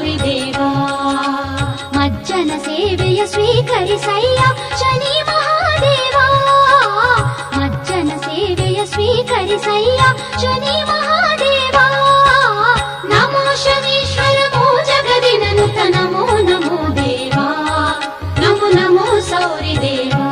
ಸೌರಿದೇವಾ ಮಜ್ಜನ ಸೇವೆಯ ಸ್ವೀಕರಿಸಯ್ಯ ಶನಿ ಮಹಾದೇವ ಮಜ್ಜನ ಸೇವೆಯ ಸ್ವೀಕರಿಸಯ್ಯ ಶನಿ ಮಹಾದೇವ ನಮೋ ಶನೀಶ್ವರ ಮೋ ಜಗದಿನನುತ ನಮೋ ನಮೋ ದೇವಾ ನಮೋ ನಮೋ ಸೌರಿದೇವಾ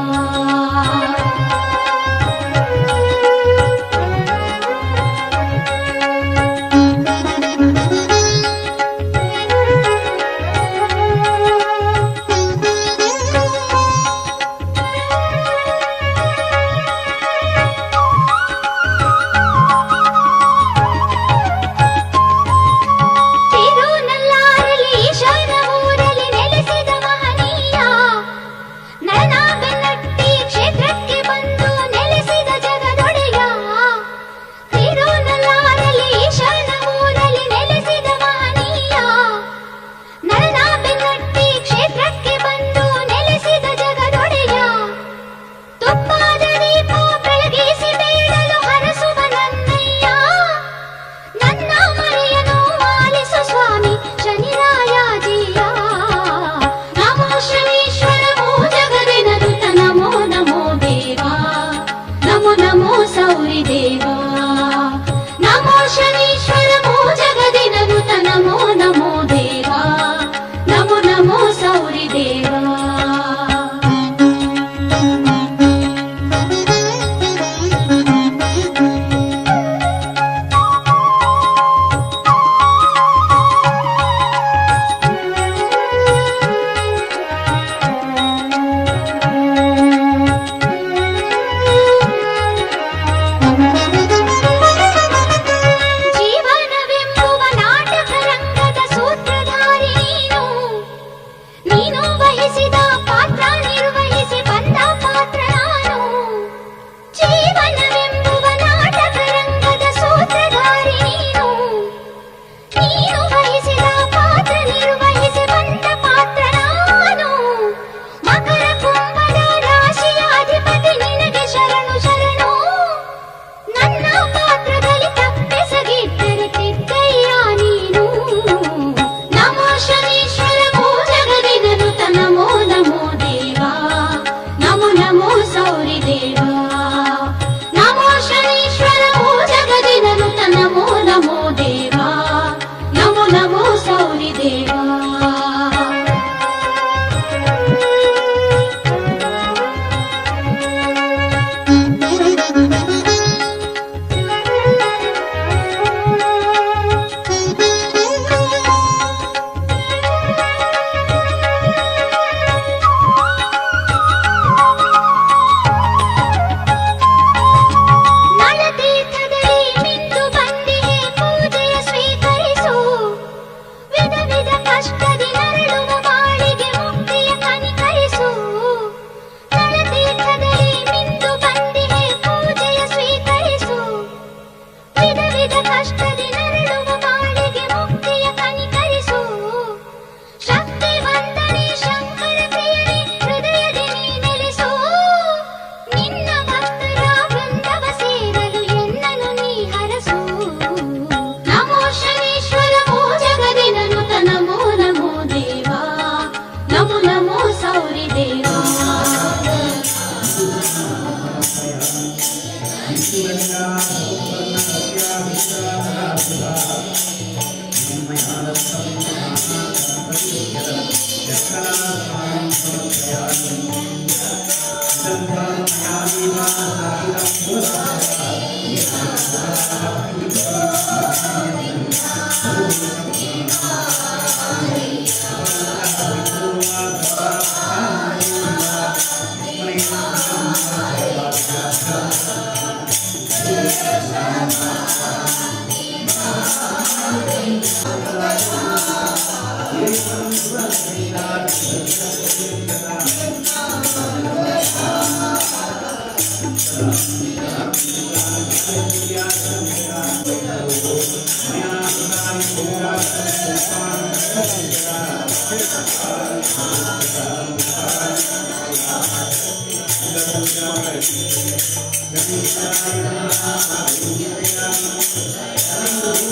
ಸೌರಿದೇವಾ ನಮೋ ಶನೀಶ್ವರ ಮೋ ಜಗದಿನನುತ ನಮೋ ನಮೋ ದೇವಾ ನಮೋ ನಮೋ ಸೌರಿದೇವಾ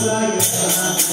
Thank you.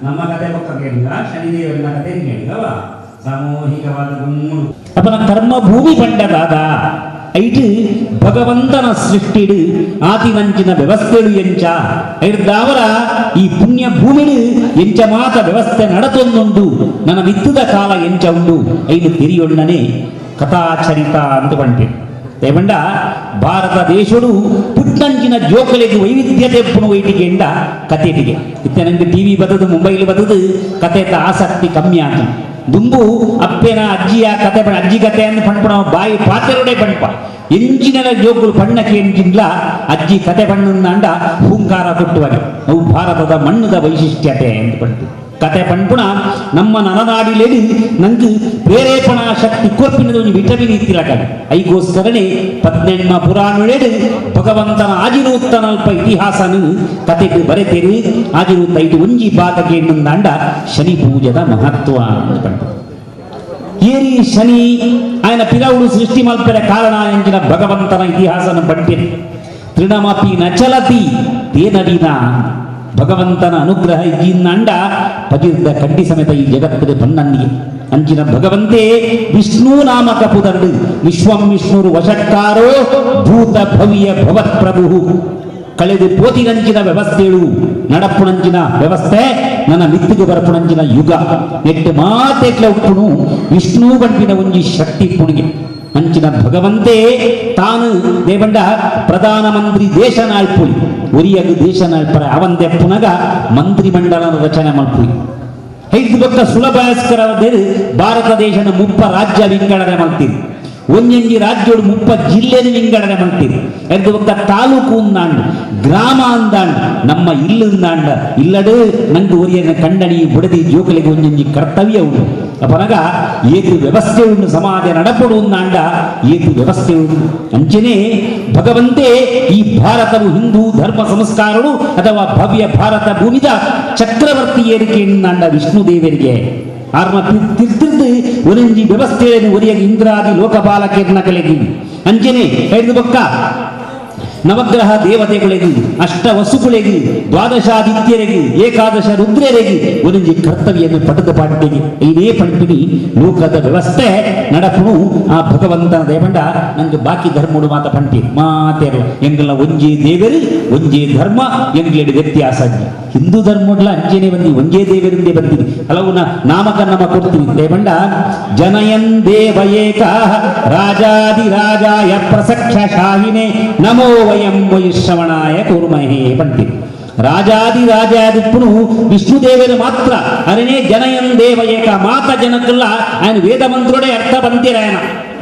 ನಮ್ಮ ಕತೆ ಪಕ್ಕ ಕೇಳಿದ ಶನಿದೇವರಿನ ಕತೆ ಕೇಳಿದವ ಸಾಮೂಹಿಕವಾದ ಗುಮ್ಮುಡು ಅಪ್ಪನ ಕರ್ಮ ಭೂಮಿ ಪಂಡದಾದ ಐಟು ಭಗವಂತನ ಸೃಷ್ಟಿಡು ಆತಿನಂಚಿನ ವ್ಯವಸ್ಥೆಡು ಎಂಚ ಐಡ್ದಾವರ ಈ ಪುಣ್ಯ ಭೂಮಿಡು ಎಂಚ ಮಾತ ವ್ಯವಸ್ಥೆ ನಡತೊಂದುಂಡು ನನ್ನ ವಿತ್ತದ ಕಾಲ ಎಂಚ ಉಂಡು ಐದು ತಿರಿಯೊಣ್ಣನೆ ಕಥಾಚರಿತ ಅಂತ ಬಂಟೆ ಏಮಂಡ ಭಾರತ ದೇಶಡು ಪುಟ್ಟಂಚಿನ ಜೋಕಲೆಗೆ ವೈವಿಧ್ಯತೆ ಪುಣ ವೈಟಿಗೆ ಎಂಡ ಕತೆಟಿಗೆ ಇತ್ತೆ ನಂಗೆ ಟಿವಿ ಬದದು ಮೊಬೈಲ್ ಬದದು ಕತೆತ ಆಸಕ್ತಿ ಕಮ್ಮಿ ಆತು ದುಂಬು ಅಪ್ಪೆನ ಅಜ್ಜಿಯ ಕತೆ ಅಜ್ಜಿ ಕತೆ ಅಂತ ಪಣ್ಪಣ ಬಾಯಿ ಪಾತ್ರೆಡೆ ಪಣ್ಪ ಎಂಚಿನ ಜೋಕುಲು ಪಣ್ಣಕ್ಕೆ ಎಂಚಿನ್ಲ ಅಜ್ಜಿ ಕತೆ ಪಣ್ಣಂದ ಹೂಂಕಾರ ಕೊಟ್ಟುವರೆ ಅವು ಭಾರತದ ಮಣ್ಣದ ವೈಶಿಷ್ಟ್ಯತೆ ಅಂತ ಪಂಟು ಕತೆ ಪಣ್ಪುಣ ನಮ್ಮ ನರನಾಡಿಲೇಡಿ ನಂಗೆ ಪ್ರೇರೇಪಣಾ ಶಕ್ತಿ ಕೊರ್ಪಿನದ ಒಂದು ವಿಟಮಿನ್ ಇತ್ತಿರಕಾಗ ಐಗೋಸ್ಕರನೇ 18ಮ ಪುರಾಣುಳೆಡು ಭಗವಂತನ ಆಜಿನೂತ್ತನಲ್ಪ ಇತಿಹಾಸನು ಕತೆಗೆ ಬರೆತೇರಿ ಆಜಿನೂತ್ತ ಐದು ಒಂಜಿ ಭಾಗಕ್ಕೆ ಎನ್ನುಂದಾಂಡ ಶನಿ ಪೂಜದ ಮಹತ್ವ ಅಂತ ಪಂಟು ಏರಿ ಶನಿ ఆయన ಪಿರವುಡು ಸೃಷ್ಟಿ ಮಲ್ಪೆರ ಕಾರಣ ಎಂಚಿನ ಭಗವಂತನ ಇತಿಹಾಸನ ಬಟ್ಟಿರಿ ತೃಣಮಪಿ ನಚಲತಿ ತೇನವಿನ ಭಗವಂತನ ಅನುಗ್ರಹ ಇದ್ದಿಂದಂಡ ಪತಿರ್ದ ಕಡ್ಡಿ ಸಮೇತ ಈ ಜಗತ್ತಿಗೆ ಬನ್ನನ್ನಿಗೆ ಅಂಚಿನ ಭಗವಂತೆ ವಿಷ್ಣು ನಾಮಕ ಪುದರ್ಡು ವಿಶ್ವಂ ವಿಷ್ಣುರು ವಶಕ್ಕಾರೋ ಭೂತ ಭವ್ಯ ಭವತ್ ಪ್ರಭು ಕಳೆದು ಪೋತಿನಂಚಿನ ವ್ಯವಸ್ಥೆಗಳು ನಡಪುಣಂಚಿನ ವ್ಯವಸ್ಥೆ ನನ್ನ ಮಿತ್ತಿಗೆ ಬರಪುಣಂಚಿನ ಯುಗ ನೆಟ್ಟು ಮಾತೆಟ್ಲ ಉಪ್ಪುನು ವಿಷ್ಣು ಬಂಪಿನ ಒಂಜಿ ಶಕ್ತಿ ಪುಣಿಗೆ ಅಂಚಿನ ಭಗವಂತೆ ತಾನು ದೇವಂಡ ಪ್ರಧಾನ ಮಂತ್ರಿ ದೇಶ ನಾಳ್ಪುಳಿ ಒರಿಯದು ದೇಶ ನಾಳ್ಪರ ಅವಂದೆ ಪುನಗ ಮಂತ್ರಿ ಮಂಡಲನ ರಚನೆ ಮಾಡ್ಪುಳಿ ಐದು ಪಕ್ಕ ಸುಲಭಸ್ಕರದೇರು ಭಾರತ ದೇಶದ ಮುಪ್ಪ ರಾಜ್ಯ ವಿಂಗಡಣೆ ಮಾಡ್ತೀರಿ ಒಂಜಂಜಿ ರಾಜ್ಯೋಡು ಮುಪ್ಪ ಜಿಲ್ಲೆನ ವಿಂಗಡಣೆ ಮಾಡ್ತೀರಿ ಐದು ಪಕ್ಕ ತಾಲೂಕು ಅಂದಾಂಡು ಗ್ರಾಮ ಅಂದಾಂಡು ನಮ್ಮ ಇಲ್ಲು ಅಂದಾಂಡ ಇಲ್ಲಡು ನಂಗೆ ಒರಿಯನ ಕಂಡಣಿ ಬುಡದಿ ಜೋಕಲಿಗೆ ಒಂಜಂಜಿ ಕರ್ತವ್ಯ ಉಂಟು ಅಪನಗ ಏತು ವ್ಯವಸ್ಥೆ ಉಂಟು ಸಮಾಜ ನಡಪಡು ಅಂದಾಂಡ ಏತು ವ್ಯವಸ್ಥೆ ಉಂಟು ಅಂಚನೆ ಭಗವಂತೆ ಈ ಭಾರತವು ಹಿಂದೂ ಧರ್ಮ ಸಂಸ್ಕಾರಗಳು ಅಥವಾ ಭವ್ಯ ಭಾರತ ಭೂಮಿದ ಚಕ್ರವರ್ತಿ ಏರಿಕೆ ಅಂದಾಂಡ ವಿಷ್ಣು ದೇವರಿಗೆ ಆರ್ಮ ತಿರ್ತಿರ್ದು ಒಂಜಿ ವ್ಯವಸ್ಥೆಯನ್ನು ಒರಿಯಾಗಿ ಇಂದ್ರಾದಿ ಲೋಕಪಾಲಕರನ್ನ ಕಲೆಗಿ ಅಂಚನೆ ಐದು ಪಕ್ಕ ನವಗ್ರಹ ದೇವತೆಗಳಿಗೆ ಅಷ್ಟ ವಸುಗಳಿಗೆ ದ್ವಾದಶಾದಿತ್ಯರಿಗೆ ಏಕಾದಶ ರುದ್ರರಿಗೆ ಒಂದೊಂದು ಕರ್ತವ್ಯವನ್ನು ಪಟದ ಪಾಟಿಗೆ ಇದೇ ಪಂಪಿನಿ ಲೋಕದ ವ್ಯವಸ್ಥೆ ನಡಪುನು ಆ ಭಗವಂತನ ದೇವಂಡ ನಂಗೆ ಬಾಕಿ ಧರ್ಮಗಳು ಮಾತ ಪಂಪಿ ಮಾತೇರು ಎಂಗೆಲ್ಲ ಒಂಜೇ ದೇವರು ಒಂಜೇ ಧರ್ಮ ಎಂಗ್ಲೇಡು ವ್ಯತ್ಯಾಸ ಹಿಂದೂ ಧರ್ಮಡ್ಲ ಅಂಜನೆ ಬಂದಿ ಒಂಜೇ ದೇವರಿಂದೇ ಬಂದಿದೆ ಹಲವು ನಾಮಕ ನಮ ಕೊಡ್ತೀವಿ ದೇವಂಡ ಜನಯನ್ ದೇವ ಏಕ ರಾಜಾದಿ ರಾಜಾಯ ಪ್ರಸಕ್ಷ ಶಾಹಿನೇ ನಮೋ ವಯಂ ವೈಶ್ರವಣಾಯ ಕೂರ್ಮಹೇ ಬಂತೀವಿ ರಾಜಾದಿ ರಾಜಾದಿಪ್ಪುನು ವಿಷ್ಣುದೇವರು ಮಾತ್ರ ಅರನೇ ಜನಯನ್ ದೇವ ಏಕ ಮಾತ ಜನಕ್ಕಲ್ಲ ఆయన ವೇದ ಮಂತ್ರೋಡೆ ಅರ್ಥ ಬಂತೀರ ఆయన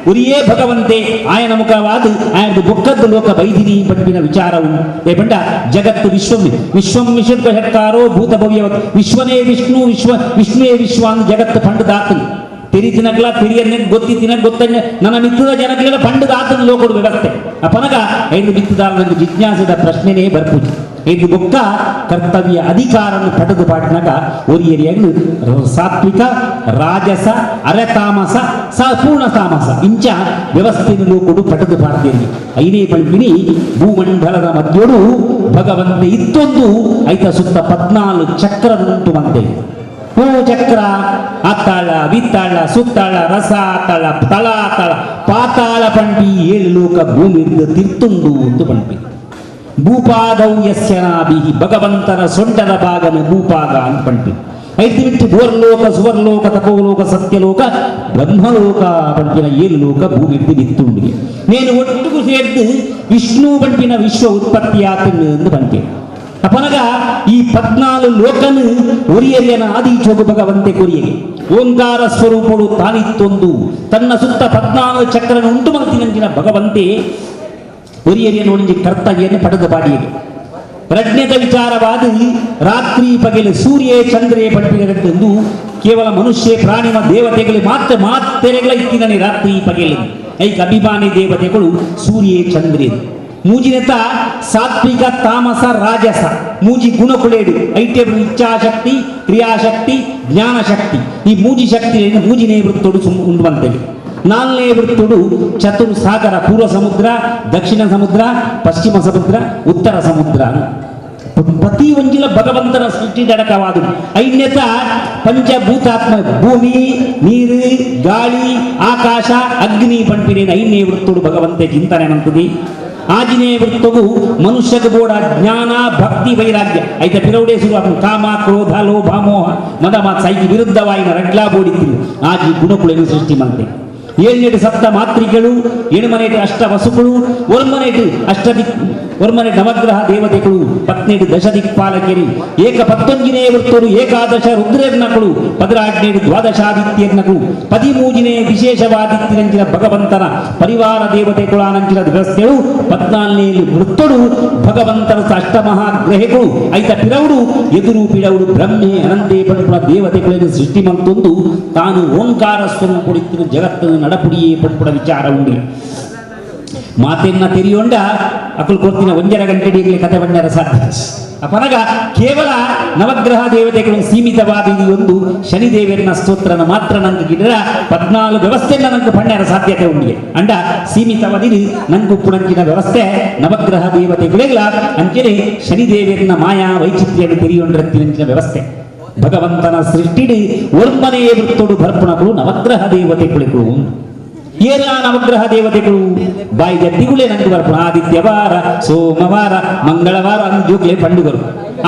ಒರಿಯೇ ಭಗವಂತೆ ಆಯನ ಮುಖವಾದ ಆಯನದು ಬೊಕ್ಕದ್ದು ಲೋಕ ಬೈದಿನಿ ಪಂಪಿನ ವಿಚಾರವು ಏ ಬಂಡ ಜಗತ್ತು ವಿಶ್ವಂ ವಿಶ್ವ ಹೆಕ್ಕಾರೋ ಭೂತ ಭವ್ಯ ವಿಶ್ವನೇ ವಿಷ್ಣು ವಿಷ್ಣುವೇ ವಿಶ್ವ ಅಂತ ಜಗತ್ತು ಪಂಡದಾತನು ತೆರಿ ತಿನ್ನಕ್ಲ ತೆರಿಯನ್ನೇ ಗೊತ್ತಿ ತಿನ್ನಕ್ ಗೊತ್ತನ್ನೇ ನನ್ನ ಮಿತ್ತದ ಜನಕ್ಕೆಲ್ಲ ಪಂಡದಾತನ ಲೋಕದ ವ್ಯವಸ್ಥೆ ಅಪನಗ ಐದು ಮಿತ್ತದಾರ ನನಗೆ ಜಿಜ್ಞಾಸದ ಪ್ರಶ್ನೆನೇ ಬರ್ಪೂಜಿ ಇದು ಬೊಕ್ಕ ಕರ್ತವ್ಯ ಅಧಿಕಾರವನ್ನು ಪಡೆದು ಪಾಟ್ನಾಗ ಒರಿಯರಿಯಾಗಲು ಸಾತ್ವಿಕ ರಾಜಸ ಅರತಾಮಸ ಪೂರ್ಣ ತಾಮಸ ಇಂಚ ವ್ಯವಸ್ಥೆಯನ್ನು ಕೊಡು ಪಡೆದು ಪಾಡ್ತೇನೆ ಐನೇ ಪಂಪಿನಿ ಭೂಮಂಡಲದ ಮಧ್ಯೋಡು ಭಗವಂತ ಇತ್ತೊಂದು ಐತ ಸುತ್ತ 14 ಚಕ್ರದುಂಟು ಮಂತೆ ಹೂ ಚಕ್ರ ಅತ್ತಾಳ ವಿತ್ತಾಳ ಸುತ್ತಾಳ ರಸ ಆತಾಳ ತಳ ಆತಾಳ ಪಾತಾಳ ಪಂಪಿ 7 ಲೋಕ ಭೂಮಿ ತಿರ್ತುಂಡು ಒಂದು ಪಂಪಿ ಭೂಪಾದೌ ಯಸ್ಯನಾಭಿ ಭಗವಂತನ ಸೊಂಟದ ಭಾಗನ ಭೂಪಾದ ಅಂತ ಪಂಪಿ ಐದು ಬಿಟ್ಟು ಭೂರ್ಲೋಕ ಸುವರ್ಲೋಕ ತಪೋಲೋಕ ಸತ್ಯಲೋಕ ಬ್ರಹ್ಮಲೋಕ ಪಂಪಿನ 7 ಲೋಕ ಭೂಮಿ ಬಿತ್ತುಂಡಿಗೆ నేను ಒಟ್ಟಿಗೂ ಸೇರ್ದು ವಿಷ್ಣು ಪಂಪಿನ ವಿಶ್ವ ಉತ್ಪತ್ತಿ ಆತನು ಎಂದು ಪಂಪಿ ಅಪನಗ ಈ 14 ಲೋಕನು ಒರಿಯರಿಯನ ಆದಿಚೋಗು ಭಗವಂತೆ ಕೊರಿಯಗೆ ಓಂಕಾರ ಸ್ವರೂಪಗಳು ತಾನಿತ್ತೊಂದು ತನ್ನ ಸುತ್ತ 14 ಚಕ್ರನ ಉಂಟು ಮಾಡ್ತೀನಂಚಿನ ಭಗವಂತೆ ಒರಿಯರಿಯನ್ನು ಒಣಗಿ ಕರ್ತವ್ಯವನ್ನು ಪಡೆದು ಬಾಡಿಯಗೆ ಪ್ರಜ್ಞದ ವಿಚಾರವಾದ ರಾತ್ರಿ ಪಗಲು ಸೂರ್ಯ ಚಂದ್ರೇ ಪಂಪಿನದ್ದು ಕೇವಲ ಮನುಷ್ಯ ಪ್ರಾಣಿಮ ದೇವತೆಗಳು ಮಾತ್ರೆಗಳ ಇತ್ತಿನ ರಾತ್ರಿ ಪಗಲು ಐಕ ಅಭಿಮಾನಿ ದೇವತೆಗಳು ಸೂರ್ಯ ಚಂದ್ರೇ ಮೂಜಿನೆತ ಸಾತ್ವಿಕ ತಾಮಸ ರಾಜಸ ಮೂಜಿ ಗುಣಕುಳೇಡು ಐಟೇಬಲ್ ಇಚ್ಛಾಶಕ್ತಿ ಕ್ರಿಯಾಶಕ್ತಿ ಜ್ಞಾನಶಕ್ತಿ ಈ ಮೂಜಿ ಶಕ್ತಿ ಮೂಜಿನೇ ವೃತ್ತೋಡು ಉಂಡುವಂತೆಗೆ 4ನೇ ವೃತ್ತೋಡು ಚತುರ್ ಸಾಗರ ಪೂರ್ವ ಸಮುದ್ರ ದಕ್ಷಿಣ ಸಮುದ್ರ ಪಶ್ಚಿಮ ಸಮುದ್ರ ಉತ್ತರ ಸಮುದ್ರ ಪ್ರತಿ ಒಂಜಿಲ ಭಗವಂತನ ಸೃಷ್ಟಿದಡಕವಾದ 5ನೇತ ಪಂಚಭೂತಾತ್ಮ ಭೂಮಿ ನೀರು ಗಾಳಿ ಆಕಾಶ ಅಗ್ನಿ ಪಂಪಿನ 5ನೇ ವೃತ್ತೋಡು ಭಗವಂತ ಚಿಂತನೆ ನಂತದಿ ಆಜಿನೇ ವೃತ್ತವು ಮನುಷ್ಯಕ ಬೋಡ ಜ್ಞಾನ ಭಕ್ತಿ ವೈರಾಗ್ಯ ಐತ ಪಿರೌಡೆ ಶುರು ಕಾಮ ಕ್ರೋಧ ಲೋಭ ಮೋಹ ಮದ ಮಾತ್ ಸೈಕಿ ವಿರುದ್ಧವಾಯಿನ ರಡ್ಲಾ ಬೋಡಿತ್ತು ಆಜಿ ಗುಣಕುಳನ್ನು ಸೃಷ್ಟಿ ಮಂತೆ 7 ಸಪ್ತ ಮಾತ್ರಿಗಳು 7 ಅಷ್ಟ ವಸುಗಳು ಒರ್ಮನೆ ನವಗ್ರಹ ದೇವತೆಗಳು 17 ದಶ ದಿಕ್ಪಾಲಕರು 11ನೇ ವೃತ್ತರು ಏಕಾದಶ ರುದ್ರೇರ್ನಗಳು 18 ದ್ವಾದಶಾದಿತ್ಯರ್ನಗಳು 13ನೇ ವಿಶೇಷವಾದಿತ್ಯರಂಚಿನ ಭಗವಂತನ ಪರಿವಾರ ದೇವತೆಗಳು ಆನಂಚಿನ ವ್ಯವಸ್ಥೆಗಳು 14ನೇ ವೃತ್ತರು ಭಗವಂತನ ಅಷ್ಟಮಹಾಗ್ರಹಗಳು ಐತ ಪಿರೌಡು ಎದುರು ಪಿರೌಡು ಬ್ರಹ್ಮೆ ಅನಂತೆ ಪಡುವ ದೇವತೆಗಳನ್ನು ಸೃಷ್ಟಿ ಮಂತೊಂದು ತಾನು ಓಂಕಾರ ಸ್ವರೂಪಡಿತ್ತಿನ ಜಗತ್ತನ್ನು ನಡಪುಡಿಯೇ ಪಡುವ ವಿಚಾರ ಉಂಟು ಮಾತೆನ್ನ ತೆರಿಯೊಂಡ ಅಕ್ಕಳು ಕೊಡ್ತಿನ 1.5 ಗಂಟೆಗೆ ಕತೆ ಬಣ್ಣರ ಸಾಧ್ಯ ಅಪನಗ ಕೇವಲ ನವಗ್ರಹ ದೇವತೆಗಳು ಸೀಮಿತವಾದ ಒಂದು ಶನಿದೇವರನ ಸ್ತೋತ್ರನ ಮಾತ್ರ ನಂಗೆ ಗಿಡರ 14 ವ್ಯವಸ್ಥೆಯನ್ನ ನಂಗೆ ಪಣ್ಣರ ಸಾಧ್ಯತೆ ಉಂಡಿಗೆ ಅಂಡ ಸೀಮಿತವಾದಿ ನಂಗೆ ಪುಣಂಚಿನ ವ್ಯವಸ್ಥೆ ನವಗ್ರಹ ದೇವತೆಗಳಿಲ್ಲ ಅಂಚೆನೆ ಶನಿದೇವರನ ಮಾಯಾ ವೈಚಿತ್ರ್ಯವನ್ನು ತೆರಿಯೊಂಡಿರತ್ತಿನ ವ್ಯವಸ್ಥೆ ಭಗವಂತನ ಸೃಷ್ಟಿಡಿ ಒರ್ಮನೆ ವೃತ್ತೋಡು ಭರ್ಪಣಗಳು ನವಗ್ರಹ ದೇವತೆಗಳಿಗೂ ಏನ ನವಗ್ರಹ ದೇವತೆಗಳು ಬಾಯಿ ಜಟ್ಟಿಗಳೇ ನಂಗೆ ಬರ್ಪಣ ಆದಿತ್ಯವಾರ ಸೋಮವಾರ ಮಂಗಳವಾರ ಅಂಜುಗಳೇ ಪಂಡುಗರು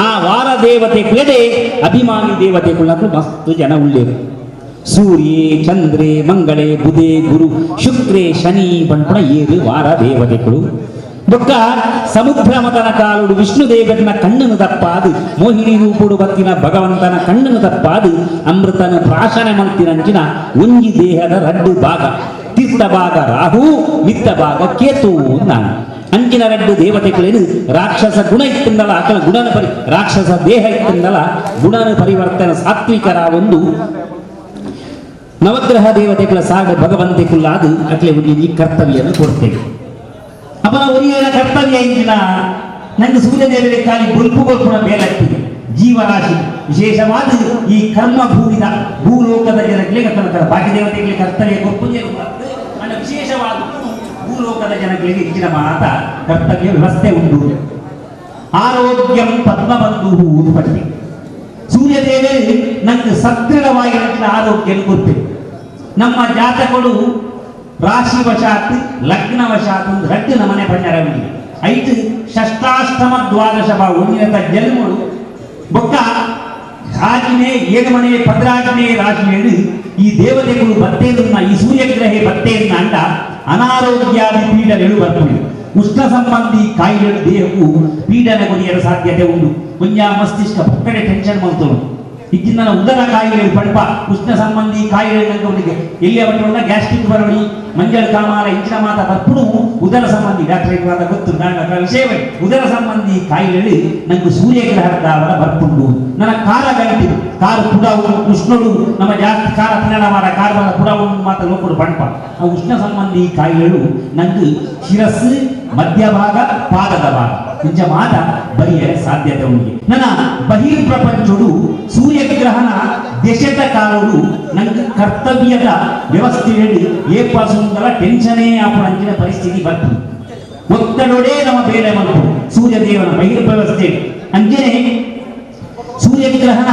ಆ ವಾರ ದೇವತೆಗಳೇ ಅಭಿಮಾನಿ ದೇವತೆಗಳು ಮಸ್ತು ಜನ ಉಳ್ಳೇರು ಸೂರ್ಯ ಚಂದ್ರೇ ಮಂಗಳೇ ಬುಧೇ ಗುರು ಶುಕ್ರೇ ಶನಿ ಪಂಪಣ 7 ವಾರ ದೇವತೆಗಳು ಬೊಕ್ಕ ಸಮುದ್ರ ಮತನ ಕಾಲುಡು ವಿಷ್ಣು ದೇವರನ ಕಣ್ಣನ್ನು ತಪ್ಪಾದು ಮೋಹಿನಿ ರೂಪುಡು ಬತ್ತಿನ ಭಗವಂತನ ಕಣ್ಣನ್ನು ತಪ್ಪಾದು ಅಮೃತನ ಪ್ರಾಶನ ಮಂತಿನಂಚಿನ ಒಂಜಿ ದೇಹದ 2 ಭಾಗ ತೀರ್ಥ ಭಾಗ ರಾಹು ಮಿತ್ತ ಭಾಗ ಕೇತು ನಾನು ಅಂಚಿನ 2 ದೇವತೆಗಳೇನು ರಾಕ್ಷಸ ಗುಣ ಇತ್ತಿಂದಲ ಅಕಲ ಗುಣನ ರಾಕ್ಷಸ ದೇಹ ಇತ್ತಿಂದಲ ಗುಣನ ಪರಿವರ್ತನ ಸಾತ್ವಿಕರ ಒಂದು ನವಗ್ರಹ ದೇವತೆಗಳ ಸಾಗ ಭಗವಂತಿಕುಲ್ಲಾದ ಅಟ್ಲೆ ಈ ಕರ್ತವ್ಯವನ್ನು ಕೊಡ್ತೇವೆ ಅಪನ ಒರಿಯರ ಕರ್ತವ್ಯ ಇಂಚಿನ ನಂಗೆ ಸೂರ್ಯದೇವರಿಗೆ ಖಾಲಿ ಗೊಲ್ಪುಗಳ ಬೇಲಾಗ್ತಿದೆ ಜೀವರಾಶಿ ವಿಶೇಷವಾದ ಈ ಕರ್ಮ ಭೂಮಿದ ಭೂಲೋಕದ ಜನಗಳಿಗೆ ಬಾಕಿ ದೇವತೆಗಳಿಗೆ ಕರ್ತವ್ಯ ಗೊಪ್ಪುಜೆ ವಿಶೇಷವಾದ ಭೂಲೋಕದ ಜನಗಳಿಗೆ ಹೆಚ್ಚಿನ ಮಾತ ಕರ್ತವ್ಯ ವ್ಯವಸ್ಥೆ ಉಂಟು ಆರೋಗ್ಯಂ ಪದ್ಮಬಂಧು ಪಟ್ಟಿ ಸೂರ್ಯದೇವೇ ನಂಗೆ ಸದೃಢವಾಗಿರುವ ಆರೋಗ್ಯ ಗೊತ್ತಿದೆ ನಮ್ಮ ಜಾತಕಗಳು ರಾಶಿವಶಾತ್ ಲಗ್ನವಶಾತ್ ಒಂದು 2 ನಮನೆ ಪಂಜರವಿದೆ 5 ಷಷ್ಟಾಷ್ಟಮ ದ್ವಾದಶ ಒಂದಿನ ಜನ್ಮಗಳು ಬೊಕ್ಕ ರಾಜಿನೇ 7 ಮನೆ ಪದ್ರಾಜನೇ ರಾಶಿಯಲ್ಲಿ ಈ ದೇವತೆಗಳು ಬತ್ತೇನ್ನ ಈ ಸೂರ್ಯಗ್ರಹ ಬತ್ತೇನ್ನ ಅಂಡ ಅನಾರೋಗ್ಯಾದಿ ಪೀಡಗಳು ಬರ್ತವೆ ಉಷ್ಣ ಸಂಬಂಧಿ ಕಾಯಿಲೆಗಳು ದೇಹಕ್ಕೂ ಪೀಡನೆ ಕೊನೆಯರ ಸಾಧ್ಯತೆ ಉಂಟು ಮುಂಜಾ ಮಸ್ತಿಷ್ಕ ಪಕ್ಕಡೆ ಟೆನ್ಷನ್ ಮಾಡ್ತವೆ ಇದ್ದಿನ ಉದರ ಕಾಯಿಲೆಗಳು ಪಡ್ಪ ಉಷ್ಣ ಸಂಬಂಧಿ ಕಾಯಿಲೆಗಳಿಗೆ ಎಲ್ಲಿ ಅವರ ಗ್ಯಾಸ್ಟ್ರಿಕ್ ಬರವಳಿ ಮಂಜಳ ಕಾಮಾಲ ಇಂಚಿನ ಮಾತ ಬರ್ಪುಡು ಉದರ ಸಂಬಂಧಿ ಡಾಕ್ಟರ್ ಗೊತ್ತು ನಾನು ವಿಷಯವೇ ಉದರ ಸಂಬಂಧಿ ಕಾಯಿಲೆಗಳು ನಂಗೆ ಸೂರ್ಯಗ್ರಹದ ಅವರ ಬರ್ಪುಂಡು ನನ್ನ ಕಾರ ಗಂಟಿದು ಕಾರು ಪುಡವು ಉಷ್ಣುಡು ನಮ್ಮ ಜಾಸ್ತಿ ಕಾರ ತಿನ್ನಡ ಮಾರ ಕಾರವಾರ ಪುಡವು ಮಾತ ಲೋಕರು ಪಡ್ಪ ಆ ಉಷ್ಣ ಸಂಬಂಧಿ ಕಾಯಿಲೆಗಳು ನಂಗೆ ಶಿರಸ್ಸು ಮಧ್ಯಭಾಗ ಪಾದದ ಭಾಗ ಇಂಚ ಮಾತ ಬರಿಯ ಸಾಧ್ಯತೆ ಉಂಟು ನನ್ನ ಬಹಿರ್ ಪ್ರಪಂಚಡು ಸೂರ್ಯಗ್ರಹಣ ದೇಶದ ಕಾಲಡು ನಂಗೆ ಕರ್ತವ್ಯದ ವ್ಯವಸ್ಥೆಯಲ್ಲಿ ಏರ್ಪಾಸುಂದರ ಟೆನ್ಷನೇ ಆಪುವಂಚಿನ ಪರಿಸ್ಥಿತಿ ಬರ್ತದೆ ಒತ್ತಡೋಡೆ ನಮ್ಮ ಬೇಳೆ ಬಂತು ಸೂರ್ಯದೇವನ ಬಹಿರ್ ವ್ಯವಸ್ಥೆ ಅಂಜನೆ ಸೂರ್ಯಗ್ರಹಣ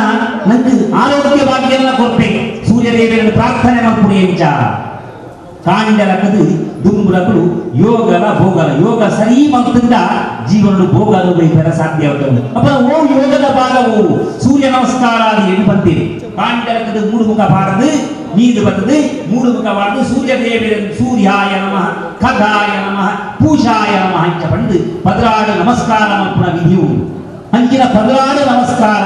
ನಂಗೆ ಆರೋಗ್ಯವಾಗಿಯೆಲ್ಲ ಕೊರತೆ ಸೂರ್ಯದೇವರನ್ನು ಪ್ರಾರ್ಥನೆ ಮಾಡ್ಕೊಡಿ ಎಂಚ ಕಾಂಡಲಕದು ದುಂಬುರಗಳು ಯೋಗಲ ಭೋಗಲ ಯೋಗ ಸರಿ ಮಂತ್ರಿಂದ ಜೀವನ ಭೋಗಲು ಬೈತರ ಸಾಧ್ಯ ಉಂಟು ಅಪ್ಪ ಓ ಯೋಗದ ಭಾಗವು ಸೂರ್ಯ ನಮಸ್ಕಾರ ಏನು ಬಂತೀರಿ ಕಾಂಡಲಕದು ಮೂಡು ಮುಖ ಬಾರದು ನೀರು ಬರ್ತದೆ ಮೂಡು ಮುಖ ಬಾರದು ಸೂರ್ಯ ದೇವರನ್ನು ಸೂರ್ಯಾಯ ನಮಃ ಖಗಾಯ ನಮಃ ಪೂಷಾಯ ನಮಃ ಅಂತ ಬಂದು ಪದರಾಡು ನಮಸ್ಕಾರ ಮಲ್ಪುಣ ವಿಧಿಯು ಅಂಚಿನ ಪದರಾಡು ನಮಸ್ಕಾರ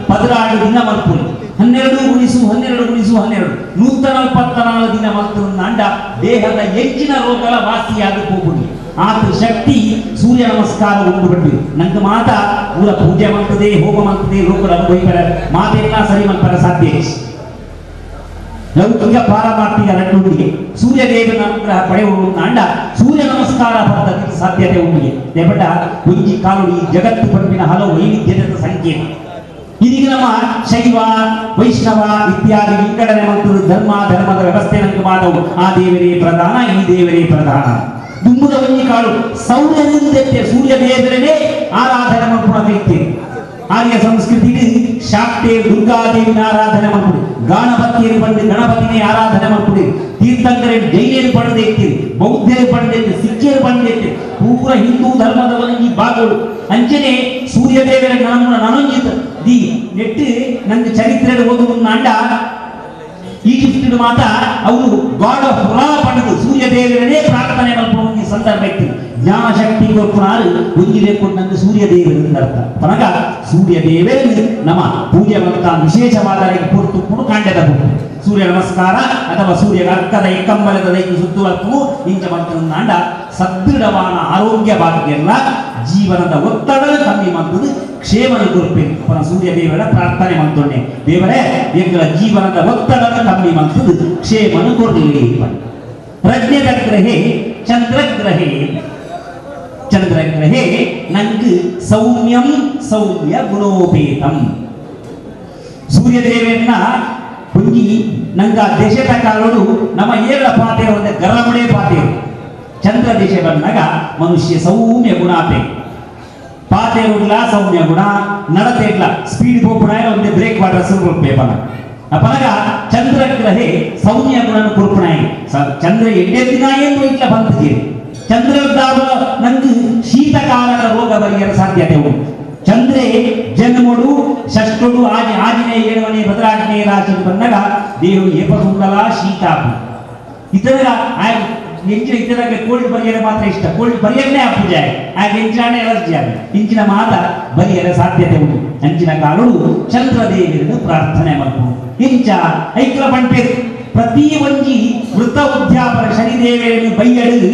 ಪದರಾಡು ದಿನ ಮಲ್ಪುರಿ 12 × 12 144 ದಿನ ಮಲ್ತುಂಡ ದೇಹದ ಹೆಚ್ಚಿನ ರೋಗಗಳ ವಾಸಿಯಾದ ಹೋಗುಡಿ ಆತ ಶಕ್ತಿ ಸೂರ್ಯ ನಮಸ್ಕಾರ ಉಂಟು ಬಿಟ್ಟು ನಂಗೆ ಮಾತ ಊರ ಪೂಜೆ ಮಾಡ್ತದೆ ಹೋಮ ಮಾಡ್ತದೆ ಲೋಕರ ಅನುಭವಿಗಳ ಮಾತೆಲ್ಲ ಸರಿ ಮಾಡ್ತಾರೆ ಸಾಧ್ಯ ಲೌಕಿಕ ಪಾರಮಾರ್ಥಿಕ ರಟ್ಟುಂಡಿಗೆ ಸೂರ್ಯದೇವನ ಅನುಗ್ರಹ ಪಡೆಯುವುದು ಅಂಡ ಸೂರ್ಯ ನಮಸ್ಕಾರ ಪದ್ಧತಿ ಸಾಧ್ಯತೆ ಉಂಟಿಗೆ ದೇವಟ ಕುಂಜಿ ಕಾಲು ಈ ಜಗತ್ತು ಪಂಪಿನ ಹಲವು ವೈವಿಧ್ಯದ ಸಂಕೇತ ಇದೀಗ ನಮ್ಮ ಶೈವ ವೈಷ್ಣವ ಇತ್ಯಾದಿ ಈ ಕಡೆ ಮತ್ತು ಧರ್ಮದ ವ್ಯವಸ್ಥೆ ನಂಗೆ ಮಾತವು ಆ ದೇವರೇ ಪ್ರಧಾನ ಈ ದೇವರೇ ಪ್ರಧಾನ ದುಂಬುದ ಒಂಜಿ ಕಾಳು ಸೌರ್ಯದಿಂದಕ್ಕೆ ಸೂರ್ಯ ದೇವರೇ ಆರಾಧನೆ ಮಾಡ್ಕೊಂಡು ಆರ್ಯ ಸಂಸ್ಕೃತಿಗೆ ಶಾಕ್ತೆ ದುರ್ಗಾದೇವಿನ ಆರಾಧನೆ ಮಾಡ್ಕೊಡಿ ಗಣಪತಿಯನ್ನು ಪಡೆದು ಗಣಪತಿನೇ ಆರಾಧನೆ ಮಾಡ್ಕೊಡಿ ತೀರ್ಥಂಕರೇ ಜೈನರು ಪಡೆದೈತಿ ಬೌದ್ಧರು ಪಡೆದೈತಿ ಸಿಖ್ಯರು ಪಡೆದೈತಿ ಪೂರ ಹಿಂದೂ ಧರ್ಮದವನ ಈ ಭಾಗಗಳು ಅಂಚನೆ ಸೂರ್ಯದೇವರ ನಾನೊಂಜಿತ ದಿ ನೆಟ್ಟು ನಂಗೆ ಚರಿತ್ರೆ ಓದುವ ಅಂಡ ಈಜಿಪ್ಟ್ ಮಾತ ಅವರು ಗಾಡ್ ಆಫ್ ರಾ ಪಡೆದು ಸೂರ್ಯದೇವರನ್ನೇ ಪ್ರಾರ್ಥನೆ ಮಾಡ್ಕೊಂಡು ಈ ಸಂದರ್ಭ ಇತ್ತು ಜ್ಞಾನ ಶಕ್ತಿ ಕೊಪ್ಪುನಾರು ಒಂಜಿಲೆ ಕೊಟ್ಟಂತೆ ಸೂರ್ಯದೇವರಿಂದ ಅರ್ಥ ಪನಗ ಸೂರ್ಯದೇವರನ್ನು ನಮ್ಮ ಪೂಜೆ ಮಾಡ್ತಾ ವಿಶೇಷವಾದ ಪೂರ್ತು ಕಾಂಡದ ಸೂರ್ಯ ನಮಸ್ಕಾರ ಅಥವಾ ಸೂರ್ಯ ಅರ್ಕದ ಎಕ್ಕಂಬಲದ ದೈತ್ಯ ಸುತ್ತುವರ್ತು ಇಂಚ ಮಂಡ ಸದೃಢವಾದ ಆರೋಗ್ಯ ಭಾಗ್ಯಲ್ಲ ಜೀವನದ ಒತ್ತಡ ಕಮ್ಮಿ ಮಾಡ್ತದೆ ಕ್ಷೇಮನ ಕೊರಬೇಕು ಪರ ಸೂರ್ಯ ದೇವರ ಪ್ರಾರ್ಥನೆ ಮಾಡ್ತೊಂಡೆ ದೇವರೇ ಎಂಗಳ ಜೀವನದ ಒತ್ತಡ ಕಮ್ಮಿ ಮಾಡ್ತದೆ ಕ್ಷೇಮನ ಕೊರಲಿ ಪ್ರಜ್ಞೆದ ಗ್ರಹೇ ಚಂದ್ರಗ್ರಹೇ ನಂಗೆ ಸೌಮ್ಯಂ ಸೌಮ್ಯ ಗುಣೋಪೇತಂ ಸೂರ್ಯದೇವರನ್ನ ಕುಂಜಿ ನಂಗ ದೇಶದ ಕಾಲೋಡು ನಮ್ಮ ಏಳ ಪಾತೆ ಒಂದು ಗರಮಡೆ ಪಾತೆ ಚಂದ್ರ ದೇಶ ಬಂದಾಗ ಮನುಷ್ಯ ಸೌಮ್ಯ ಗುಣಾತೆ ಪಾತೆ ಉಡ್ಲ ಸೌಮ್ಯ ಗುಣ ನಡತೆ ಇಲ್ಲ ಸ್ಪೀಡ್ ಹೋಗ್ಬಿಡ ಒಂದು ಬ್ರೇಕ್ ವಾಟರ್ ಸುರುಪೇಪನ ಅಪನಗ ಚಂದ್ರಗ್ರಹೇ ಸೌಮ್ಯ ಗುಣ ಕುರುಪುಣ ಚಂದ್ರ ಎಡ್ಡೆ ದಿನ ಏನು ಇಟ್ಲ ಬಂತಿದ್ದೀರಿ ಚಂದ್ರದಾವ ನಂಗೆ ಶೀತಕಾಲದ ರೋಗ ಬಗೆಯರ ಸಾಧ್ಯತೆ ಉಂಟು ಚಂದ್ರೆ ಜನ್ಮಡು ಷಷ್ಠಡು ಆಜಿನೇ ಏಳವನೇ ಭದ್ರಾಜಿನೇ ರಾಶಿ ಬಂದಾಗ ದೇವರು ಏಪಸುಂದಲ ಶೀತಾಪು ಇತರ ಎಂಚಿನ ಇತರಕ್ಕೆ ಕೋಲ್ಡ್ ಬರಿಯರ ಮಾತ್ರ ಇಷ್ಟ ಕೋಲ್ಡ್ ಬರಿಯನ್ನೇ ಆ ಪೂಜೆ ಆಗ ಎಂಚಿನ ಎಲರ್ಜಿ ಆಗ ಇಂಚಿನ ಮಾತ ಬರಿಯರ ಸಾಧ್ಯತೆ ಉಂಟು ಅಂಚಿನ ಕಾಲುಡು ಚಂದ್ರದೇವಿಯನ್ನು ಪ್ರಾರ್ಥನೆ ಮಾಡ್ಕೊಂಡು ಇಂಚ ಐಕ್ಲ ಪಂಪೆ ಪ್ರತಿ ಒಂಜಿ ವೃತ್ತ ಉದ್ಯಾಪನ ಶನಿದೇವಿಯನ್ನು ಬೈಯಡು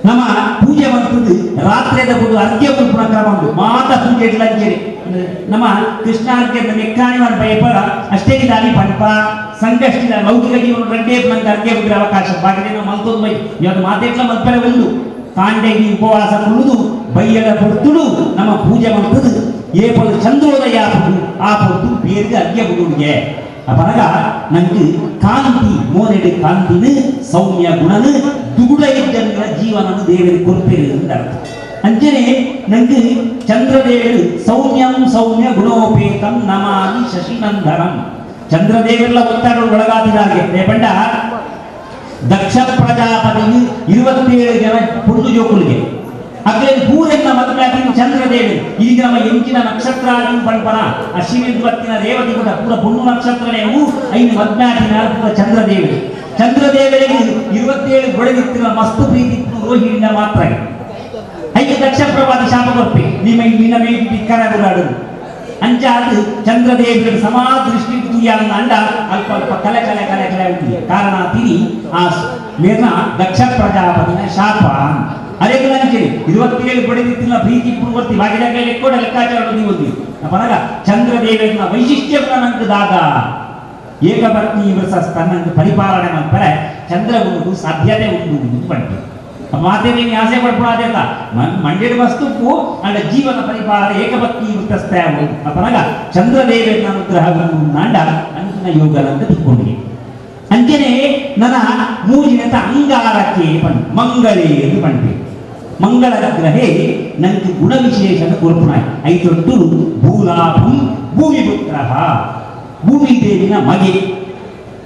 ನಮ್ಮ ಪೂಜೆ ಮಾಡ್ತದ್ದು ರಾತ್ರಿಯದ ಬುಡು ಅರ್ಘ್ಯ ಕುಲ್ಪುಣ ಕ್ರಮ ಮಾತ ಪೂಜೆ ಇಡ್ಲಂಚೇರಿ ನಮ್ಮ ಕೃಷ್ಣಾರ್ಘ್ಯದ ಮೆಕ್ಕಾಣಿ ಮಾಡಿ ಪೈಪರ ಅಷ್ಟೇ ದಾನಿ ಪಂಪ ಸಂಕಷ್ಟಿದ ಲೌಕಿಕ ಜೀವನ ಗಂಟೆ ನಂಗೆ ಅರ್ಘ್ಯ ಬಿಟ್ಟರೆ ಅವಕಾಶ ಬಾಗಿದೆ ನಾವು ಮಲ್ತೊಂದು ಬೈ ಇವತ್ತು ಮಾತೇಟ್ಲ ಮಲ್ಪರೆ ಒಂದು ಕಾಂಡೆಗಿ ಉಪವಾಸ ಕುಳಿದು ಬೈಯದ ಪೊರ್ತುಡು ನಮ್ಮ ಪೂಜೆ ಮಾಡ್ತದ್ದು ಏಪದು ಚಂದ್ರೋದಯ ಆ ಪೊರ್ತು ಬೇರೆ ಅರ್ಘ್ಯ ಬಿಡುಗೆ ಅಪನಗ ನಂಗೆ ಕಾಂತಿ ಮೋನೆಡೆ ಕಾಂತಿನ ಸೌಮ್ಯ ಗುಣನ ದುಗುಡ ಇದ್ದಂಗಳ ಜೀವನನು ದೇವರಿಗೆ ಕೊರಪೇರಿ ಅಂತ ಅಂಜನೆ ನಂಗೆ ಚಂದ್ರದೇವರು ಸೌಮ್ಯಂ ಸೌಮ್ಯ ಗುಣೋಪೇತಂ ನಮಾಮಿ ಶಶಿನಂದನಂ ಚಂದ್ರದೇವೆಲ್ಲ ಒತ್ತಡ ಒಳಗಾತಿದಾಗೆ ರೇಪಂಡ ದಕ್ಷ ಪ್ರಜಾಪತಿ 27 ಜನ ಪುರುದು ಜೋಕುಲಿಗೆ ಅಗ್ಲೆ ಪೂರೆನ್ನ ಮದುವೆ ಚಂದ್ರದೇವಿ ಈಗ ನಮ್ಮ ಎಂಚಿನ ನಕ್ಷತ್ರ ಪಂಪನ ಅಶ್ವಿನಿ ಬತ್ತಿನ ರೇವತಿ ಕೂಡ ಪೂರ ಪುಣ್ಣು ನಕ್ಷತ್ರನೇವು ಐದು ಮದ್ನಾಟಿನ ಪೂರ ಚಂದ್ರದೇವರಿಗೆ 27 ಗೊಳಗಿತ್ತಿನ ಮಸ್ತು ಪ್ರೀತಿ ರೋಹಿಣಿನ ಮಾತ್ರ ಐದು ದಕ್ಷ ಪ್ರಭಾತಿ ಶಾಪ ಕೊರ್ಪೆ ನಿಮ್ಮ ಇಲ್ಲಿನ ಮೇಟಿ ಕರ ಗುರಾಡುದು ಅಂಚಾದು ಚಂದ್ರದೇವರಿಗೆ ಸಮಾದೃಷ್ಟಿ ತುಯ್ಯಾನ ಅಂಡ ಅಲ್ಪ ಅಲ್ಪ ಕಲೆ ಕಲೆ ಕಲೆ ಕಲೆ ಉಂಟು ಕಾರಣ ತಿರಿ ಆ ಮೇರ್ನ ದಕ್ಷ ಪ್ರಜಾಪತಿನ ಶಾಪ ಅರೆಗಲಂಚೆ 27 ಪಡೆದಿತ್ತಿಲ್ಲ ಪ್ರೀತಿ ಪೂರ್ವರ್ತಿ ಬಾಗಿದಾಗ ಲೆಕ್ಕೋಡ ಲೆಕ್ಕಾಚಾರ ಓದಿ ಪನಗ ಚಂದ್ರದೇವನ ವೈಶಿಷ್ಟ್ಯವನ್ನು ನಂಕದಾಗ ಏಕಪತ್ನಿ ತನ್ನಂತ ಪರಿಪಾಲನೆ ಮಾಡ್ತಾರೆ ಚಂದ್ರಗುರುದು ಸಾಧ್ಯತೆ ಉಂಟು ಪಂಟು ಮಾತೆ ನೀನು ಆಸೆ ಪಡ್ಕೊಳ್ಳೋದಿಲ್ಲ ಮಂಡ್ಯದ ವಸ್ತುಕ್ಕೂ ಅಂಡ ಜೀವನ ಪರಿಪಾಲ ಏಕಪತ್ನಿ ವೃತ್ತಸ್ಥೆ ಅಪನಗ ಚಂದ್ರದೇವನ ಅನುಗ್ರಹ ನಾಂಡ ಅಂಚಿನ ಯೋಗದಂತ ತಿಳ್ಕೊಂಡಿದೆ ಅಂಚನೆ ನನ್ನ ಮೂಜಿನಂತ ಅಂಗಾರಕ್ಕೆ ಪಂಡು ಮಂಗಳೇ ಎಂದು ಪಂಡು ಮಂಗಳ ಗ್ರಹೇ ನನಗೆ ಗುಣ ವಿಶೇಷದ ಗುರುಪುನಾಯ್ ಐದೊಟ್ಟು ಭೂಲಾಭಂ ಭೂಮಿ ಪುತ್ರ ಭೂಮಿ ದೇವಿನ ಮಗೆ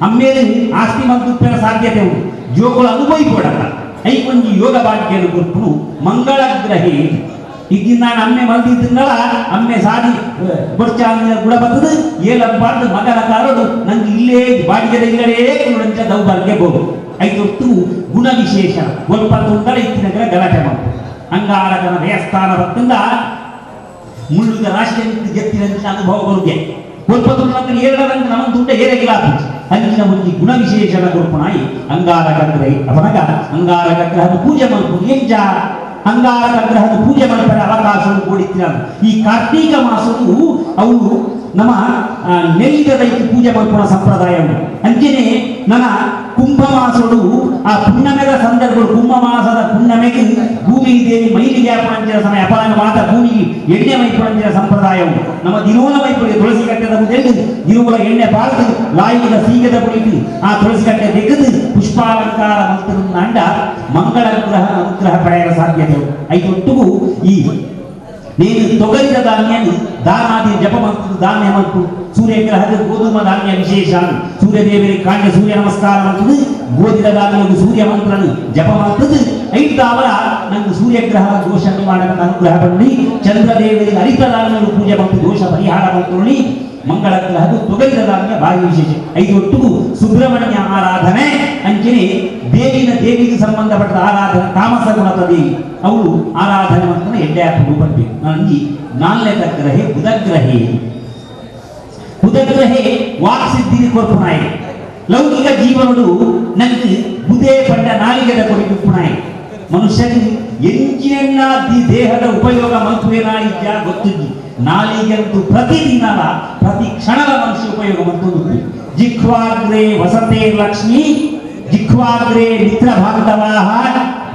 ಅಮ್ಮೇಲೆ ಆಸ್ತಿ ಮಂತ್ರಿನ ಸಾಧ್ಯತೆ ಉಂಟು ಯೋಗಗಳು ಅನುಭವಿಕೊಡಲ್ಲ ಐಕೊಂಜಿ ಯೋಗ ಭಾಗ್ಯದ ಗುರುಪುನು ಮಂಗಳ ಗ್ರಹೇ ಈಗಿನ ನಾನು ಅಮ್ಮೆ ಮಲ್ದಿದ್ದಲ್ಲ ಅಮ್ಮೆ ಸಾದಿ ಬರ್ಚಾಂಗ ಗುಣ ಬರ್ತದೆ ಏಲಂಬಾರ್ದು ಮಗನ ಕಾರಡು ನಂಗೆ ಇಲ್ಲೇ ಬಾಡಿಗೆದ ಇಲ್ಲೇ ಕುರುಡಂಚ ದೌರ್ಭಾಗ್ಯ ಬೋದು ಐದೊಟ್ಟು ಗುಣ ವಿಶೇಷ ಒಲ್ಪತ್ತೊಂದರ ಇತ್ತಿನ ಗಲಾಟೆ ಮಾಡು ಅಂಗಾರಕನ ದೇವಸ್ಥಾನ ಭಕ್ತಿಂದ ಮುಳ್ಳುಗ ರಾಶಿಯ ಗೆತ್ತಿನ ಅನುಭವಗಳಿಗೆ ಒಲ್ಪತ್ತೊಂದು ಏಳರಂಗ ನಮ್ಮ ದುಡ್ಡ ಏರಗಿಲ್ಲ ಅಂಚಿನ ಒಂದು ಗುಣ ವಿಶೇಷನ ಗುರುಪುನಾಯಿ ಅಂಗಾರಕ ಗ್ರಹ ಅವನಗ ಅಂಗಾರಕ ಗ್ರಹದ ಪೂಜೆ ಮಾಡ್ಬೋದು ಎಂಜ ಅಂಗಾರಕ ಗ್ರಹದ ಪೂಜೆ ಮಾಡ್ತಾರೆ ಅವಕಾಶವನ್ನು ಕೂಡಿತ್ತಿನ ಈ ಕಾರ್ತೀಕ ಮಾಸವು ಅವರು ನಮ್ಮ ನೆಲ್ಲಿದ ರೈತ ಪೂಜೆ ಮಾಡ್ಕೊಳ್ಳೋ ಸಂಪ್ರದಾಯ ಉಂಟು ಅಂಚನೆ ನನ್ನ ಕುಂಭ ಮಾಸಗಳು ಆ ಪುಣ್ಯಮೆದ ಸಂದರ್ಭಗಳು ಕುಂಭ ಮಾಸದ ಪುಣ್ಯಮೆಗೆ ಭೂಮಿ ದೇವಿ ಮೈಲಿಗೆ ಅಪರಂಚಿನ ಸಮಯ ಅಪರಂಗ ಮಾತ ಭೂಮಿಗೆ ಎಣ್ಣೆ ಮೈಪರಂಚಿನ ಸಂಪ್ರದಾಯ ಉಂಟು ನಮ್ಮ ದಿನೋಲ ಮೈಪುಳಿಗೆ ತುಳಸಿ ಕಟ್ಟೆದ ಮುಂದೆ ದಿನೋಲ ಎಣ್ಣೆ ಪಾಲ್ದು ಲಾಯಿದ ಸೀಗದ ಕುಳಿತು ಆ ತುಳಸಿ ಕಟ್ಟೆ ತೆಗೆದು ಪುಷ್ಪಾಲಂಕಾರ ಮಂತ್ರನ ಅಂಡ ಮಂಗಳ ಗ್ರಹ ಅನುಗ್ರಹ ಪಡೆಯಲು ಸಾಧ್ಯತೆ ಐದೊಟ್ಟಿಗೂ ಈ ನೀನು ತೊಗರಿದ ಧಾನ್ಯ ದಾನಾದಿ ಜಪ ಮತ್ತು ಧಾನ್ಯ ಮತ್ತು ಸೂರ್ಯಗ್ರಹದ ಗೋಧುಮ ಧಾನ್ಯ ವಿಶೇಷ ಸೂರ್ಯದೇವರಿಗೆ ಕಾಂಡ ಸೂರ್ಯ ನಮಸ್ಕಾರ ಮಾಡ್ತದೆ ಗೋಧಿದ ಧಾನ್ಯವನ್ನು ಸೂರ್ಯ ಮಂತ್ರನು ಜಪ ಮಾಡ್ತದೆ ಐದು ಅವರ ನಂಗೆ ಸೂರ್ಯಗ್ರಹ ದೋಷ ನಿವಾರಣೆ ಅನುಗ್ರಹ ಬಂದು ಚಂದ್ರದೇವರಿಗೆ ಹರಿತ ಧಾನ್ಯಗಳು ಪೂಜೆ ಮತ್ತು ದೋಷ ಪರಿಹಾರ ಮಾಡ್ಕೊಳ್ಳಿ ಮಂಗಳ ಗ್ರಹದ ತೊಗರಿದ ಧಾನ್ಯ ಭಾರಿ ವಿಶೇಷ ಐದೊಟ್ಟಿಗೂ ಸುಬ್ರಹ್ಮಣ್ಯ ಆರಾಧನೆ ಅಂಚನೆ ದೇವಿಗೆ ಸಂಬಂಧಪಟ್ಟ ಆರಾಧನೆ ತಾಮಸ ಗುಣದ ದೇವಿ ಅವಳು ಆರಾಧನೆ ಮಾಡ್ತಾನೆ ಎಡ್ಡೆ ಹಾಕೊಂಡು ಬರ್ಬೇಕು ನನಗೆ ನಾಲ್ಕನೇ ಗ್ರಹೆ ಬುಧಗ್ರಹೆ ವಾಕ್ಸಿದ್ಧಿಗೆ ಕೊರ್ಪುನಾಯಿ ಲೌಕಿಕ ಜೀವನಗಳು ನನಗೆ ಬುಧೆ ಪಂಡ ನಾಲಿಗೆದ ಕೊಡಿಗೆ ಪುನಾಯಿ ಮನುಷ್ಯನಿಗೆ ಎಂಚಿನ ದೇಹದ ಉಪಯೋಗ ಮಂತ್ವೇನಾಯಿದ್ಯ ಗೊತ್ತಿದ್ದಿ ನಾಲಿಗೆಂದು ಪ್ರತಿದಿನ ಪ್ರತಿ ಕ್ಷಣದ ಮನುಷ್ಯ ಉಪಯೋಗ ಮಂತ್ರಿ ಜಿಹ್ವಾಗ್ರೆ ವಸತೆ ಲಕ್ಷ್ಮಿ ಜಿಹ್ವಾಗ್ರೆ ಮಿತ್ರ ಬಾಂಧವಾಹ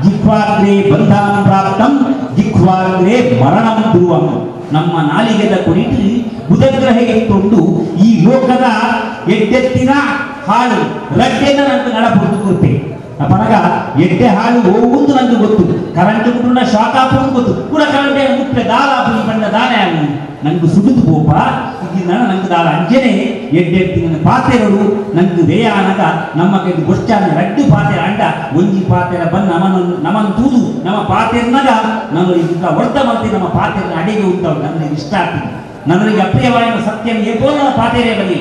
ಜಿಹ್ವಾಗ್ರೆ ಬಂಧನ ಪ್ರಾಪ್ತಂ ಜಿಹ್ವಾಗ್ರೆ ಮರಣಂ ಧ್ರುವಂ ನಮ್ಮ ನಾಲಿಗೆದ ಕುರಿತು ಬುಧಗ್ರಹಕ್ಕೆ ತೊಂದು ಈ ಲೋಕದ ಎಡ್ಡೆತ್ತಿನ ಹಾಳು ರಡ್ಡೆನ ನಂಗೆ ನಡಪುದು ಕೊಡ್ತೆ ಅಪನಗ ಎಡ್ಡೆ ಹಾಳು ಹೋಗುವುದು ನಂಗೆ ಗೊತ್ತು ಕರೆಂಟ್ ಕುಟುಂಬ ಶಾಕ್ ಹಾಕುವುದು ಗೊತ್ತು ಕೂಡ ಕರೆಂಟೇ ಮುಟ್ಟೆ ದಾಲ ಹಾಕಿ ಬಂದ ದಾನ ನಂಗೆ ಸುಡಿದು ಬೋಪ ಇದನ್ನ ನಂಗೆ ದಾಲ ಅಂಜನೆ ಎಡ್ಡೆತ್ತಿನ ಪಾತ್ರೆಗಳು ನಂಗೆ ದೇಯ ಅನಗ ನಮ್ಮ ಕೈದು ಗೊಚ್ಚಾನೆ ರಡ್ಡು ಪಾತ್ರೆ ಅಂಡ ಒಂಜಿ ಪಾತ್ರೆ ಬಂದು ನಮನ್ ತೂದು ನಮ್ಮ ಪಾತ್ರೆನಾಗ ನಾನು ಈಗ ಹೊಡೆತ ಮಾಡ್ತೀನಿ ನಮ್ಮ ಪಾತ್ರೆನ ಅಡಿಗೆ ಉಂಟವು ನನಗೆ ಇಷ್ಟ ಆಗ್ತೀನಿ ನನಗೆ ಅಪ್ರಿಯವಾದ ಸತ್ಯ ಏಕೋ ನನ್ನ ಪಾತ್ರೆ ಬರಲಿ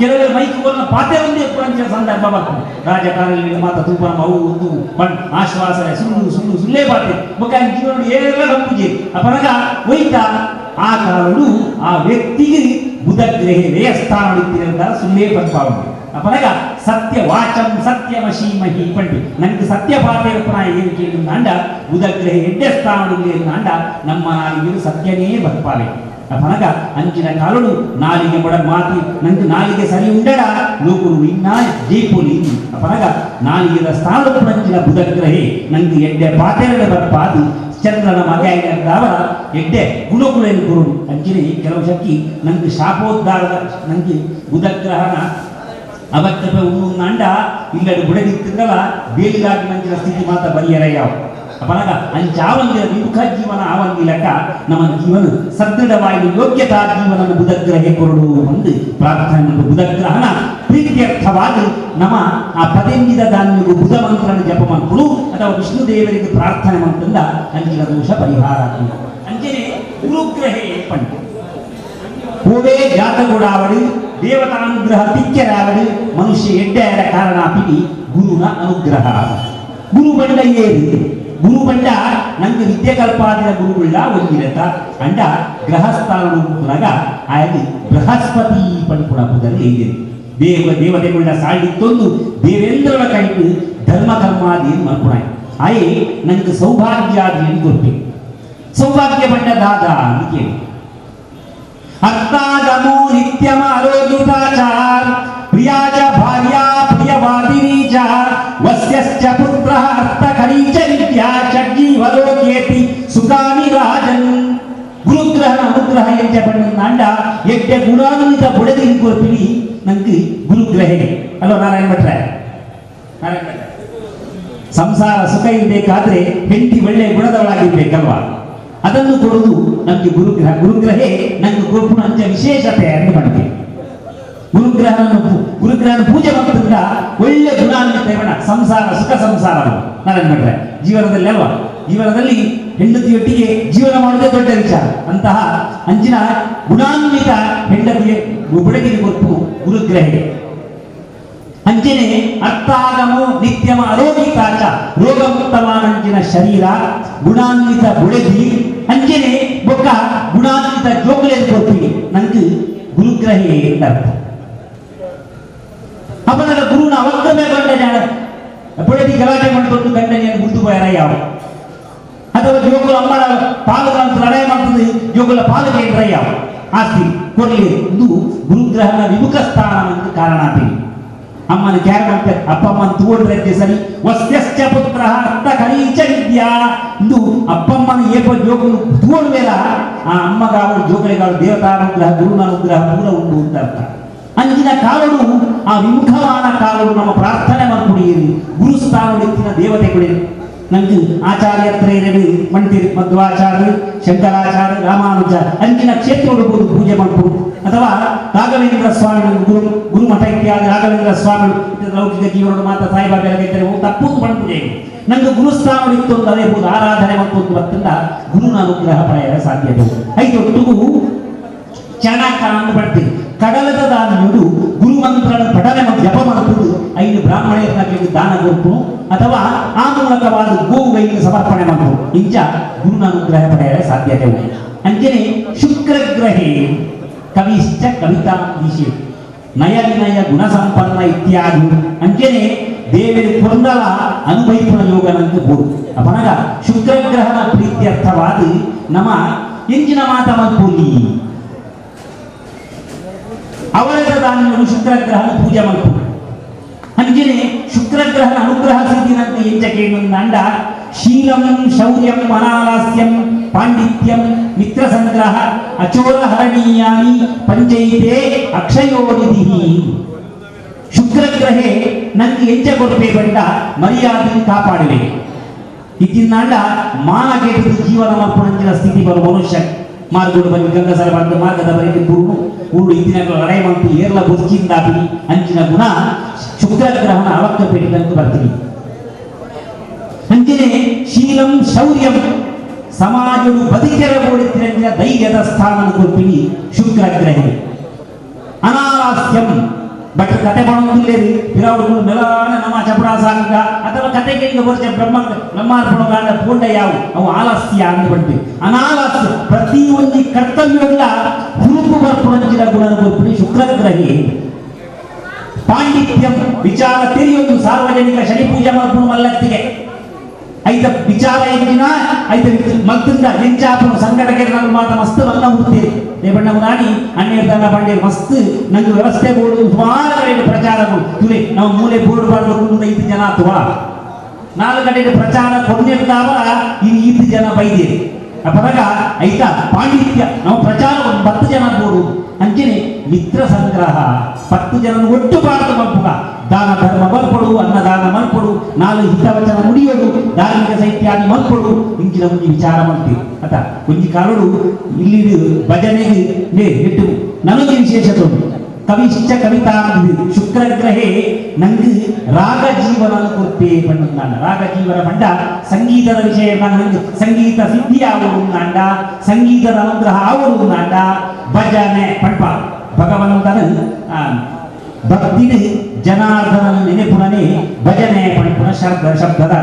ಕೆಲವರು ಮೈಕುಗಳನ್ನ ಪಾತ್ರೆ ಒಂದೇ ಪುರಂಚ ಸಂದರ್ಭ ಬರ್ತದೆ ರಾಜಕಾರಣಿ ಮಾತ ತೂಪನ ಅವು ಒಂದು ಆಶ್ವಾಸನೆ ಸುಳ್ಳೇ ಪಾತ್ರೆ ಮುಖ ಜೀವನ ಏನೆಲ್ಲ ತಪ್ಪುಜೆ ಅಪರಗ ಒಯ್ತ ಆ ಕಾರಣಗಳು ಆ ವ್ಯಕ್ತಿಗೆ ಬುಧಗ್ರಹೇ ವ್ಯಯಸ್ಥಾನ ಇಟ್ಟಿರಂತ ಸುಳ್ಳೇ ಪಂಪಾವಣೆ ಅಪರಗ ಸತ್ಯ ವಾಚಂ ಸತ್ಯಮಶೀಮಹಿ ಪಂಡು ನನಗೆ ಸತ್ಯ ಪಾತ್ರೆ ಪುನಃ ಏನು ಕೇಳಿ ಅಂಡ ಬುಧಗ್ರಹೇ ಎಡ್ಡೆ ಸ್ಥಾನ ಅಂಡ ನಮ್ಮ ನಾಲಿಗೆ ಸತ್ಯನೇ ಬರ್ಪಾಲೆ ಅಪನಗ ಅಂಚಿನ ಕಾಲುಡು ನಾಲಿಗೆ ಮೊಡ ಮಾತಿ ನಂಗೆ ನಾಲಿಗೆ ಸರಿ ಉಂಡಡ ಲೋಕರು ಇನ್ನ ಜೈಪುಲಿ ಅಪನಗ ನಾಲಿಗೆದ ಸ್ಥಾನದ ಅಂಚಿನ ಬುಧಗ್ರಹೇ ನಂಗೆ ಎಡ್ಡೆ ಪಾತ್ರೆಗಳ ಬರ್ಪಾದು ಚಂದ್ರನ ಮಗ ಅವರ ಎಡ್ಡೆ ಗುಣಗುಳೇನು ಗುರು ಅಂಚಿನ ಕೆಲವು ಶಕ್ತಿ ನಂಗೆ ಶಾಪೋದ್ಧಾರದ ನಂಗೆ ಬುಧಗ್ರಹನ ಅವಶ್ಯಕ ಉಣ್ಣು ಅಂಡ ಇಲ್ಲದ ಬುಡದಿತ್ತಿದ್ರಲ್ಲ ಬೇಲಿಗಾಗಿ ನಂಚಿನ ಸ್ಥಿತಿ ಮಾತ ಬರಿಯರ ಯಾವ ಅಪನಗ ಅಂಚಾವಂದಿರ ವಿಮುಖ ಜೀವನ ಆವಂದಿಲಕ ನಮ್ಮ ಜೀವನ ಸದೃಢವಾಗಿ ಯೋಗ್ಯತಾ ಜೀವನ ಬುಧಗ್ರಹಕ್ಕೆ ಕೊರಡು ಎಂದು ಪ್ರಾರ್ಥನೆ ಬುಧಗ್ರಹನ ಪ್ರೀತ್ಯರ್ಥವಾಗಿ ನಮ್ಮ ಆ ಪದೆಂಗಿದ ಧಾನ್ಯಗೂ ಬುಧ ಮಂತ್ರನ ಜಪ ಮಂತ್ರನು ಅಥವಾ ವಿಷ್ಣು ದೇವರಿಗೆ ಪ್ರಾರ್ಥನೆ ಮಂತ್ರಿಂದ ಅಂಚಿನ ದೋಷ ಪರಿಹಾರ ಅಂಚನೆ ಗುರುಗ್ರಹೇ ಪಂಡು ಹೂವೇ ಜಾತಗುಡಾವಡು ದೇವತಾನುಗ್ರಹ ತಿಕ್ಕೆರಾವಡು ಮನುಷ್ಯ ಎಡ್ಡೆಯರ ಕಾರಣ ಪಿಡಿ ಗುರುನ ಅನುಗ್ರಹ ಗುರು ಬಂಡ ಏರಿ ಗುರು ಬಂಡ ನಂಗೆ ವಿದ್ಯೆ ಕಲ್ಪಾದಿನ ಗುರುಗಳ ಒಂದಿರತ್ತ ಅಂಡ ಗ್ರಹಸ್ಥಾನಗ ಆಯ್ತು ಬೃಹಸ್ಪತಿ ಪಂಪುಣ ಪುದಲ್ಲಿ ದೇವತೆಗಳ ಸಾಳಿತ್ತೊಂದು ದೇವೇಂದ್ರನ ಕೈಟು ಧರ್ಮ ಕರ್ಮಾದಿ ಮಲ್ಪುಣ ಆಯೇ ನಂಗೆ ಸೌಭಾಗ್ಯಾದಿ ಎಂದು ಗೊತ್ತು ಸೌಭಾಗ್ಯ ಬಂಡ ದಾದ ಅಂತ ಕೇಳಿ ಅರ್ಥಾಗಮೋ ನಿತ್ಯಮ ಆರೋಗ್ಯತಾಚಾರ ಪ್ರಿಯಾಚ ಭಾರ್ಯಾ ಪ್ರಿಯವಾದಿನಿ ಚ ವಸ್ಯಶ್ಚ ಪುತ್ರಃ ಅರ್ಥಕರೀ ಚ ವಿದ್ಯಾ ಷಡ್ಜೀವಲೋಕೇತಿ ಸುಖಾನಿ ರಾಜನ್ ಗುರುಗ್ರಹನ ಅನುಗ್ರಹ ಎಂಚ ಪಣ್ಣಂಡ ಎಡ್ಡ ಗುಣಾನ್ವಿತ ಬುಡದಿ ಕೊರ್ಪಿಡಿ ನಂಗೆ ಗುರುಗ್ರಹೇ ಅಲ್ವಾ ನಾರಾಯಣ ಭಟ್ರೆ ಸಂಸಾರ ಸುಖ ಇರಬೇಕಾದ್ರೆ ಹೆಂಡತಿ ಒಳ್ಳೆ ಗುಣದವಳಾಗಿರ್ಬೇಕಲ್ವಾ ಅದನ್ನು ಕೊಡುವುದು ನಮಗೆ ಗುರುಗ್ರಹೇ ನಂಗೆ ಕೊಟ್ಟು ಅಂಚ ವಿಶೇಷತೆ ಅಂತ ಮಾಡಿದೆ ಗುರುಗ್ರಹನ ಪೂಜೆ ಮಾಡೋದ್ರಿಂದ ಒಳ್ಳೆ ಗುಣಾನ್ವಿತ ಸಂಸಾರ ಸುಖ ಸಂಸಾರ ನಾರಾಯಣ ಭಟ್ರೆ ಜೀವನದಲ್ಲಿ ಅಲ್ವಾ ಜೀವನದಲ್ಲಿ ಹೆಂಡತಿಯೊಟ್ಟಿಗೆ ಜೀವನ ಮಾಡುವುದೇ ದೊಡ್ಡ ವಿಚಾರ ಅಂತಹ ಅಂಚಿನ ಗುಣಾನ್ವಿತ ಹೆಂಡತಿಗೆ ಬುಡಗಿರಿ ಕೊಟ್ಟು ಗುರುಗ್ರಹೇ ಅಂಚನೆ ಅರ್ಥಾಗಮೋ ನಿತ್ಯಮ ಆರೋಗ್ಯತಾಚ ರೋಗಮುಕ್ತವಾನಂಚಿನ ಶರೀರ ಗುಣಾನ್ವಿತ ಬುಡಗಿ ಅಂಚನೆ ಬೊಕ್ಕ ಗುಣಾನ್ವಿತ ಜೋಗಲೆ ಕೊಡ್ತೀವಿ ನಂಗೆ ಗುರುಗ್ರಹೇ ಅಂತ ಅರ್ಥ ಅವನ ಗುರುನ ಅವಕ್ಕಮೇ ಗಂಡ ಜಾಣ ಬುಡದಿ ಗಲಾಟೆ ಮಾಡಿಕೊಂಡು ಗಂಡನೆಯನ್ನು ಗುರ್ತು ಹೋಯಾರ ಯಾವ ಅಥವಾ ಜೋಗುಲ ಅಮ್ಮನ ಪಾಲುಗಳಂತ ಲಡಾಯಿ ಮಾಡ್ತದೆ ಜೋಗುಲ ಪಾಲುಗೆ ಎಂದ್ರ ಯಾವ ಆಸ್ತಿ ಕೊಡಲಿ ಇದು ಗುರುಗ್ರಹನ ವಿಮುಖ ಸ್ಥಾನ ಅಂತ ಕಾರಣ ಆಗ್ತೀವಿ ಅಮ್ಮನ ಕ್ಯಾರ ಮಾಡ್ತಾರೆ ಅಪ್ಪ ಅಮ್ಮನ ತೋಡ್ರೆ ಸರಿ ವಸ್ಯಶ್ಚ ಪುತ್ರ ಅರ್ಥ ಕರೀಚ ವಿದ್ಯಾ ಇದು ಅಪ್ಪಮ್ಮನ ಏಪ ಜೋಗುಲು ತೋಡ್ಬೇಡ ಆ ಅಮ್ಮಗಾವಳು ಜೋಗಳಿಗಾವಳು ದೇವತಾನುಗ್ರಹ ಗುರುನಾನುಗ್ರಹ ಪೂರ ಉಂಟು ಅಂತ ಅರ್ಥ ಅಂಚಿನ ಕಾಲಡು ಆ ವಿಮುಖವಾದ ಕಾಲಡು ನಮ್ಮ ಪ್ರಾರ್ಥನೆ ಮಾಡ್ಕೊಡಿಯಿರಿ ಗುರುಸ್ಥಾನದೆತ್ತಿನ ದೇವತೆಗಳು ನಂಗೆ ಆಚಾರ್ಯ ತ್ರೈರವಿ ಮಂಟಿರಿ ಮಧ್ವಾಚಾರ್ಯ ಶಂಕರಾಚಾರ್ಯ ರಾಮಾನುಜ ಅಂಚಿನ ಕ್ಷೇತ್ರಗಳು ಪೂಜೆ ಮಾಡ್ಬೋದು ಅಥವಾ ರಾಘವೇಂದ್ರ ಸ್ವಾಮಿಗಳು ಗುರುಮಠ ಇತ್ಯಾದಿ ರಾಘವೇಂದ್ರ ಸ್ವಾಮಿಗಳು ಲೌಕಿಕ ಜೀವನಗಳು ಮಾತ್ರ ಸಾಯಿಬಾಬೆಲ್ಲ ತಪ್ಪುದು ಪೂಜೆ ನಂಗೆ ಗುರುಸ್ಥಾನ ಇತ್ತು ಅದೇ ಹೋದ ಆರಾಧನೆ ಮತ್ತು ಬರ್ತಂದ ಗುರುನ ಅನುಗ್ರಹ ಪಡೆಯಲು ಸಾಧ್ಯತೆ ಐದೊಟ್ಟಿಗೂ ಚಣಕ ಅಂತ ಬರ್ತೀವಿ ಕಡಲದ ದಾನಿಯುಡು ಗುರುಮಂತ್ರನ ಪಠನೆ ಮತ್ತು ಜಪ ಮಾಡುವುದು ಐದು ಬ್ರಾಹ್ಮಣರಿಗೆ ದಾನ ಕೊಟ್ಟು ಅಥವಾ ಆ ಮೂಲಕವಾದ ಗೋವುಗಳಿಗೆ ಸಮರ್ಪಣೆ ಮಾಡುವುದು ಇಂಚ ಗುರುನ ಅನುಗ್ರಹ ಪಡೆಯಲು ಸಾಧ್ಯತೆ ಉಂಟು ಅಂಚನೆ ಶುಕ್ರಗ್ರಹೇ ಕವಿಶ್ಚ ಕವಿತಾ ವಿಷಯ ನಯ ವಿನಯ ಗುಣ ಸಂಪನ್ನ ಇತ್ಯಾದಿ ಅಂಚನೆ ದೇವರು ಕೊಂದಲ ಅನುಭವಿಸುವ ಯೋಗನಂತೆ ಬೋದು ಅಪನಗ ಶುಕ್ರಗ್ರಹನ ಪ್ರೀತ್ಯರ್ಥವಾದ ನಮ್ಮ ಎಂಚಿನ ಮಾತ ಮಲ್ಪೋಲಿ ಅವರದ ದಾನಿಗಳು ಶುಕ್ರಗ್ರಹನ ಪೂಜೆ ಮಾಡ್ತಾರೆ ಅಂಜನೆ ಶುಕ್ರಗ್ರಹನ ಅನುಗ್ರಹ ಸಿದ್ಧಿನಂತೆ ಎಂಚಕ್ಕೆ ಅಂಡ ಶೀಲಂ ಶೌರ್ಯಂ ಅನಾಲಾಸ್ಯಂ ಪಾಂಡಿತ್ಯಂ ಮಿತ್ರ ಸಂಗ್ರಹ ಅಚೋರ ಹರಣೀಯಾನಿ ಪಂಚೈತೆ ಅಕ್ಷಯೋನಿಧಿ ಶುಕ್ರಗ್ರಹೇ ನಂಗೆ ಎಂಚ ಕೊಡ್ಬೇ ಬಂಡ ಮರ್ಯಾದೆ ಕಾಪಾಡಬೇಕು ಇದ್ದಿನಾಂಡ ಮಾನಗೆಟ್ಟು ಜೀವನ ಮಲ್ಪುಣಂಚಿನ ಸ್ಥಿತಿ ಬರುವ ಮನುಷ್ಯ ಮಾರ್ಗೋಡು ಬಂದು ಗಂಗಸರ ಬಂದು ಮಾರ್ಗದ ಬರೆಗೆ ಊರು ಇದ್ದಿನ ಲಡಾಯಿ ಮಂತು ಏರ್ಲ ಬುರ್ಚಿಂದಾಪಿ ಅಂಚಿನ ಗುಣ ಶುಕ್ರಗ್ರಹನ ಅವಕ್ಕ ಪೇಟಿದಂತೂ ಬರ್ತೀವಿ ಅಂಚನೆ ಶೀಲಂ ಶೌರ್ಯಂ ಸಮಾಜವು ಬದುಕೆರಬೋಡಿದ್ರಿಂದ ಧೈರ್ಯದ ಸ್ಥಾನ ಕೊಡ್ತೀವಿ ಶುಕ್ರಗ್ರಹೇ ಅನಾಲಾಸ್ಯಂ ಬಟ್ ಕತೆ ಮಾಡೋದಿಲ್ಲೇರಿ ಇರೋರು ಮೆಲಾನ ನಮ್ಮ ಚಪಡಾಸಾಂಗ ಅಥವಾ ಕತೆಗೆ ಬರ್ಚ ಬ್ರಹ್ಮಾರ್ಪಣಗಾಂಡ ಪೂಂಡ ಯಾವ ಅವು ಆಲಸ್ಯ ಅಂತ ಬಿಡ್ತೀವಿ ಅನಾಲಸ್ಯ ಪ್ರತಿಯೊಂದು ಕರ್ತವ್ಯಗಳ ಹುರುಪು ಬರ್ಪುಣಂಚಿನ ಗುಣನ ಕೊಡ್ತೀವಿ ಶುಕ್ರಗ್ರಹೇ ಪಾಂಡಿತ್ಯಂ ವಿಚಾರ ತಿರಿಯೊಂದು ಸಾರ್ವಜನಿಕ ಶನಿ ಪೂಜೆ ಮಾಡ್ಕೊಂಡು ಮಲ್ಲತ್ತಿಗೆ ಐದ ವಿಚಾರ ಎಂಜಿನ ಐದ ಮತ್ತಿಂದ ಎಂಚಾಪು ಸಂಘಟನೆ ನಾನು ಮಾತ ಮಸ್ತ್ ಮಲ್ಲ ಹುಡ್ತೀರಿ ರೇಪಣ್ಣ ನಾಡಿ ಹನ್ನೆರಡು ಬಂಡೆ ಮಸ್ತ್ ನಂಗೆ ವ್ಯವಸ್ಥೆ ಬೋರ್ಡು ಸುಮಾರು ಪ್ರಚಾರಗಳು ತುಲೆ ನಾವು ಮೂಲೆ ಬೋರ್ಡ್ ಮಾಡಬೇಕು 5 ಜನ ಅಥವಾ 4 ಕಡೆಗೆ ಪ್ರಚಾರ ಕೊಂಡಿರ್ತಾವ ಇನ್ನು 5 ಜನ ಬೈದೇರಿ ಅಪರಾಗ ಐತಾ ಪಾಂಡಿತ್ಯ ನಾವು ಪ್ರಚಾರ 10 ಜನ ಬೋರ್ಡು ಅಂಚನೆ ಮಿತ್ರ ಸಂಗ್ರಹ 10 ಜನ ಒಟ್ಟು ಭಾರತ ಮಲ್ಪುಗ ದಾನ ಧರ್ಮ ಮಲ್ಪಡು ಅನ್ನದಾನ ಮಲ್ಪಡು 4 ಹಿತವಚನ ನುಡಿಯೋದು ಧಾರ್ಮಿಕ ಸಾಹಿತ್ಯಾದಿ ಮಲ್ಪಡು ಇಂಚಿನ ಮುಂದೆ ವಿಚಾರ ಮಾಡ್ತೀವಿ ಅತ ಒಂಜಿ ಕಾಲಡು ಇಲ್ಲಿ ಭಜನೆಗೆ ನೆಟ್ಟು ನನಗೆ ವಿಶೇಷತೆ ಉಂಟು ಕವಿಶ್ಚ ಕವಿತಾ ಶುಕ್ರಗ್ರಹೇ ನಂಗೆ ರಾಗ ಜೀವನ ಕೊಡ್ತೇ ಪಣ್ಣಂದಾಂಡ ರಾಗ ಜೀವನ ಪಂಡ ಸಂಗೀತದ ವಿಷಯ ನಂಗೆ ಸಂಗೀತ ಸಿದ್ಧಿ ಆಗುವುದಾಂಡ ಸಂಗೀತದ ಅನುಗ್ರಹ ಆಗುವುದಾಂಡ ಭಜನೆ ಪಂಪ ಭಗವಂತನ ಭಕ್ತಿನ ಜನಾರ್ದನ ನೆನೆಪುಣನೆ ಭಜನೆ ಪಂಪುಣ ಶಬ್ದದ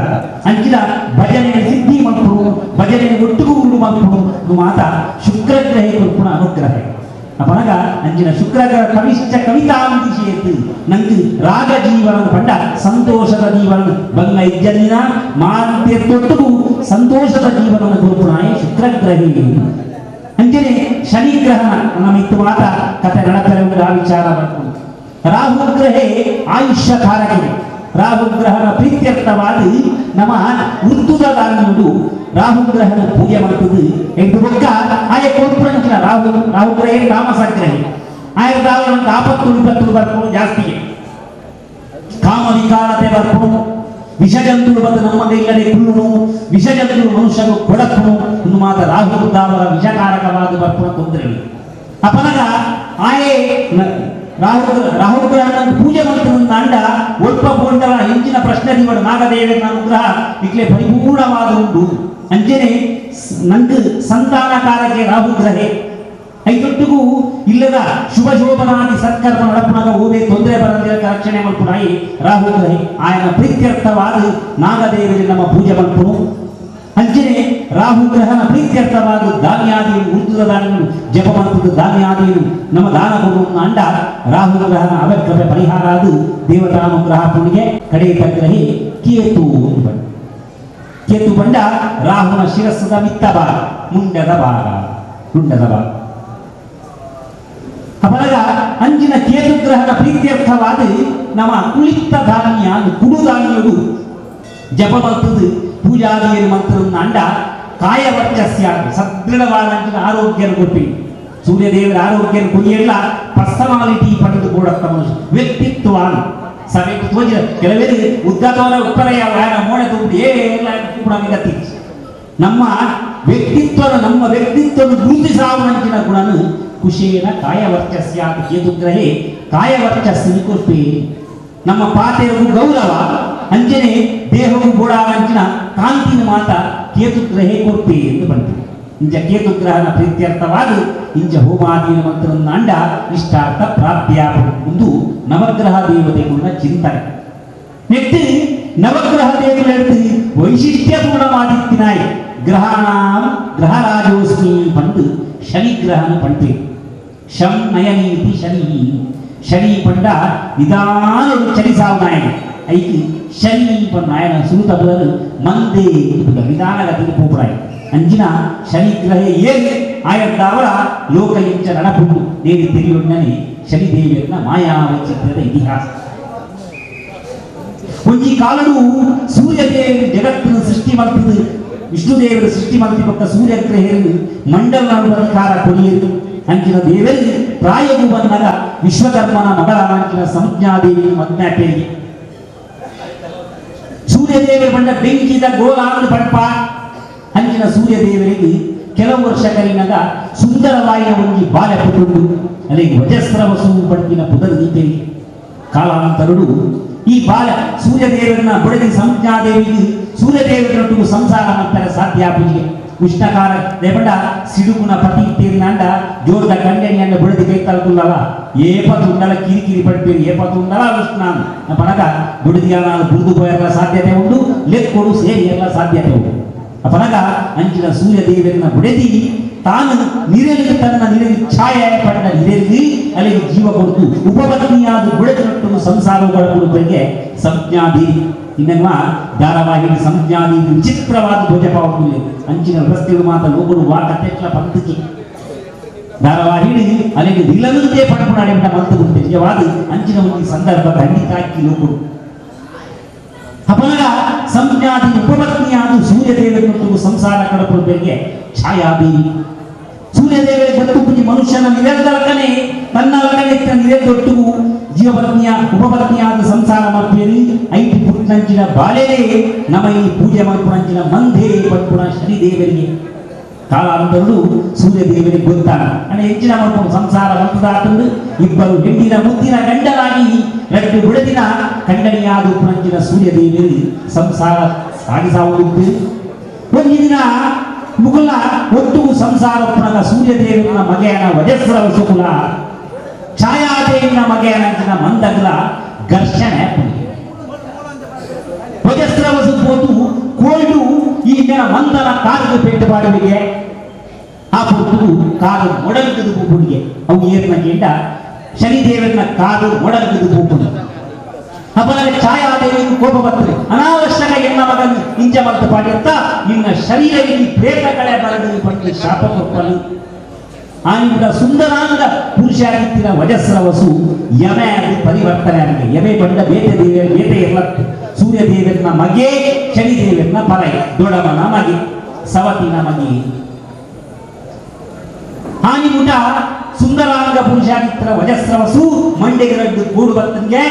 ಅಂಚಿನ ಭಜನೆ ಸಿದ್ಧಿ ಮಲ್ಪುಣು ಭಜನೆ ಒಟ್ಟುಗೂಡು ಮಲ್ಪುಣು ಮಾತ ಶುಕ್ರಗ್ರಹೇ ಕೊಲ್ಪುಣ ಅನುಗ್ರಹ ಅಪನಗ ಅಂಚಿನ ಶುಕ್ರಗ್ರಹ ಕವಿಶ್ಚ ಕವಿತಾಂತಿಶೇತ್ ನಂಗೆ ರಾಗ ಜೀವನ ಪಂಡ ಸಂತೋಷದ ಜೀವನ ಬಂಗ ಇಜ್ಜಲ್ಲಿನ ಮಾಂತ್ಯ ತೊಟ್ಟುಗು ಸಂತೋಷದ ಜೀವನ ಕೊಲ್ಪುಣಾಯ ಶುಕ್ರಗ್ರಹೇ ಅಂಚನೆ ಶನಿಗ್ರಹಣ ನಮಿತ್ತು ಮಾತ ಕಥೆ ನಡಪೆರವು ಆ ವಿಚಾರ ಬರ್ಕೊಂಡು ರಾಹುಗ್ರಹೇ ಆಯುಷ್ಯ ಕಾರಕೇ ರಾಹುಗ್ರಹನ ಪ್ರೀತ್ಯರ್ಥವಾದ ನಮ್ಮ ಋತುದ ದಾನಿಯುಡು ರಾಹುಗ್ರಹನ ಪೂಜೆ ಮಾಡ್ತದೆ ಎಂದು ಬೊಕ್ಕ ಆಯ ಕೋರ್ಪುರಂಚಿನ ರಾಹುಗ್ರಹೇ ತಾಮಸಗ್ರಹೇ ಆಯ ದಾವನ ಆಪತ್ತು ವಿಪತ್ತು ಬರ್ಕೊಂಡು ಜಾಸ್ತಿಗೆ ಕಾಮ ವಿಕಾರತೆ ಬರ್ಕೊಂಡು ವಿಷಜಂತುಳು ಬಂದು ನಮಗೆ ಇಲ್ಲದೆ ಕುಳ್ಳುನು ವಿಷಜಂತುಳು ಮನುಷ್ಯರು ಕೊಡಕ್ಕನು ಇನ್ನು ಮಾತ ರಾಹುದಾವರ ವಿಷಕಾರಕವಾದ ಬರ್ಪುಣ ತೊಂದರೆಗಳು ಅಪನಗ ಆಯೇ ರಾಹುಗ್ರಹನ ಪೂಜೆ ಮಾಡ್ತದ ಅಂಡ ಒಲ್ಪ ಪೂರ್ಣರ ಹೆಂಚಿನ ಪ್ರಶ್ನೆ ದಿವಡ ನಾಗದೇವನ ಅನುಗ್ರಹ ಇಕ್ಲೆ ಪರಿಪೂರ್ಣವಾದ ಉಂಟು ಅಂಚನೆ ನಂಗೆ ಸಂತಾನಕಾರಕ್ಕೆ ರಾಹುಗ್ರಹೇ ಐದೊಟ್ಟಿಗೂ ಇಲ್ಲದ ಶುಭ ಶೋಭನಾದಿ ಸತ್ಕರ್ಮ ನಡಪುಣಗ ಓದೇ ತೊಂದರೆ ಬರದಿರ ರಕ್ಷಣೆ ಮಲ್ಪುಣಾಯಿ ರಾಹುಗ್ರಹೇ ಆಯನ ಪ್ರೀತ್ಯರ್ಥವಾದ ನಾಗದೇವರಿಗೆ ನಮ್ಮ ಪೂಜೆ ಮಲ್ಪುಣು ಅಂಚನೆ ರಾಹುಗ್ರಹನ ಪ್ರೀತ್ಯರ್ಥವಾದ ಧಾನ್ಯಾದಿ ಉಳಿದ ಧಾನ್ಯಗಳು ಜಪ ಮಂತ್ರದ ಧಾನ್ಯಾದಿಗಳು ನಮ್ಮ ದಾನ ಕೊಡುವ ಅಂಡ ರಾಹುಗ್ರಹನ ಅವಗ್ರಹ ಪರಿಹಾರ ಅದು ದೇವತಾನುಗ್ರಹ ಪುಣಿಗೆ ಕಡೆ ತಗ್ರಹಿ ಕೇತು ಕೇತು ಬಂಡ ರಾಹುನ ಶಿರಸ್ಸದ ಮಿತ್ತ ಭಾಗ ಮುಂಡದ ಭಾಗ ಅಪನಗ ಅಂಚಿನ ಕೇತುಗ್ರಹದ ಪ್ರೀತ್ಯರ್ಥವಾದ ನಮ್ಮ ಕುಳಿತ ಧಾನ್ಯ ಕುಡು ಧಾನ್ಯಗಳು ಜಪ ಮಂತ್ರದ ಪೂಜಾದಿಯರು ಮಂತ್ರವನ್ನು ಅಂಡ ಕಾಯ ವರ್ಚಸ್ಯ ಸದೃಢವಾದ ಅಂಚಿನ ಆರೋಗ್ಯ ಕೊಟ್ಟಿ ಸೂರ್ಯದೇವರ ಆರೋಗ್ಯ ಕೊಯ್ಯಲ್ಲ ಪರ್ಸನಾಲಿಟಿ ಪಡೆದು ಕೊಡತ್ತ ಮನುಷ್ಯ ವ್ಯಕ್ತಿತ್ವ ಕೆಲವೇರು ಉದ್ದತವರ ಉತ್ತರೆಯ ವ್ಯಾನ ಮೋಣೆ ತುಂಬ ಎಲ್ಲ ಕೂಡ ಗತಿ ನಮ್ಮ ವ್ಯಕ್ತಿತ್ವ ಗುರುತಿಸಾವಂಚಿನ ಗುಣನು ಕುಶೇನ ಕಾಯವರ್ಚಸ್ಯ ಕೇತುಗ್ರಹೇ ಕಾಯವರ್ಚಸ್ಸಿನ ಕೊರ್ಪೆ ನಮ್ಮ ಪಾತೆಯಗೂ ಗೌರವ ಅಂಚನೆ ದೇಹವು ಗೋಡಾವಂಚಿನ ಕಾಂತಿನ ಮಾತ ಕೇತುಗ್ರಹೇ ಕೊರ್ಪೆ ಎಂದು ಬಂತು ಇಂಚ ಕೇತುಗ್ರಹನ ಪ್ರೀತ್ಯರ್ಥವಾದ ಇಂಚ ಹೋಮಾದೀನ ಮಂತ್ರವನ್ನು ಅಂಡ ಇಷ್ಟಾರ್ಥ ಪ್ರಾಪ್ತಿಯ ಒಂದು ನವಗ್ರಹ ದೇವತೆಗಳ ಚಿಂತನೆ ನೆಟ್ಟು ನವಗ್ರಹ ದೇವತೆಗಳು ವೈಶಿಷ್ಟ್ಯಪೂರ್ಣವಾದಿತ್ತಿನಾಯಿ ಗ್ರಹರಾಜೋಸ್ಮಿ ಪಂಡು ಶನಿಗ್ರಹನ ಪಂಟೆ ಶಂ ನಯನೀತಿ ಶನಿ ಪಂಡ ನಿಧಾನರು ಚಲಿಸಾವನಾಯನ ಐಕಿ ಶನಿ ನಾಯನ ಸುರುತ ಬದಲು ಮಂದೇ ನಿಧಾನಗತಿಗೆ ಪೋಪುಡಾಯಿ ಅಂಜಿನ ಶನಿಗ್ರಹೇ ಏನೇ ಆಯದ್ದಾವರ ಲೋಕ ಇಂಚ ನಡಪುಡು ದೇವಿ ತಿರಿಯೊಣ್ಣನೆ ಶನಿದೇವಿಯನ್ನ ಮಾಯಾವೈಚಿತ್ರ್ಯದ ಇತಿಹಾಸ ಒಂಜಿ ಕಾಲನು ಸೂರ್ಯದೇವಿ ಜಗತ್ತಿನ ಸೃಷ್ಟಿ ಮಾಡ್ತಿದ್ದು ವಿಷ್ಣುದೇವರು ಸೃಷ್ಟಿ ಮಾಡ್ತಿ ಪಕ್ಕ ಸೂರ್ಯಗ್ರಹರು ಮಂಡಲ ಅಧಿಕಾರ ಕೊನೆಯರು ಅಂಚಿನ ದೇವರಿಗೆ ಪ್ರಾಯವು ಬಂದಾಗ ವಿಶ್ವಕರ್ಮನ ಮಗಳ ಅಂಚಿನ ಸಂಜ್ಞಾದೇವಿ ಮಗ್ನಾಟೇರಿಗೆ ಸೂರ್ಯದೇವರ ಬಂಡ ಬೆಂಕಿದ ಗೋಲಾಂಗ ಪಡ್ಪ ಅಂಚಿನ ಸೂರ್ಯದೇವರಿಗೆ ಕೆಲವು ವರ್ಷ ಕಲಿನಾಗ ಸುಂದರವಾಯಿನ ಒಂಜಿ ಬಾಲ್ಯ ಪುಟ್ಟು ಅಲ್ಲಿಗೆ ವಜಸ್ರ ವಸು ಪಡ್ಕಿನ ಪುದರ ದೀಪೇರಿ ಕಾಲಾಂತರಡು ಈ ಬಾಲ ಸೂರ್ಯದೇವರನ್ನ ಬಡಗಿ ಸಂಜ್ಞಾದೇವಿಗೆ ಸೂರ್ಯದೇವರೊಟ್ಟಿಗೂ ಸಂಸಾರ ಮಾಡ್ತಾರೆ ಸಾಧ್ಯ ಪೂಜೆಗೆ ಉಷ್ಣಕಾರ ದೇವಡ ಸಿಡುಗುನ ಪತಿ ತೇರಿನಾಂಡ ಜೋರದ ಕಂಡೆಣಿಯನ್ನ ಬಡದಿ ಕೈ ತಲುಕುಲ್ಲವ ಏಪತ್ತುಂಡಲ ಕಿರಿಕಿರಿ ಪಡ್ಬೇರು ಏಪತ್ತುಂಡಲ ಉಷ್ಣ ಪಣಗ ಬುಡದಿಯ ನಾನು ಬುರಿದು ಹೋಯಲ್ಲ ಸಾಧ್ಯತೆ ಉಂಟು ಲೆಕ್ಕೊಡು ಸೇರಿ ಎಲ್ಲ ಸಾಧ್ಯತೆ ಉಂಟು ಪಣಗ ಅಂಚಿನ ಸೂರ್ಯದೇವರನ್ನ ಬುಡದಿ ತಾನು ನಿರೆಲಿಗೆ ತನ್ನ ನಿರೆಲಿ ಛಾಯೆ ಪಡೆದ ನಿರೆಲಿ ಅಲ್ಲಿಗೆ ಜೀವ ಕೊಡುದು ಉಪಪತ್ನಿಯಾದ ಬುಡದಿನೊಟ್ಟು ಸಂಸಾರಗಳ ಬಗ್ಗೆ ಸಂಜ್ಞಾದೇವಿ ಇನ್ನಮ್ಮ ಧಾರಾವಾಹಿನಿ ಸಂಜ್ಞಾದೇವಿ ವಿಚಿತ್ರವಾದ ಧ್ವಜಪಾವಗಳು ಅಂಚಿನ ರಸ್ತೆಗಳು ಮಾತ್ರ ಲೋಕರು ವಾಕತೆಟ್ಲ ಪಂಥಕ್ಕೆ ಧಾರಾವಾಹಿನಿ ಅಲ್ಲಿಗೆ ನಿಲ್ಲದಂತೆ ಪಡಪುಡಾಡಿ ಮಂತು ನಿಜವಾದ ಅಂಚಿನ ಒಂದು ಸಂದರ್ಭ ಖಂಡಿತಾಕಿ ಲೋಕರು ಅಪನಗ ಸಂಜ್ಞಾದಿ ಉಪಪತ್ನಿಯಾದ ಸೂರ್ಯದೇವರನ್ನು ಸಂಸಾರ ಕಡಪುರಗಳಿಗೆ ಛಾಯಾದೇವಿ ಸೂರ್ಯದೇವರಿಗೆ ಗೊತ್ತು ಮನುಷ್ಯನ ನಿರಂತರಕ್ಕನೆ ತನ್ನ ಲಗನೆ ನಿರಂತರೊಟ್ಟಿಗೂ ಜೀವಪತ್ನಿಯ ಉಪಪತ್ನಿಯಾದ ಸಂಸಾರ ಮಾಡ್ತೀರಿ ಐಟಿ ಪುಟ್ಟಂಚಿನ ಬಾಳೆನೇ ನಮ್ಮ ಈ ಪೂಜೆ ಮಾಡ್ಕೊಂಡಂಚಿನ ಮಂದೇ ಪಟ್ಪುಣ ಶನಿದೇವರಿಗೆ ಕಾಲಾಂತರಡು ಸೂರ್ಯದೇವರಿಗೆ ಗೊತ್ತಾಗ ಅಂದ್ರೆ ಹೆಚ್ಚಿನ ಮಾಡ್ಕೊಂಡು ಸಂಸಾರ ಮಂತದಾತಂದು ಇಬ್ಬರು ಹೆಣ್ಣಿನ ಮುದ್ದಿನ ಗಂಡನಾಗಿ ಎರಡು ಬುಡದಿನ ಕಂಡಣಿಯಾದ ಉಪನಂಚಿನ ಸೂರ್ಯದೇವಿಯಲ್ಲಿ ಸಂಸಾರ ಸಾಗಿಸಾವುದಿತ್ತು ಒಂದು ದಿನ ಮುಗುಲ ಒಟ್ಟು ಸಂಸಾರ ಉಪನಗ ಸೂರ್ಯದೇವಿನ ಮಗೆಯನ ವಜಸ್ರ ವಸುಕುಲ ಛಾಯಾದೇವಿನ ಮಗೆಯನಂಚಿನ ಮಂದಗ್ಲ ಘರ್ಷಣೆ ವಜಸ್ರವಸು ಪೋತು ಕೋಲ್ಡು ಈ ಮಂದನ ಕಾಲಿಗೆ ಪೆಟ್ಟು ಬಾಡುವಿಗೆ ಆ ಪೊತ್ತು ಕಾಲು ಮೊಡಲ್ಗದು ಪೂಪುಡಿಗೆ ಅವು ಏರ್ನ ಕೇಂಡ ಶನಿದೇವನ ಕಾಲು ಮೊಡಲ್ಗದು ಪೂಪುಡು ಅಪನಗೆ ಛಾಯಾದೇವಿಗೂ ಕೋಪ ಬರ್ತದೆ ಅನಾವಶ್ಯಕ ಎನ್ನ ಮಗನ್ನು ಇಂಚ ಮಲ್ತ ಪಾಡಿಯತ್ತ ನಿನ್ನ ಶರೀರದಲ್ಲಿ ಪ್ರೇತಗಳೇ ಬರದು ಪಟ್ಟು ಶಾಪ ಕೊಪ್ಪಲು ಆನಿಂದ ಸುಂದರಾಂಗ ಪುರುಷಾಗಿತ್ತಿನ ವಜಸ್ರವಸು ಯಮೆ ಅದು ಪರಿವರ್ತನೆ ಆಗಿದೆ ಯಮೆ ಬಂದ ಬೇತೆ ಎಲ್ಲ ಸೂರ್ಯದೇವನ ಮಗೆ ಶನಿದೇವನ ಪರೈ ದೊಡಮನ ಮಗೆ ಸವತಿನ ಮಗೆ ಆನಿಂದ ಸುಂದರಾಂಗ ಪುರುಷಾಗಿತ್ತಿನ ವಜಸ್ರವಸು ಮಂಡೆಗೆರದ್ದು ಕೂಡು ಬರ್ತಂಗೆ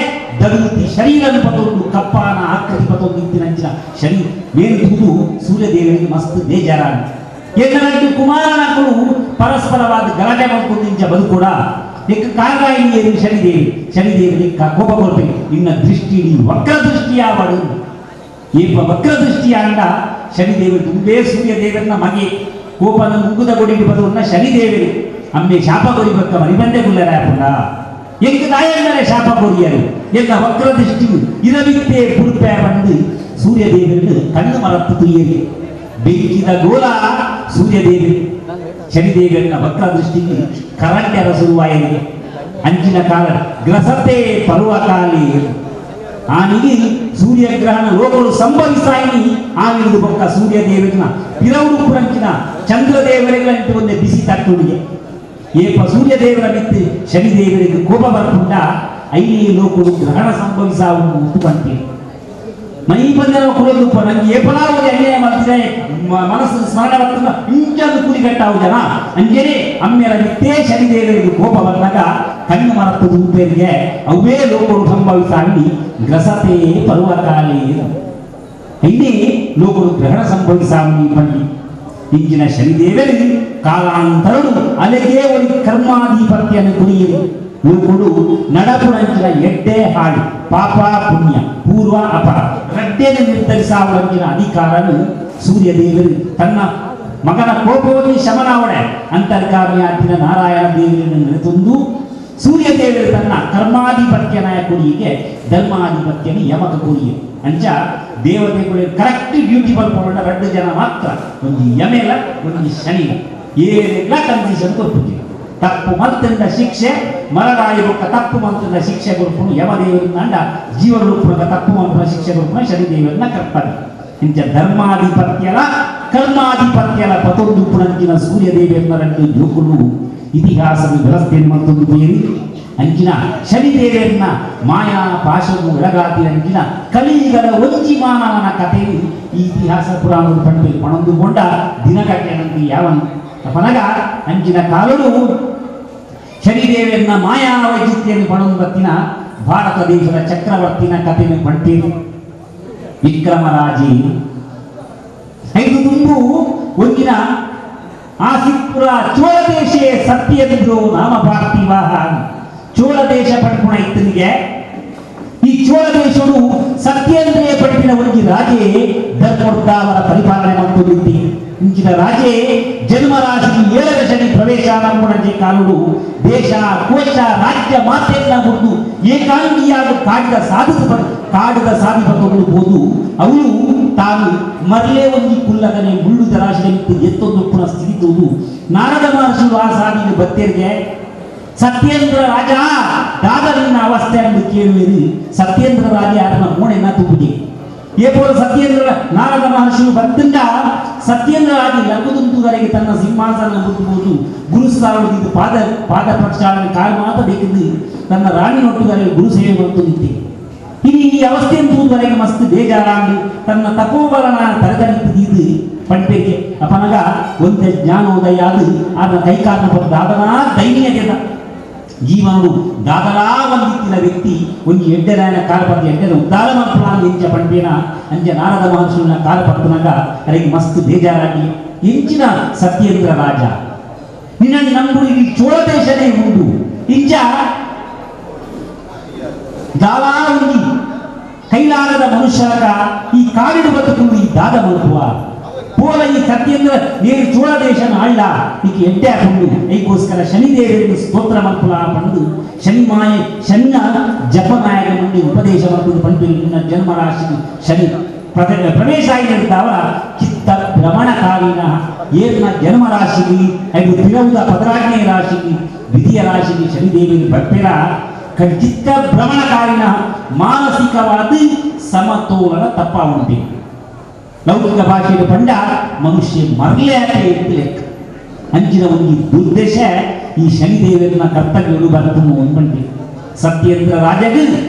ದಗುತಿ ಶರೀರನ ಪತೊಂದು ಕಪ್ಪಾನ ಆಕೃತಿ ಪತೊಂದು ಇತ್ತಿನಂಚಿನ ಶರೀರ ಮೇಲ್ತುದು ಸೂರ್ಯದೇವನಿಗೆ ಮಸ್ತ್ ಬೇಜಾರ ಎಲ್ಲರದ್ದು ಕುಮಾರನಗಳು ಪರಸ್ಪರವಾದ ಗಲಾಟೆ ಮಾಡ್ಕೊಂಡಿಂಚ ಬದುಕೂಡ ಇಕ್ಕ ಕಾರಣ ಶನಿದೇವಿ ಕೋಪ ಕೊಡ್ಬೇಕು ನಿನ್ನ ದೃಷ್ಟಿ ವಕ್ರ ದೃಷ್ಟಿಯಾವಡು ಏಪ ವಕ್ರ ದೃಷ್ಟಿಯಾಂಡ ಶನಿದೇವಿ ತುಂಬೇ ಸೂರ್ಯದೇವನ ಮಗೆ ಕೋಪನ ಮುಗುದ ಕೊಡಿಗೆ ಬದುವನ್ನ ಶನಿದೇವಿ ಅಮ್ಮೆ ಶಾಪ ಕೊರಿಬೇಕ ಮರಿಬಂದೆ ಗುಲ್ಲರಾಪುಂಡ ಎಂಕ ದಾಯಂದರೆ ಶಾಪ ಕೊರಿಯರು ಎಂದ ವಕ್ರ ದೃಷ್ಟಿ ಇರವಿತ್ತೆ ಪುರುಪೆ ಬಂದು ಸೂರ್ಯದೇವರನ್ನು ಕಣ್ಣು ಮರತ್ತು ತುಯ್ಯರಿ ಬೆಂಕಿದ ಗೋಲ ಸೂರ್ಯದೇವಿ ಶನಿದೇವನ ವಕ್ರ ದೃಷ್ಟಿಗೆ ಕರಂಟ್ಯರ ಸುರುವಾಯನಿಗೆ ಅಂಚಿನ ಕಾಲ ಗ್ರಸತೆ ಪರ್ವಕಾಲಿ ಆನಿಗೆ ಸೂರ್ಯಗ್ರಹಣ ಲೋಕಗಳು ಸಂಭವಿಸಾಯಿನಿ ಆನಿದು ಬೊಕ್ಕ ಸೂರ್ಯದೇವನ ಪಿರವರು ಪುರಂಚಿನ ಚಂದ್ರದೇವರಿಗಳಂತೆ ಒಂದೇ ಬಿಸಿ ತಟ್ಟುಡಿಗೆ ಏಪ ಸೂರ್ಯದೇವರ ಮಿತ್ತು ಶನಿದೇವರಿಗೆ ಕೋಪ ಬರ್ಕೊಂಡ ಐನೇ ಲೋಕಗಳು ಗ್ರಹಣ ಸಂಭವಿಸಾವು ಮುತ್ತುವಂತೆ ಮೈ ಬಂದ ಕುಡಿದು ನಂಗೆ ಏಪಲಾವಧಿ ಅನ್ಯಾಯ ಮಾಡ್ತಿದೆ ಮನಸ್ಸು ಸ್ಮರಣ ಬರ್ತದ ಇಂಚೊಂದು ಕುಲಿಗಟ್ಟಾವು ಜನ ಅಂಜೇನೆ ಅಮ್ಮೆರ ಮಿತ್ತೇ ಶನಿದೇವರಿಗೆ ಕೋಪ ಬಂದಾಗ ಕಣ್ಣು ಮರತ್ತದು ಉಪ್ಪೇರಿಗೆ ಅವೇ ಲೋಕಗಳು ಸಂಭವಿಸಾಗಿ ಗ್ರಸತೆ ಪರ್ವಕಾಲಿ ಐನೇ ಲೋಕಗಳು ಗ್ರಹಣ ಸಂಭವಿಸಾವಿ ಪಂಡಿ ಇಂಚಿನ ಶನಿದೇವರಿಗೆ ಕಾಲಾಂತರಡು ಅಲೆಗೆ ಒಂದು ಕರ್ಮಾಧಿಪತ್ಯವನ್ನು ಕುಡಿಯಿರಿ ಲೋಕಗಳು ನಡಪುಣಂಚಿನ ಎಡ್ಡೆ ಹಾಡಿ ಪಾಪ ಪುಣ್ಯ ಪೂರ್ವ ಅಪರ ರಡ್ಡೆಯನ್ನು ನಿರ್ಧರಿಸಾವಂಚಿನ ಅಧಿಕಾರನು ಸೂರ್ಯದೇವರು ತನ್ನ ಮಗನ ಕೋಪವತಿ ಶಮನಾವಡೆ ಅಂತರ್ಗಾಮಿಯಾಗಿನ ನಾರಾಯಣ ದೇವರನ್ನು ನೆರೆತೊಂದು ಸೂರ್ಯದೇವರು ತನ್ನ ಕರ್ಮಾಧಿಪತ್ಯನ ಕುಡಿಯಿಗೆ ಧರ್ಮಾಧಿಪತ್ಯನ ಯಮಕ ಕುಡಿಯ ಅಂಚ ದೇವತೆಗಳು ಕರೆಕ್ಟ್ ಡ್ಯೂಟಿ ಬರ್ಕೊಂಡ 2 ಜನ ಮಾತ್ರ ಒಂದು ಯಮೆಲ ಒಂದು ಶನಿಲ ಏನೆಲ್ಲ ಕಂಡೀಷನ್ ಕೊಟ್ಬಿಟ್ಟಿದೆ ತಪ್ಪು ಮಂತ್ರದ ಶಿಕ್ಷೆ ಮರರಾಯುಕ ತಪ್ಪು ಮಂತ್ರದ ಶಿಕ್ಷೆ ಕೊಡ್ಕೊಂಡು ಯಮದೇವರನ್ನ ಜೀವರೂಪದ ತಪ್ಪು ಮಂತ್ರ ಶಿಕ್ಷೆ ಕೊಡ್ಕೊಂಡು ಶನಿದೇವರನ್ನ ಕರ್ತಾರೆ ಇಂಚ ಧರ್ಮಾಧಿಪತ್ಯಲ ಕರ್ಮಾಧಿಪತ್ಯಲ ಪತೊಂದು ಪುಣಂಚಿನ ಸೂರ್ಯದೇವರನ್ನ 2 ಜೋಕುಲು ಇತಿಹಾಸದ ವ್ಯವಸ್ಥೆಯನ್ನು ಮತ್ತೊಂದು ಬೇರಿ ಅಂಚಿನ ಶನಿದೇವರನ್ನ ಮಾಯಾ ಪಾಶವು ಒಳಗಾತಿ ಅಂಚಿನ ಕಲಿಗಳ ಒಂಜಿ ಮಾನವನ ಕಥೆಯು ಈ ಇತಿಹಾಸ ಪುರಾಣದ ಪಂಡು ಪಣೊಂದುಕೊಂಡ ದಿನಗಟ್ಟೆನಂತೆ ಯಾವನ್ ಪನಗ ಅಂಚಿನ ಕಾಲರು ಶನಿದೇವರನ್ನ ಮಾಯಾ ವೈಚಿತ್ಯನ್ನು ಪಣೊಂದು ಬತ್ತಿನ ಭಾರತ ದೇಶದ ಚಕ್ರವರ್ತಿನ ಕಥೆಯನ್ನು ಪಡ್ತೀರಿ ವಿಕ್ರಮರಾಜಿ 5 ತುಂಬು ಒಂದಿನ ಆಸಿಪುರ ಚೋಳ ದೇಶ ಸತ್ಯದಿದ್ರು ನಾಮ ಪಾರ್ಥಿವಾಹ ಚೋಳ ದೇಶ ಪಡ್ಪುಣ ಇತ್ತನಿಗೆ ಈ ಚೋಳ ದೇಶವು ಸತ್ಯೇಂದ್ರಿಯ ಪಟ್ಟಿನ ಒಂದು ರಾಜೇ ಧರ್ಮೋರ್ಧಾವರ ಪರಿಪಾಲನೆ ಮಾಡ್ಕೊಂಡಿದ್ದಿ ಇಂಚಿನ ರಾಜೇ ಜನ್ಮರಾಶಿಗೆ 7ರ ಶನಿ ಪ್ರವೇಶ ನಮ್ಮುಣಜೆ ಕಾಲುಡು ದೇಶ ಕೋಶ ರಾಜ್ಯ ಮಾತೆಯನ್ನ ಮುರಿದು ಏಕಾಂಗಿಯಾದ ಕಾಡಿದ ಸಾಧಿಪತೊಂದು ಬೋದು ಅವಳು ತಾನು ಮರಲೇ ಒಂದು ಕುಲ್ಲಗನೆ ಮುಳ್ಳು ದರಾಶಿಗೆ ಎತ್ತೊಂದು ಪುನಃ ಸ್ಥಿತಿಸುವುದು ನಾರದ ಮಹರ್ಷಿಗಳು ಆ ಸಾಧಿಗೆ ಬತ್ತೇರಿಗೆ ಸತ್ಯೇಂದ್ರ ರಾಜ ದಾದರಿನ ಅವಸ್ಥೆ ಎಂದು ಕೇಳುವಿರಿ ಸತ್ಯೇಂದ್ರ ರಾಜ ಅದನ್ನ ಮೂಣೆನ್ನ ತುಪ್ಪುಡಿ ಏಪೋಲ ಸತ್ಯೇಂದ್ರ ನಾರದ ಮಹರ್ಷಿಗಳು ಬಂದಿಂದ ಸತ್ಯೇಂದ್ರ ರಾಜ ಲಘುದುಂದುವರೆಗೆ ತನ್ನ ಸಿಂಹಾಸನ ಮುಟ್ಟುವುದು ಗುರುಸ್ಥಾನದಿಂದ ಪಾದ ಪ್ರಕ್ಷಾಳನೆ ಕಾಲು ಮಾತ್ರ ಬೇಕಿದ್ದು ತನ್ನ ರಾಣಿನೊಟ್ಟುವರೆಗೆ ಗುರು ಸೇವೆ ಬಂತು ನಿಂತೆ ಈ ಅವಸ್ಥೆಯಂತುವರೆಗೆ ಮಸ್ತ್ ಬೇಜಾರಾಗಿ ತನ್ನ ತಪೋಬಲನ ತರಗನಿದ್ದು ಪಂಪೇಕೆ ಅಪನಗ ಒಂದೇ ಜ್ಞಾನೋದಯ ಅದು ಆದ ಕೈಕಾರನ ದಾದನಾ ದೈನ್ಯದ ಜೀವನವು ದಾದಲಾ ಒಂದಿತ್ತಿನ ವ್ಯಕ್ತಿ ಒಂದು ಎಡ್ಡೆರಾಯನ ಕಾಲಪತ್ತಿ ಎಡ್ಡೆರ ಉದ್ದಾರ ಮಾಡ್ಕೊಳ್ಳ ಎಂಚ ಪಂಪೇನ ಅಂಚ ನಾರದ ಮಹರ್ಷಿನ ಕಾಲಪತ್ತನಾಗ ಅದಕ್ಕೆ ಮಸ್ತ್ ಬೇಜಾರಾಗಿ ಎಂಚಿನ ಸತ್ಯೇಂದ್ರ ರಾಜ ನಿನ್ನ ನಂಬು ಈ ಚೋಳ ದೇಶನೇ ಉಂಟು ಇಂಚ ದಾಲಾ ಒಂದು ಕೈಲಾಗದ ಮನುಷ್ಯರಾಗ ಈ ಕಾಡಿನ ಬದುಕು ಈ ದಾದ ಮಹತ್ವ ಪೋಲ ಈ ಸತ್ಯೇಂದ್ರ ನೀರು ಚೋಳ ದೇಶನ ಆಳ್ಳ ಈಗ ಎಡ್ಡೆ ಹಾಕೊಂಡು ಐಗೋಸ್ಕರ ಶನಿದೇವರಿಗೆ ಸ್ತೋತ್ರ ಮಲ್ಪುಲ ಪಂದು ಶನಿ ಮಾಯ ಶನಿಯ ಜಪನಾಯಕ ಮಂದಿ ಉಪದೇಶ ಮಾಡುವುದು ಪಂಡು ನಿನ್ನ ಜನ್ಮರಾಶಿ ಶನಿ ಪ್ರವೇಶ ಆಗಿರ್ತಾವರ ಚಿತ್ತ ಭ್ರಮಣಕಾಲಿನ ಏನ ಜನ್ಮರಾಶಿಗೆ ಐದು ತಿರವುದ ಪದರಾಜ್ಞೆ ರಾಶಿಗೆ ವಿಧಿಯ ರಾಶಿಗೆ ಶನಿದೇವಿಗೆ ಬರ್ತಿರ ಚಿತ್ತ ಭ್ರಮಣಕಾಲಿನ ಮಾನಸಿಕವಾದ ಸಮತೋಲನ ತಪ್ಪ ಉಂಟು ಲೌಕಿಕ ಭಾಷೆಯಲ್ಲಿ ಪಂಡ ಮನುಷ್ಯ ಮರಲೇ ಲೆಕ್ಕ ಅಂಚಿನ ಒಂದು ದುರ್ದೇಶ ಈ ಶನಿದೇವರನ್ನ ಕರ್ತವ್ಯಗಳು ಬರ್ತಮ್ಮ ಒಂದ್ಬಂಟಿ ಸತ್ಯೇಂದ್ರ ರಾಜಗೆ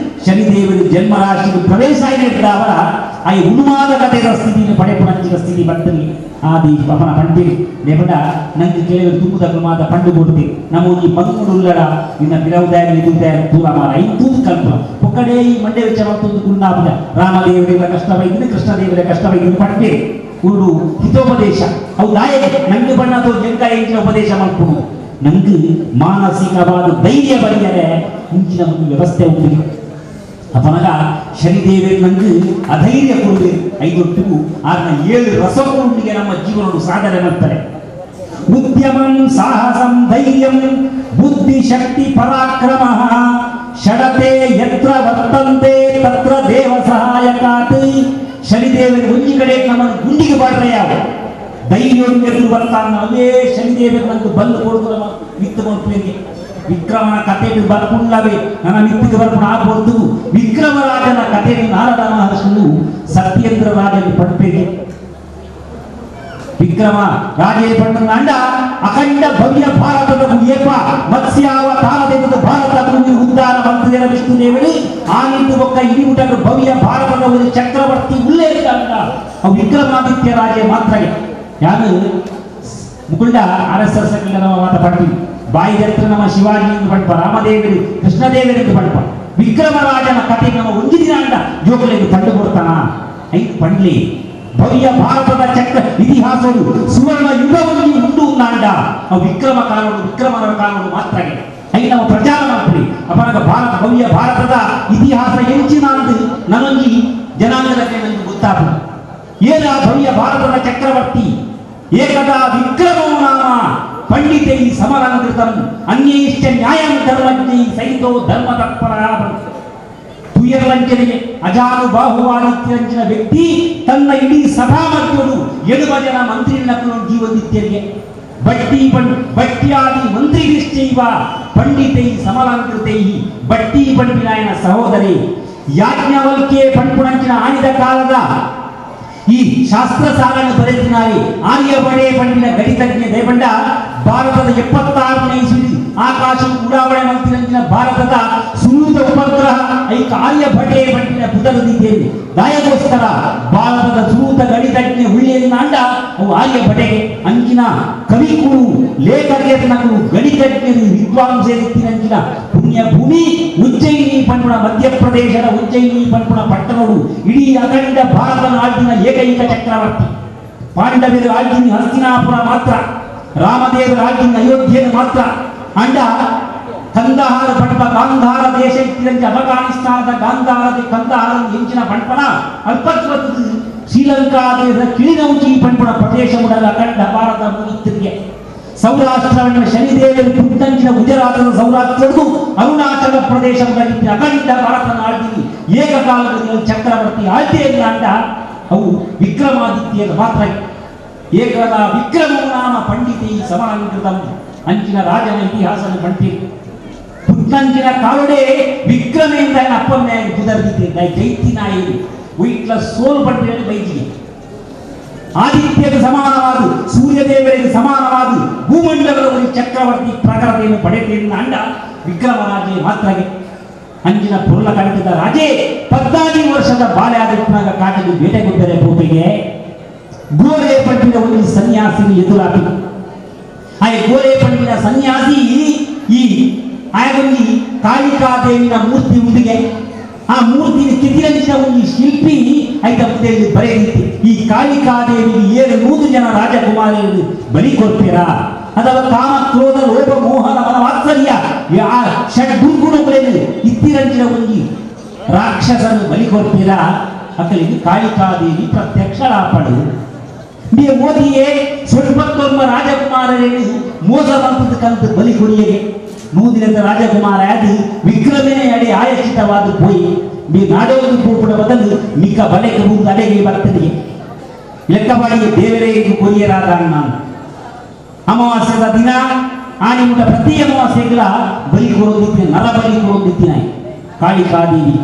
ಶನಿದೇವರು ಜನ್ಮರಾಶಿಗೆ ಪ್ರವೇಶ ಆಗಿರ್ತಾವರ ಆ ಉನ್ಮಾದ ಕಥೆಯ ಸ್ಥಿತಿಯನ್ನು ಪಡೆಪುಣಂಚಿನ ಸ್ಥಿತಿ ಬರ್ತದೆ ಆದಿ ಪವನ ಪಂಡಿರಿ ಲೇಪಡ ನಂಗೆ ಕೆಲವರು ತುಂಬುದ ಪ್ರಮಾದ ಪಂಡು ಕೊಡ್ತಿ ನಮ್ಮ ಈ ಮಂಗುಳುಲ್ಲಡ ನಿನ್ನ ಬಿರವುದಾಯ ಇದುದಾಯ ದೂರ ಮಾರ ಇಂತೂದು ಕಲ್ಪ ಒಕ್ಕಡೆ ಈ ಮಂಡ್ಯ ವಿಚಾರ ಮತ್ತೊಂದು ಗುಂಡಾಪದ ರಾಮದೇವರ ಕಷ್ಟವೈದ್ಯ ಕೃಷ್ಣದೇವರ ಕಷ್ಟವೈದ್ಯ ಪಂಡಿರಿ ಉರುಡು ಹಿತೋಪದೇಶ ಅವು ದಾಯಗೆ ನಂಗೆ ಬಣ್ಣ ಅಥವಾ ಜಂಕ ಇಂಚಿನ ಉಪದೇಶ ಮಾಡ್ಕೊಂಡು ನಂಗೆ ಮಾನಸಿಕವಾದ ಧೈರ್ಯ ಬರೆಯರೆ ಇಂಚಿನ ಒಂದು ವ್ಯವಸ್ಥೆ ಉಂಟು ಅಪನಗ ಶನಿದೇವರು ನಂಗೆ ಅಧೈರ್ಯ ಕೊಡಬೇಕು ಐದೊಟ್ಟಿಗೂ ಆದ್ನ 7 ರಸಗಳೊಂದಿಗೆ ನಮ್ಮ ಜೀವನವನ್ನು ಸಾಧನೆ ಮಾಡ್ತಾರೆ ಉದ್ಯಮಂ ಸಾಹಸಂ ಧೈರ್ಯಂ ಬುದ್ಧಿ ಶಕ್ತಿ ಪರಾಕ್ರಮ ಷಡತೆ ಯತ್ರ ವರ್ತಂತೆ ತತ್ರ ದೇವ ಸಹಾಯಕಾತ್ ಶನಿದೇವರಿಗೆ ಒಂದು ಕಡೆ ನಮ್ಮನ್ನು ಗುಂಡಿಗೆ ಬಾಡ್ರೆ ಯಾವ ಧೈರ್ಯವನ್ನು ಎದುರು ಬರ್ತಾನ ಅವೇ ಶನಿದೇವರು ನಂಗೆ ಬಂದು ಕೊಡುದು ವಿತ್ತ ಮಕ್ಕಳಿಗೆ ವಿಕ್ರಮನ ಕಥೆಯನ್ನು ಬರ್ಕೊಂಡವೇ ನನ್ನ ಮಿತ್ತಿಗೆ ಬರ್ಕೊಂಡು ಆಗ್ಬೋದು ವಿಕ್ರಮರಾಜನ ಕಥೆಯನ್ನು ನಾರದ ಮಹರ್ಷಿಗಳು ಸತ್ಯೇಂದ್ರ ರಾಜನ ಪಡ್ಬೇಕೆ ವಿಕ್ರಮ ರಾಜೇನ ಪಂಡ ಅಂಡ ಅಖಂಡ ಭವ್ಯ ಭಾರತದ ಏಪ ಮತ್ಸ್ಯಾವತಾರದಿಂದ ಭಾರತ ಉದ್ಧಾರ ಮಂತ್ರಿಯರ ವಿಷ್ಣುದೇವಳಿ ಆ ನಿಂತು ಒಕ್ಕ ಇಡೀ ಊಟ ಭವ್ಯ ಭಾರತದ ಒಂದು ಚಕ್ರವರ್ತಿ ಉಲ್ಲೇಖ ಅಂಡ ವಿಕ್ರಮಾದಿತ್ಯ ರಾಜೇ ಮಾತ್ರ ಯಾರು ಮುಕುಂಡ RSS ಮಾತ ಪಡ್ತೀವಿ ಬಾಯಿ ಹತ್ರ ನಮ್ಮ ಶಿವಾಜಿ ಎಂದು ಪಡ್ಪ ರಾಮದೇವರು ಕೃಷ್ಣದೇವರೆಂದು ಪಡ್ಪ ವಿಕ್ರಮರಾಜನ ಕಥೆ ನಮ್ಮ ಒಂದು ದಿನ ಅಂಡ ಜೋಗಲೆಂದು ಕಂಡು ಕೊಡ್ತಾನ ಐದು ಪಂಡ್ಲಿ ಭವ್ಯ ಭಾರತದ ಚಕ್ರ ಇತಿಹಾಸವು ಸುವರ್ಣ ಯುಗವನ್ನು ಉಂಟು ನಾಂಡ ವಿಕ್ರಮರ ಕಾಲವನ್ನು ಮಾತ್ರ ಐದು ನಾವು ಪ್ರಚಾರ ಮಾಡ್ತೀವಿ ಅಪರಾಗ ಭಾರತ ಭವ್ಯ ಭಾರತದ ಇತಿಹಾಸ ಹೆಚ್ಚಿನ ಅಂದು ನನಂಜಿ ಜನಾಂಗದಕ್ಕೆ ನನಗೆ ಗೊತ್ತಾಗ ಏನ ಭವ್ಯ ಭಾರತದ ಚಕ್ರವರ್ತಿ ಏಕದಾ ವಿಕ್ರಮೋ ನಾಮ ಪಂಡಿತೈ ಸಮರಂಕೃತಂ ಅನ್ಯೈಶ್ಚ ನ್ಯಾಯಂ ಧರ್ಮಜ್ಞೈ ಸಹಿತೋ ಧರ್ಮ ತತ್ಪರ ತುಯರ್ಲಂಚನೆಗೆ ಅಜಾನುಬಾಹುವಾದಿತ್ಯಂಚಿನ ವ್ಯಕ್ತಿ ತನ್ನ ಇಡೀ ಸಭಾ ಮಧ್ಯರು 7 ಜನ ಮಂತ್ರಿನಕ್ಕೂ ಜೀವದಿತ್ಯರಿಗೆ ಬಟ್ಟಿಯಾದಿ ಮಂತ್ರಿಗಿಶ್ಚೈವ ಪಂಡಿತೈ ಸಮಲಂಕೃತೈ ಬಟ್ಟಿ ಪಂಡಿನಾಯನ ಸಹೋದರಿ ಯಾಜ್ಞವಲ್ಕೆ ಪಂಪುಣಂಚಿನ ಆಣಿದ ಕಾಲದ ಈ ಶಾಸ್ತ್ರ ಸಾಲನ್ನು ಬರೆದಿದ್ದಾರೆ ಆರ್ಯಭಟೆ ಪಂಡಿನ ಗಣಿತಜ್ಞ ದೇವಂಡ ಭಾರತದ 76ನೇ ಇಸವಿ ಆಕಾಶ ಉಡಾವಣೆ ಮಂತ್ರಿನ ಭಾರತದ ಸುನೂತ ಉಪಗ್ರಹ ಐಕ ಆರ್ಯಭಟೆ ಪಂಡಿನ ಬುಧರದಿದ್ದೇವೆ ದಾಯಗೋಸ್ಕರ ಭಾರತದ ಸುನೂತ ಗಣಿತಜ್ಞ ಹುಳ್ಳಿಯನ್ನ ಅಂಡ ಅವು ಆರ್ಯಭಟೆಗೆ ಅಂಚಿನ ಕವಿಕುಳು ಲೇಖಕರು ಗಣಿತಜ್ಞರು ವಿದ್ವಾಂಸರಿತ್ತಿನಂಚಿನ ಪುಣ್ಯ ಭೂಮಿ ಉಜ್ಜಯಿನಿ ಪಂಪುಣ ಮಧ್ಯಪ್ರದೇಶದ ಉಜ್ಜಯಿನಿ ಪಂಪುಣ ಪಟ್ಟಣಗಳು ಇಡೀ ಅಖಂಡ ಭಾರತ ನಾಡಿನ ಏಕೈಕ ಚಕ್ರವರ್ತಿ ಪಾಂಡವರ ರಾಜ್ಯ ಹಸ್ತಿನಾಪುರ ಮಾತ್ರ ರಾಮದೇವರ ರಾಜ್ಯ ಅಯೋಧ್ಯೆಯನ್ನು ಮಾತ್ರ ಅಂಡ ಕಂದಹಾರ ಪಂಪ ಗಾಂಧಾರ ದೇಶ ಇತ್ತಿರಂಚ ಅಫಘಾನಿಸ್ತಾನದ ಕಂದಹಾರ ಹೆಂಚಿನ ಪಂಪನ ಅಲ್ಪತ್ವದ ಶ್ರೀಲಂಕಾ ದೇಶದ ಕಿಳಿನೌಚಿ ಪಂಪನ ಪ್ರದೇಶ ಉಡಲ ಅಖಂಡ ಭಾರತ ಮುಗಿತ್ತಿಗೆ ಸೌರಾಷ್ಟ್ರವನ್ನು ಶನಿದೇವರು ಪುಟ್ಟಂಚಿನ ಗುಜರಾತದ ಸೌರಾಷ್ಟ್ರದ್ದು ಅರುಣಾಚಲ ಪ್ರದೇಶಗಳಲ್ಲಿ ಅಖಂಡ ಭಾರತ ನಾಡಿನ ಏಕಕಾಲದಲ್ಲಿ ಚಕ್ರವರ್ತಿ ಆಳ್ತೆಯಲ್ಲಿ ಅಂಡ ಅವು ವಿಕ್ರಮಾದಿತ್ಯದ ಮಾತ್ರ ಏಕದ ವಿಕ್ರಮ ನಾಮ ಪಂಡಿತೈ ಸಮಾನಕೃತಂ ಅಂಚಿನ ರಾಜನ ಇತಿಹಾಸವನ್ನು ಪಂಡಿತ ಪುಟ್ಟಂಚಿನ ಕಾಲುಡೆ ವಿಕ್ರಮೆಯಿಂದ ಅಪ್ಪನ್ನೇ ಕುದರ್ದಿದ್ದ ಜೈತಿನಾಯಿ ವೈಟ್ಲ ಸೋಲ್ ಪಂಡಿತ ಬೈಜಿಗೆ ಆದಿತ್ಯಕ್ಕೆ ಸಮಾನವಾದ ಸೂರ್ಯದೇವರಿಗೆ ಸಮಾನವಾದ ಭೂಮಂಡಲದ ಒಂದು ಚಕ್ರವರ್ತಿ ಪ್ರಕರಣವನ್ನು ಪಡೆಯುತ್ತಿದ್ದ ಅಂಡ ವಿಕ್ರಮರಾಜೇ ಮಾತ್ರ ಅಂಜಿನ ಪುರ್ಲ ಕಳಿಸಿದ ರಾಜೇ 14 ವರ್ಷದ ಬಾಲ್ಯ ಆದಿತ್ಯನಾಗ ಕಾಟಲ್ಲಿ ಬೇಟೆಗೊಡ್ಡರೆ ಭೂಮಿಗೆ ಗೋರೆ ಪಂಡಿನ ಒಂದು ಸನ್ಯಾಸಿ ಎದುರಾಗಿ ಆ ಗೋರೆ ಪಂಡಿನ ಸನ್ಯಾಸಿ ಈ ಆಯದಲ್ಲಿ ಕಾಳಿಕಾದೇವಿನ ಮೂರ್ತಿ ಉಂದಿಗೆ ಆ ಮೂರ್ತಿನ ಕಿತಿರಂಚಿನ ಒಂದು ಶಿಲ್ಪಿ ಐತ ಮುಂದೆಯಲ್ಲಿ ಬರೆಯಿತು ಈ ಕಾಳಿಕಾದೇವಿಗೆ 700 ಜನ ರಾಜಕುಮಾರಿಯರು ಬಲಿ ಕೊಡ್ತೀರಾ ಅಥವಾ ಕಾಮ ಕ್ರೋಧ ಲೋಭ ಮೋಹನ ಮನ ವಾತ್ಸಲ್ಯ ಆ ಷಡ್ಗುಣಗಳನ್ನು ಇತ್ತಿರಂಚಿನ ಒಂದು ರಾಕ್ಷಸನ್ನು ಬಲಿ ಕೊಡ್ತೀರಾ ಅಕ್ಕಲಿಗೆ ಕಾಳಿಕಾದೇವಿ ಪ್ರತ್ಯಕ್ಷಳಾಪಡು ಬಿ ಮೋದಿಯೇ ಸ್ವಲ್ಪ ರಾಜಕುಮಾರರೇನು ಮೋಸ ಬಂತದ ಕಂತು ಬಲಿ ಕೊಡಿಯಗೆ ನೂದಿನದ ರಾಜಕುಮಾರ ಅದು ವಿಕ್ರಮನೇ ಅಡಿ ಆಯಚಿತವಾದ ಪೋಯಿ ಬಿ ನಾಡೋದು ಕೂಪುಡ ಬದಲು ಮಿಕ್ಕ ಬಲೆಗೆ ಮುಂದೆ ಅಡೆಗೆ ಬರ್ತದೆ ಲೆಕ್ಕಪಾಡಿಗೆ ದೇವರೇ ಕೊರಿಯರಾದ ನಾನು ಅಮಾವಾಸ್ಯದ ದಿನ ಆನಿಮುಟ ಪ್ರತಿ ಅಮಾವಾಸ್ಯೆಗಳ ಬಲಿ ಕೊಡೋದಿತ್ತಿನ ನರ ಬಲಿ ಕೊಡೋದಿತ್ತಿನ ಕಾಳಿಕಾದೇವಿ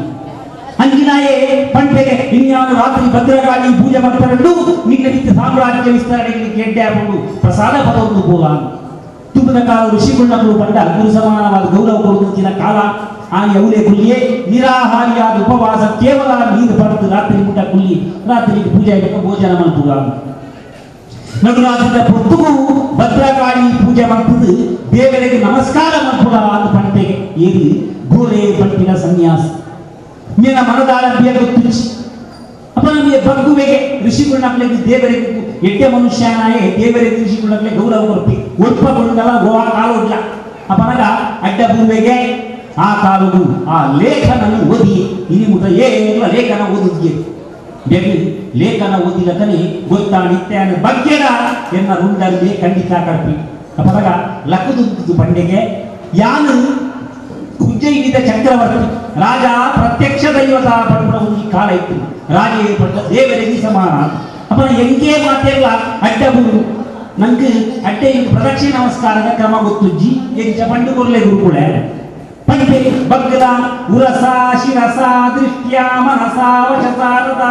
ಅಂಜಿನಾಯೇ ಪಂಟೆಗೆ ಇನ್ಯಾನು ರಾತ್ರಿ ಭದ್ರಕಾಳಿ ಪೂಜೆ ಮಾಡ್ತಾರದ್ದು ನಿನ್ನ ರೀತಿ ಸಾಮ್ರಾಜ್ಯ ವಿಸ್ತರಣೆಗೆ ಗೆಡ್ಡೆ ಹಾಕೊಂಡು ಪ್ರಸಾದ ಪದವನ್ನು ಪೋಲ ತುಪ್ಪದ ಕಾಲ ಋಷಿಗುಣಗಳು ಪಂಡ ಗುರು ಸಮಾನವಾದ ಗೌರವ ಕೊಡುತ್ತಿನ ಕಾಲ ಆನೆ ಅವಲೇ ಕುಲ್ಲಿಯೇ ನಿರಾಹಾರಿಯಾದ ಉಪವಾಸ ಕೇವಲ ನೀರು ಪಡೆದು ರಾತ್ರಿ ಊಟ ಕುಲ್ಲಿ ರಾತ್ರಿ ಪೂಜೆ ಭೋಜನ ಮಾಡ್ತುಗ ನಡುರಾತ್ರಿದ ಪೊತ್ತುಗೂ ಭದ್ರಕಾಳಿ ಪೂಜೆ ಮಾಡ್ತದ್ದು ದೇವರಿಗೆ ನಮಸ್ಕಾರ ಮಾಡ್ತುಗ ಅಂತ ಪಂಟೆಗೆ ಏರಿ ಗೋರೆ ಪಂಟಿನ ಸನ್ಯಾಸ ಮೇನ ಮನದಾಳ ಬಿಯ ಗೊತ್ತು ಅಪ್ಪ ನಮಗೆ ಬಗ್ಗುವೆಗೆ ಋಷಿಗುಣಗಳಿಗೆ ದೇವರಿಗೆ ಎಡ್ಡೆ ಮನುಷ್ಯನಾಯೇ ದೇವರಿಗೆ ಋಷಿಗುಣಗಳಿಗೆ ಗೌರವ ಕೊಡ್ತಿ ಒಪ್ಪಗೊಂಡಲ್ಲ ಗೋವಾ ಕಾಲೋಡ್ಲ ಅಪ್ಪನಾಗ ಅಡ್ಡ ಬುರುವೆಗೆ ಆ ಕಾಲವು ಆ ಲೇಖನ ಓದಿ ಇನಿ ಮುಟ ಏನೆಲ್ಲ ಲೇಖನ ಓದಿದ್ಗೆ ಬೇಗ ಲೇಖನ ಓದಿದ ಕನಿ ಗೊತ್ತಾ ನಿತ್ಯ ಬಗ್ಗೆನ ಎನ್ನ ರುಂಡಲ್ಲಿ ಖಂಡಿತ ಕಡ್ಪಿ ಅಪ್ಪನಾಗ ಲಕ್ಕದು ಬಂಡೆಗೆ ಯಾನು ಉಜ್ಜಯಿನಿದ ಚಕ್ರವರ್ತಿ ರಾಜ ಪ್ರತ್ಯಕ್ಷ ದೈವತ ಪಡುವ ಒಂದು ಕಾಲ ಇತ್ತು ರಾಜೇ ಪಟ್ಟ ದೇವರಿಗೆ ಸಮಾನ ಅಪ್ಪನ ಎಂಗೆ ಮಾತೆಲ್ಲ ಅಡ್ಡ ಗುರು ನಂಗೆ ಅಡ್ಡೆ ಪ್ರದಕ್ಷಿಣ ನಮಸ್ಕಾರದ ಕ್ರಮ ಗೊತ್ತುಜ್ಜಿ ಎಂಚ ಪಂಡು ಕೊರ್ಲೆ ಗುರುಕುಳೆ ಪಂಡೆ ಬಗ್ಗದ ಉರಸ ಶಿರಸ ದೃಷ್ಟ್ಯಾ ಮನಸ ವಶಸಾರದ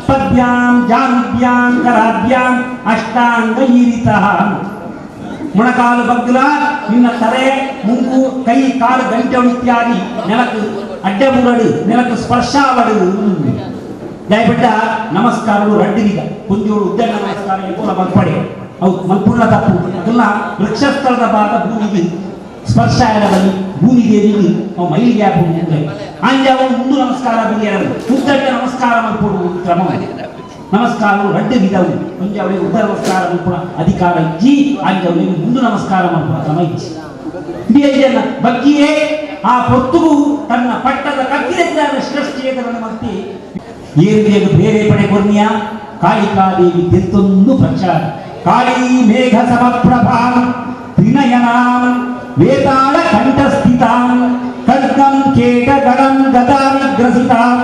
ಪದ್ಯಾಂ ಜಾನುಭ್ಯಾಂ ಕರಾಭ್ಯಾಂ ಅಷ್ಟಾಂಗ ಈರಿತಃ ಮೊಣಕಾಲು ಬಗ್ಗಲ ನಿನ್ನ ತಲೆ ಮುಂಗು ಕೈ ಕಾಲು ಗಂಟೆ ಇತ್ಯಾದಿ ನೆಲಕ್ಕೆ ಅಡ್ಡ ಮುರಡು ನೆಲಕ್ಕೆ ಸ್ಪರ್ಶಾವಡು ದಯಪಟ್ಟ ನಮಸ್ಕಾರಗಳು ರಡ್ಡಿಗ ಕುಂಜೋಳು ಉದ್ದ ನಮಸ್ಕಾರ ಪೂರ ಮಲ್ಪಡೆ ಅವು ಮಲ್ಪುಳ್ಳ ತಪ್ಪು ಎಲ್ಲ ವೃಕ್ಷಸ್ಥಳದ ಭಾಗ ಭೂಮಿಗೆ ಸ್ಪರ್ಶ ಇರಬಲ್ಲಿ ಭೂಮಿ ದೇವಿಗೆ ಅವು ಮೈಲಿಗೆ ಹಾಕುವುದು ಅಂಜಾವು ಮುಂದು ನಮಸ್ಕಾರ ಬಿರಿಯರು ಉದ್ದಡ್ಡ ನಮಸ್ಕಾರ ಮಲ್ಪಡುವ ಕ್ರಮ ನಮಸ್ಕಾರಗಳು ರಡ್ಡು ವಿಧವು ಮುಂಜಾವಳಿಗೆ ಉದ್ದ ನಮಸ್ಕಾರ ಮಲ್ಪುಣ ಅಧಿಕಾರ ಇಜ್ಜಿ ಅಂಜಾವಳಿಗೆ ಮುಂದು ನಮಸ್ಕಾರ ಮಲ್ಪುಣ ಕ್ರಮ ಇಜ್ಜಿ ಬಿಯಜನ ಬಗ್ಗಿಯೇ ಆ ಪೊತ್ತುಗೂ ತನ್ನ ಪಟ್ಟದ ಕತ್ತಿದ ಶ್ರೇಷ್ಠೇತರನ್ನು ಮತ್ತೆ ಏರಿಗೆಗೆ ಬೇರೆ ಪಡೆ ಕೊರ್ನಿಯ ಕಾಳಿಕಾದೇವಿ ತೆತ್ತೊಂದು ಪ್ರಚಾರ ಕಾಳಿ ಮೇಘ ಸಮಪ್ರಭಾ ತ್ರಿನಯನಾಂ ವೇತಾಳ ಕಂಠಸ್ಥಿತಾಂ ಖಡ್ಗಂ ಕೇಟಗಣಂ ಗದಾ ವಿಗ್ರಸಿತಾಂ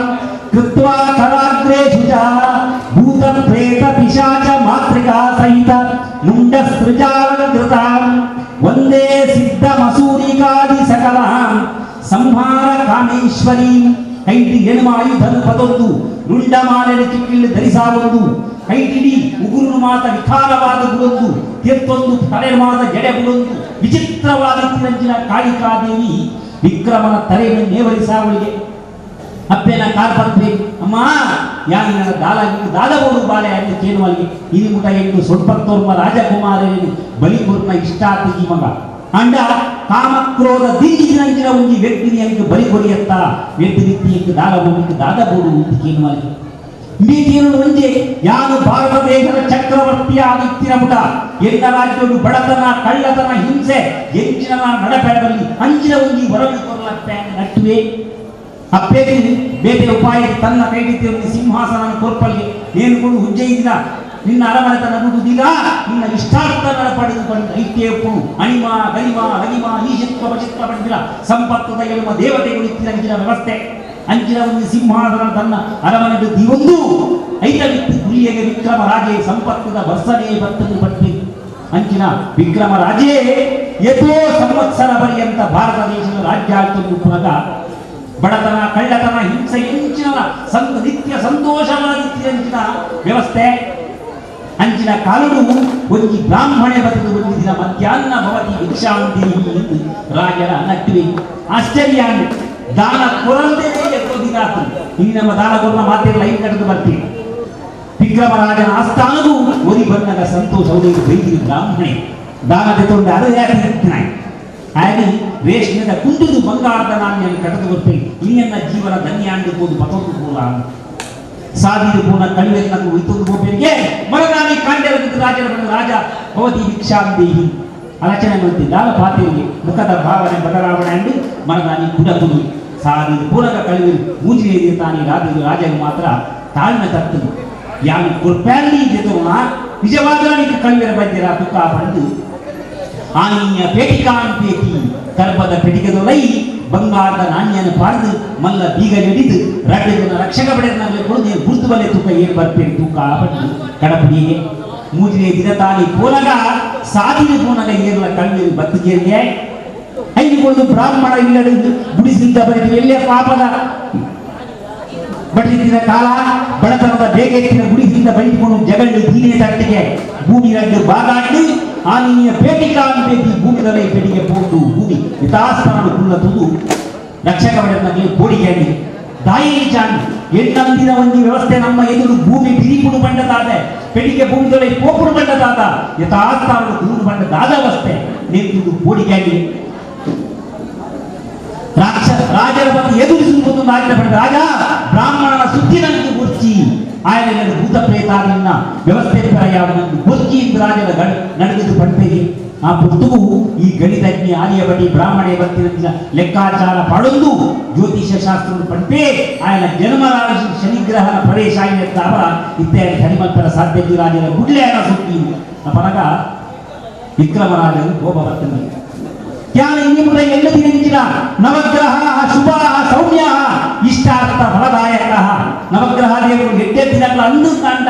ಕೃತ್ವಾ ಕರಾಗ್ರೇಷು ಚ ಭೂತ ಪ್ರೇತ ಪಿಶಾಚ ಮಾತೃಕಾ ಸಹಿತ ಮುಂಡ ಸೃಜಾಲನೃತಾಂ ವಂದೇ ಸಿದ್ಧ ಮಸೂರಿಕಾದಿ ಸಕಲಾಂ ಸಂಹಾರ ಕಾಮೇಶ್ವರಿ ಕೈಟಿ ಎಣುವ ಆಯುಧನು ಪದೊಂದು ರುಂಡಮಾಲೆಯ ಕಿಕ್ಕಿళ్ళు ಧರಿಸಾವೊಂದು ಕೈಟಿಡಿ ಉಗುರು ಮಾತ ವಿಕಾರವಾದ ಗುಡೊಂದು ತೆತ್ತೊಂದು ತಲೆಮಾದ ಜಡೆ ಗುಡೊಂದು ವಿಚಿತ್ರವಾದ ತಿರಂಜಿನ ಕಾಳಿಕಾದೇವಿ ವಿಕ್ರಮನ ತಲೆಯನ್ನು ನೇವರಿಸಾವಳಿಗೆ ಅಪ್ಪೆನ ಕಾರ್ಪತ್ರೆ ಅಮ್ಮ ಯಾನಿನ ದಾದವರು ಬಾಲೆ ಅಂತ ಕೇಳುವಲ್ಲಿ ಇನಿ ಮುಟ ಎಂದು ಸೊಡ್ಪತ್ತೋರ್ಮ ರಾಜಕುಮಾರನಿಗೆ ಬಲಿಪುರ್ನ ಇಷ್ಟಾತಿಗಿ ಮಗ ಅಂಡ ಕಾಮಕ್ರೋಧ ದಿಂಜಿನಂಚಿನ ಒಂದು ವ್ಯಕ್ತಿನಿ ಅಂಕ ಬಲಿ ಕೊಡಿಯತ್ತ ವ್ಯಕ್ತಿ ರೀತಿಯಕ್ಕೆ ದಾದಬೋಡಿಗೆ ದಾದಬೋಡು ಅಂತ ಕೇಳುವಲ್ಲಿ ಮೀತೀರು ಒಂದೇ ಯಾನು ಭಾರತ ದೇಶದ ಚಕ್ರವರ್ತಿಯಾಗಿತ್ತಿನ ಮುಟ ಎಲ್ಲ ರಾಜ್ಯಗಳು ಬಡತನ ಕಳ್ಳತನ ಹಿಂಸೆ ಎಂಚಿನ ನಡಪೆಡದಲ್ಲಿ ಅಂಚಿನ ಒಂದು ಹೊರಗೆ ಕೊರಲತ್ತೆ ನಟ್ಟುವೆ ಅಪ್ಪೇಗೆ ಬೇಟೆ ಉಪಾಯ ತನ್ನ ಕೈಗಿತ್ತಿರುವ ಸಿಂಹಾಸನ ಕೊರ್ಪಲ್ಲಿ ನೇನು ಕೊಡು ಹುಜ್ಜೆಯಿದಿನ ನಿನ್ನ ಅರಮನೆತನ ನುಡಿದಿಲ್ಲ ನಿನ್ನ ಇಷ್ಟಾರ್ಥ ಪಡೆದು ಬಂದ ಐಕ್ಯಪ್ಪು ಅಣಿಮ ಗರಿಮ ಲಗಿಮ ಈಶಿತ್ವ ವಚಿತ್ವ ಪಡೆದಿಲ್ಲ ಸಂಪತ್ತು ತೆಗೆಯುವ ದೇವತೆಗಳು ಇತ್ತಿನ ಅಂಚಿನ ವ್ಯವಸ್ಥೆ ಅಂಚಿನ ಒಂದು ಸಿಂಹಾಸನ ತನ್ನ ಅರಮನೆಗೆ ದಿವೊಂದು ಐದವಿತ್ತು ಗುರಿಯಗೆ ವಿಕ್ರಮ ರಾಜೇ ಸಂಪತ್ತದ ವರ್ಷನೇ ಬರ್ತದೆ ಪಟ್ಟಿ ಅಂಚಿನ ವಿಕ್ರಮ ರಾಜೇ ಎಷ್ಟೋ ಸಂವತ್ಸರ ಪರ್ಯಂತ ಭಾರತ ದೇಶದ ರಾಜ್ಯಾಳ್ತದ್ದು ಪುನಃ ಬಡತನ ಕಳ್ಳತನ ಹಿಂಸೆ ಇಂಚಿನ ನಿತ್ಯ ಸಂತೋಷವಾದ ವ್ಯವಸ್ಥೆ ಅಂಚಿನ ಕಾಲುಡು ಒಂದು ಬ್ರಾಹ್ಮಣೆ ಬರೆದು ಒಂದು ದಿನ ಮಧ್ಯಾಹ್ನ ಭವತಿ ಭಿಕ್ಷಾಂತಿ ಎಂದು ರಾಜರ ನಟ್ಟುವೆ ಆಶ್ಚರ್ಯ ದಾನ ಕೊರಲ್ದೇ ಎಷ್ಟೋ ದಿನ ಆತು ಇಲ್ಲಿ ನಮ್ಮ ದಾನ ಕೊರನ ಮಾತೆಲ್ಲ ಲೈನ್ ಕರೆದು ಬರ್ತೀವಿ ವಿಕ್ರಮರಾಜನ ಆಸ್ಥಾನಗೂ ಒರಿ ಬಣ್ಣದ ಸಂತೋಷ ಅವರಿಗೆ ಬೈದಿರಿ ಬ್ರಾಹ್ಮಣೆ ದಾನದ ತೊಂಡ ಅದು ಯಾಕೆ ಇರ್ತಾನೆ ಹಾಗೆ ರೇಷ್ಮೆದ ಕುಂದುದು ಬಂಗಾರದ ನಾಣ್ಯ ಕಳೆದು ಬರ್ತೇನೆ ಇನ್ನೆನ್ನ ಜೀವನ ಧನ್ಯ ಅಂದುಕೊಂಡು ಪತೊಂದು ಪೂಲ ಸಾಧಿದು ಪೂರ್ಣ ಕಳಿವೆಲ್ಲ ಇತ್ತೊಂದು ಗೋಪಿಯರಿಗೆ ಮರನಾಡಿ ಕಾಂಡ್ಯವಿದ್ದು ರಾಜರ ರಾಜ ಭವತಿ ಭಿಕ್ಷಾಂದೇಹಿ ಆಲೋಚನೆ ಮಾಡ್ತಿದ್ದ ಪಾತೆಯಲ್ಲಿ ಮುಖದ ಭಾವನೆ ಬದಲಾವಣೆ ಅಂದು ಮರನಾಡಿ ಕುಡಕುದು ಸಾಧಿದು ಪೂರಕ ಕಳಿವೆ ಮೂಜಿಗೆ ತಾನೇ ರಾಜರು ಮಾತ್ರ ತಾಳ್ಮೆ ತತ್ತದು ಯಾನು ಕುರ್ಪ್ಯಾಲಿ ಜೊತೆನ ನಿಜವಾದ ನೀನು ಕಳ್ಳಿರ ಬದ್ದಿರ ತುಕ್ಕ ಪಂಡು ಆನೀಯ ಪೇಟಿಕಾನ್ ಪೇಟಿ ಕರ್ಬದ ಪೆಟಿಗೆದೊಳೈ ಬಂಗಾರದ ನಾಣ್ಯನ ಪಾಡ್ದು ಮಲ್ಲ ಬೀಗ ಹಿಡಿದು ರಡ್ಡನ ರಕ್ಷಕ ಬಡೆಯನ್ನಾಗಲಿ ಕೊಡು ಗುರ್ತು ಬಲೆ ತೂಕ ಏನು ಬರ್ಬೇಕು ತೂಕ ಪಟ್ಟು ಕಡಪಡಿಗೆ ಮೂಜಿನ ದಿನ ತಾನಿ ಪೋನಗ ಸಾಧಿನ ಪೋನಗ ಏರ್ಲ ಕಳ್ಳಿ ಬತ್ತಿಗೆರಿಗೆ ಐದುಕೊಂಡು ಬ್ರಾಹ್ಮಣ ಇಲ್ಲದ ಗುಡಿಸಿದ್ದ ಬರೆದು ಎಲ್ಲೇ ಪಾಪದ ಬಡ್ಡಿನ ಕಾಲ ಬಡತನದ ಬೇಗೆತ್ತಿನ ಗುಡಿಸಿಂದ ಬೈಕೊಂಡು ಜಗಳ್ಳು ದೀನೆ ತಟ್ಟಿಗೆ ಭೂಮಿ ರಡ್ಡು ಬಾಗಾಡಿ ಆನೀಯ ಪೇಟಿಕಾನ್ ಪೇಟಿ ಭೂಮಿದಲ್ಲೇ ಪೆಟ್ಟಿಗೆ ಪೋಟು ಭೂಮಿ ಯಥಾಸ್ಥಾನ ಕುಳ್ಳ ತುದು ರಕ್ಷಕ ಬಡನಾಗಲಿ ಕೋಡಿಗೆಯಾಗಿ ದಾಯಿ ಚಾಂಡಿ ಎಣ್ಣಂದಿನ ಒಂದು ವ್ಯವಸ್ಥೆ ನಮ್ಮ ಎದುರು ಭೂಮಿ ಬಿರಿಪುಡು ಬಂಡದಾದ ಪೆಟ್ಟಿಗೆ ಭೂಮಿದೊಳೆ ಪೋಪುಡು ಬಂಡದಾದ ಯಥಾಸ್ಥಾನ ಕುರುಡು ಬಂಡದಾದ ಅವಸ್ಥೆ ನೆಂದು ಕೋಡಿಗೆಯಾಗಿ ರಾಜರ ಬಗ್ಗೆ ಎದುರಿಸುವುದು ರಾಜ ಬ್ರಾಹ್ಮಣನ ಸುದ್ದಿನಂತೆ ಗುರ್ಚಿ ಆಯನ ಭೂತ ಪ್ರೇತಾದಿನ ವ್ಯವಸ್ಥೆ ಯಾವನಂದು ಗುರ್ಚಿ ರಾಜನ ನಡೆದು ಪಡ್ತೇವೆ ಆ ಪುಸ್ತಕವು ಈ ಗಣಿತಜ್ಞ ಆರ್ಯಭಟಿ ಬ್ರಾಹ್ಮಣೆ ಬರ್ತಿನ ಲೆಕ್ಕಾಚಾರ ಪಡೆದು ಜ್ಯೋತಿಷ ಶಾಸ್ತ್ರ ಪಡ್ಪೇ ಆಯನ ಜನ್ಮರಾಶಿ ಶನಿಗ್ರಹನ ಪ್ರವೇಶ ಆಗಿರ್ತಾವ ಇತ್ಯಾದಿ ಹನುಮಂತರ ಸಾಧ್ಯತೆ ರಾಜನ ಗುಡ್ಲೆ ಅನ್ನ ಸುದ್ದಿ ಪರಗ ವಿಕ್ರಮರಾಜನು ಕೋಪ ಬರ್ತದೆ ಜ್ಞಾನ ಇನ್ನಿಪುರ ಎಲ್ಲದಿನ ಮಿಂಚಿನ ನವಗ್ರಹ ಶುಭ ಸೌಮ್ಯ ಇಷ್ಟಾರ್ಥ ಫಲದಾಯಕ ನವಗ್ರಹ ದೇವರು ಎದ್ದೆದ್ದಿನಲ್ಲ ಅಂದು ಕಾಂಡ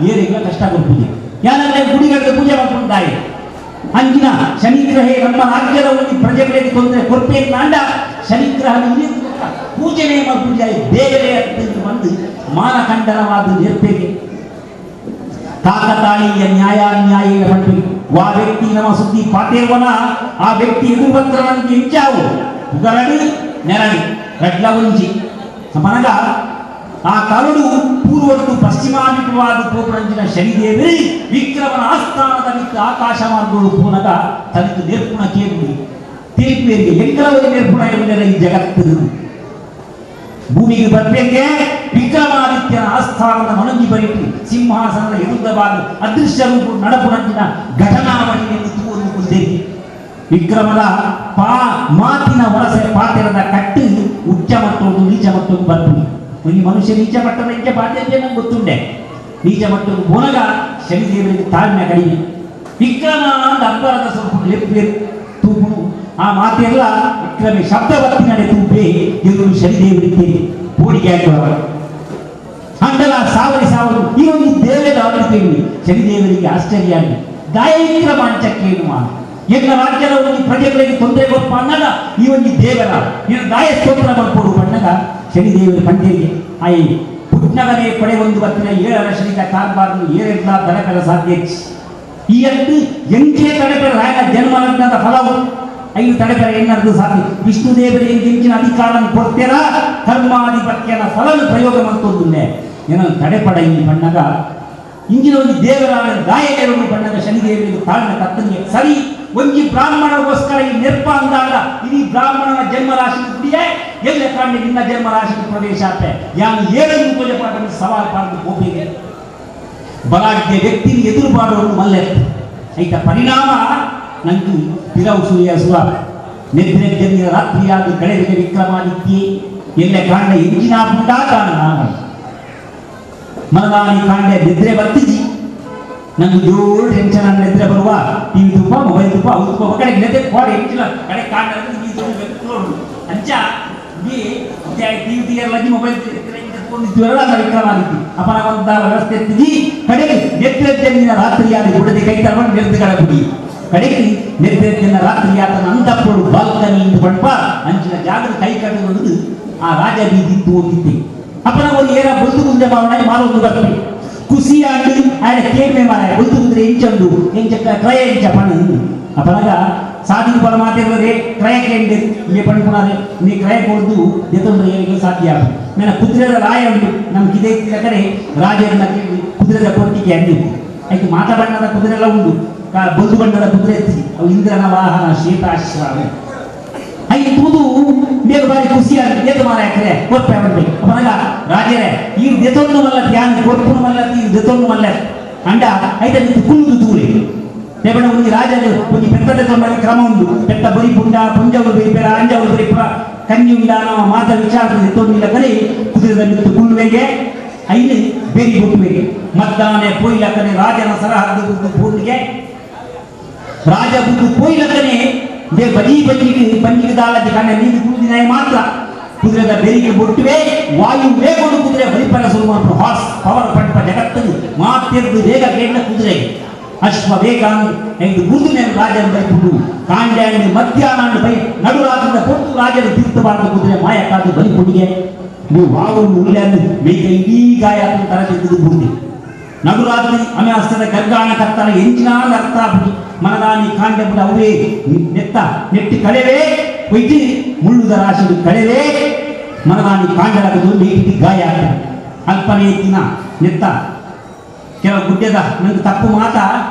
ಏರಿಗಳ ಕಷ್ಟ ಕೊಡ್ತೀವಿ ಯಾನಲ್ಲೇ ಗುಡಿಗಳಿಗೆ ಪೂಜೆ ಮಾಡ್ಕೊಂಡಾಯಿ ಅಂಜಿನ ಶನಿಗ್ರಹೇ ನಮ್ಮ ರಾಜ್ಯದ ಒಂದು ಪ್ರಜೆಗಳಿಗೆ ತೊಂದರೆ ಕೊಡ್ಬೇಕು ಕಾಂಡ ಶನಿಗ್ರಹ ಪೂಜನೆ ಪೂಜೆ ಬೇರೆ ಬಂದು ಮಾನಖಂಡನವಾದ ನಿರ್ಪೇಗೆ ಕಾಕತಾಳೀಯ ನ್ಯಾಯಾನ್ಯಾಯ ಪಡ್ಬೇಕು ಆ ವ್ಯಕ್ತಿ ನಮ್ಮ ಸುದ್ದಿ ಪಾತೇವನ ಆ ವ್ಯಕ್ತಿ ಎದುರು ಬಂದ್ರೆ ನನಗೆ ಇಂಚಾವು ಉಗರಡಿ ನೆರಳಿ ರಡ್ಲ ಒಂಜಿ ಮನಗ ಆ ಕರಡು ಪೂರ್ವದ್ದು ಪಶ್ಚಿಮಾಭಿಮುಖವಾದ ಗೋಪುರಂಜಿನ ಶನಿದೇವರಿ ವಿಕ್ರಮನ ಆಸ್ಥಾನದ ಮಿಕ್ಕ ಆಕಾಶ ಮಾರ್ಗಗಳು ಪೂನಗ ತನಗೆ ನಿರ್ಪುಣ ಕೇಳಿ ತೀರ್ಪೇರಿಗೆ ಎಂಕಲವರಿ ನಿರ್ಪುಣ ಎಂದರೆ ಈ ಜಗತ್ತು ಭೂಮಿಗೆ ಬರ್ಬೇಕೆ ವಿಕ್ರಮಾದಿತ್ಯನ ಆಸ್ಥಾನದ ಮನಂಜಿ ಬರಿತು ಸಿಂಹಾಸನದ ಎದುರುದವಾದ ಅದೃಶ್ಯ ರೂಪ ನಡಪುನಂಚಿನ ಘಟನಾವಳಿಯನ್ನು ತೂರುವುದೇವಿ ವಿಕ್ರಮದ ಮಾತಿನ ವರಸೆ ಪಾತ್ರದ ಕಟ್ಟು ಉಚ್ಚ ಮಟ್ಟೊಂದು ನೀಚ ಮಟ್ಟೊಂದು ಬರ್ತೀನಿ ಒಂದು ಮನುಷ್ಯ ನೀಚ ಮಟ್ಟದ ಇಂಚ ಬಾಧ್ಯತೆ ನಂಗೆ ಗೊತ್ತುಂಡೆ ನೀಚ ಮಟ್ಟೊಂದು ಬೋನಗ ಶನಿದೇವರಿಗೆ ತಾಳ್ಮೆ ಕಡಿಮೆ ವಿಕ್ರಮ ಅಂತ ಅಬ್ಬರದ ಸ್ವಲ್ಪ ಲೆಪ್ಪೆ ತೂಪು ಆ ಮಾತೆಲ್ಲ ವಿಕ್ರಮೆ ಶಬ್ದ ಬರ್ತಿ ನಡೆ ತೂಪೆ ಎದುರು ಶನಿದೇವರಿಗೆ ಪೂಡಿಕೆ ಹಾಕುವ ಅಂಡಲ ಸಾವರಿ ಈ ಒಂದು ದೇವದ ಆವೃತ್ತಿಯಲ್ಲಿ ಶನಿದೇವರಿಗೆ ಆಶ್ಚರ್ಯ ಆಗಿ ದಾಯವಿಕ್ರಮ ಅಂಚಕ್ಕೇನು ಮಾಡ ಎಲ್ಲ ರಾಜ್ಯದ ಒಂದು ಪ್ರಜೆಗಳಿಗೆ ತೊಂದರೆ ಕೊಟ್ಟು ಅನ್ನದ ಈ ಒಂದು ದೇವರ ನೀನು ದಾಯ ಸ್ತೋತ್ರ ಮಾಡ್ಕೊಡು ಬಣ್ಣಗ ಶನಿದೇವರ ಪಂಡಿಗೆ ಆಯಿ ಪುಟ್ನಗನೇ ಪಡೆ ಒಂದು ಬರ್ತಿನ 7 ಶನಿಕ ಕಾರ್ಬಾರನ್ನು ಏರೆಲ್ಲ ತಡೆಪೆರ ಸಾಧ್ಯ ಈ ಅಂದು ಎಂಕೆ ತಡೆಪೆರ ರಾಯನ ಜನ್ಮ ಲಗ್ನದ ಫಲವು 5 ತಡೆಪೆರ ಎನ್ನರ್ದು ಸಾಧ್ಯ ವಿಷ್ಣು ದೇವರಿಗೆ ಎಂಚಿನ ಅಧಿಕಾರವನ್ನು ಕೊಡ್ತೀರಾ ಕರ್ಮಾಧಿಪತ್ಯನ ಫಲವನ್ನು ಪ್ರಯೋಗ ಮಾಡ್ಕೊಂಡುಂಡೆ ಏನೋ ತಡೆಪಡ ಈ ಬಣ್ಣಗ ಇಂಜಿನ ಒಂದು ದೇವರ ಗಾಯಕರು ಬಣ್ಣದ ಶನಿದೇವರಿಗೆ ತಾಳ್ಮೆ ಕತ್ತನಿಗೆ ಸರಿ ಒಂಜಿ ಬ್ರಾಹ್ಮಣಗೋಸ್ಕರ ಈ ನೆರ್ಪ ಅಂದಾಗ ಇಡೀ ಬ್ರಾಹ್ಮಣನ ಜನ್ಮರಾಶಿ ಕುಡಿಯೇ ಎಲ್ಲ ಕಾಂಡಿ ನಿನ್ನ ಜನ್ಮರಾಶಿಗೆ ಪ್ರವೇಶ ಆತೆ ಯಾನು 7 ಪೂಜೆ ಪಾಠ ಸವಾಲು ಪಾಡು ಹೋಗಿಗೆ ಬಲಾಢ್ಯ ವ್ಯಕ್ತಿ ಎದುರು ಮಾಡುವುದು ಮಲ್ಲೆತ್ತು ಐತ ಪರಿಣಾಮ ನಂಗೆ ಪಿರವು ಸೂರ್ಯ ಸುವ ನೆದ್ರೆದ್ದಿನ ರಾತ್ರಿಯಾದ ಕಳೆದಿಗೆ ವಿಕ್ರಮಾದಿತ್ಯೆ ಎಲ್ಲ ಕಾಂಡ ಎಂಜಿನ ಪುಂಡಾ ಕಾಣ ಮನದಾನಿ ಕಾಂಡೆ ನಿದ್ರೆ ಬರ್ತಿಜಿ ನಂಗೆ ಜೋರು ಟೆನ್ಷನ್ ಅಂದ್ರೆ ನಿದ್ರೆ ಬರುವ ಟಿವಿ ತುಪ್ಪ ಮೊಬೈಲ್ ತುಪ್ಪ ಅವು ತುಪ್ಪ ಕಡೆ ನಿದ್ರೆ ಕೋಡೆ ಹೆಚ್ಚಿಲ್ಲ ಕಡೆ ಕಾಂಡ ಅಂಚ ಟಿವಿ ಲಜ್ಜಿ ಮೊಬೈಲ್ ವಿಕ್ರಮಾದಿತ್ಯ ಅಪನ ಒಂದು ವ್ಯವಸ್ಥೆ ಎತ್ತಿಜಿ ಕಡೆಗೆ ನೆತ್ರೆದ್ದಿನ ರಾತ್ರಿಯಾದ ಗುಡದೆ ಕೈ ತಗೊಂಡು ನೆರೆದುಗಳ ಬಿಡಿ ಕಡೆಗೆ ನೆತ್ರೆದ್ದಿನ ರಾತ್ರಿಯಾದ ಅಂತಪ್ಪಳು ಬಾಲ್ಕನಿಯಿಂದ ಬಡ್ಪ ಅಂಚಿನ ಜಾಗದ ಕೈ ಕಟ್ಟುವುದು ಆ ರಾಜ ಬೀದಿತ್ತು ಹೋಗಿದ್ದೆ ಅಪ್ಪನ ಒಂದು ಏನ ಬೊಲ್ದು ಮುಂದೆ ಭಾವನೆ ಮಾಲೊಂದು ಬರ್ತದೆ ಖುಷಿ ಆಗಿ ಆಯ್ನ ಕೇಳ್ಮೆ ಮಾರ ಬೊಲ್ದು ಮುಂದೆ ಎಂಚಂದು ಎಂಚಕ್ಕ ಕ್ರಯ ಎಂಚ ಪಣ ಅಪ್ಪನಾಗ ಸಾಧಿ ಬಲ ಮಾತಿರೋದೇ ಕ್ರಯಕ್ಕೆ ಎಂದೆ ಇಲ್ಲಿ ಪಣ್ಪುಣಾರೆ ನೀ ಕ್ರಯ ಕೊಡ್ದು ಎತ್ತೊಂದು ಏನಿಗೆ ಸಾಧ್ಯ ಆಗ ನನ್ನ ಕುದುರೆದ ರಾಯ ಉಂಟು ನಮ್ಗೆ ಇದೇ ಕಡೆ ರಾಜರನ್ನ ಕುದುರೆದ ಕೊಟ್ಟಿಗೆ ಅಂದಿತ್ತು ಆಯ್ತು ಮಾತಾ ಬಣ್ಣದ ಕುದುರೆ ಎಲ್ಲ ಉಂಟು ಬೊಲ್ದು ಬಣ್ಣದ ಕುದುರೆ ಎತ್ತಿ ಅವು ಇಂದ್ರನ ವಾಹನ ಶ್ವೇತಾಶ್ವ ಐದು ತೂದು ಬೇಗ ಬಾರಿ ಖುಷಿಯಾಗಿ ಎದ್ದು ಮಾರ ಯಾಕರೆ ಕೊರ್ಪೆ ಬರ್ಬೇಕು ಅಪ್ಪನಾಗ ರಾಜರೇ ಈ ದೆತೊಂದು ಮಲ್ಲ ಧ್ಯಾನ ಕೊರ್ಪುನು ಮಲ್ಲ ಈ ದೆತೊಂದು ಮಲ್ಲ ಅಂಡ ಐದ ನಿಂತು ಕುಳ್ಳುದು ದೂರೆ ದೇವಣ ಒಂದು ರಾಜರು ಒಂದು ಪೆತ್ತದ ತೊಂಬರಿ ಕ್ರಮ ಉಂಟು ಪೆತ್ತ ಬರಿ ಪುಂಡ ಪುಂಜವರು ಬರಿ ಪೆರ ಅಂಜವರು ಬರಿ ಕಂಜಿ ಉಂಡ ನಾವು ಮಾತ ವಿಚಾರ ಎತ್ತೊಂದಿಲ್ಲ ಕಲಿ ಕುದುರೆದ ನಿಂತು ಕುಳ್ಳುವೆಗೆ ಐದು ಬೇರಿ ಬಿಟ್ಟುವೆ ಮದ್ದಾನೆ ಪೊಯ್ಲಕ್ಕನೆ ರಾಜನ ಸರಹದ್ದು ಬುದ್ದು ಪೂರ್ಣಿಗೆ ರಾಜ ಬುದ್ದು ಪೊಯ್ಲಕ್ಕನೆ ಬಜಿ ಬಂಜಿಗೆ ದಾಳದಿ ಕಣ್ಣ ನೀರು ಕುಡಿದಿನ ಮಾತ್ರ ಕುದುರೆದ ಬೆರಿಗೆ ಬೊಟ್ಟುವೆ ವಾಯು ವೇಗೊಂಡು ಕುದುರೆ ಬಲಿಪರ ಸುರುಮಾನು ಹಾರ್ಸ್ ಪವರ್ ಪಂಪ ಜಗತ್ತನ್ನು ಮಾತೆರ್ದು ವೇಗ ಕೇಂದ್ರ ಕುದುರೆಗೆ ಅಶ್ವ ವೇಗ ಎಂದು ಗುರುದಿನ ರಾಜನ ಬೈಪುಡು ಕಾಂಡ್ಯಾಂಡ್ ಮಧ್ಯಾಹ್ನ ಬೈ ನಡುರಾತ್ರದ ಕೊಟ್ಟು ರಾಜನ ತೀರ್ಥಬಾರದ ಕುದುರೆ ಮಾಯಕ್ಕಾದ ಬಲಿಪುಡಿಗೆ ನೀವು ವಾವನ್ನು ಉಳ್ಳನ್ನು ಬೇಗ ಇಡೀ ಗಾಯ ತರ ತೆಗೆದು ಬುದ್ಧಿ ನಡುರಾತ್ರಿ ಅಮೆಸ್ತದ ಗರ್ಗಾಣ ಕತ್ತಲ ಎಂಚಿನ ಅರ್ಥ ಮನದಾನಿ ಕಾಂಡೆ ಬಿಡ ಅವೇ ನೆಟ್ಟಿ ಕಳೆವೇ ಒಯ್ದು ಮುಳ್ಳುದ ರಾಶಿ ಕಳೆವೇ ಮನದಾನಿ ಕಾಂಡಲಗದು ನೀತಿ ಗಾಯ ಅಲ್ಪನೇ ದಿನ ನೆತ್ತ ಕೆಲವು ಗುಡ್ಡದ ನನಗೆ ತಪ್ಪು ಮಾತ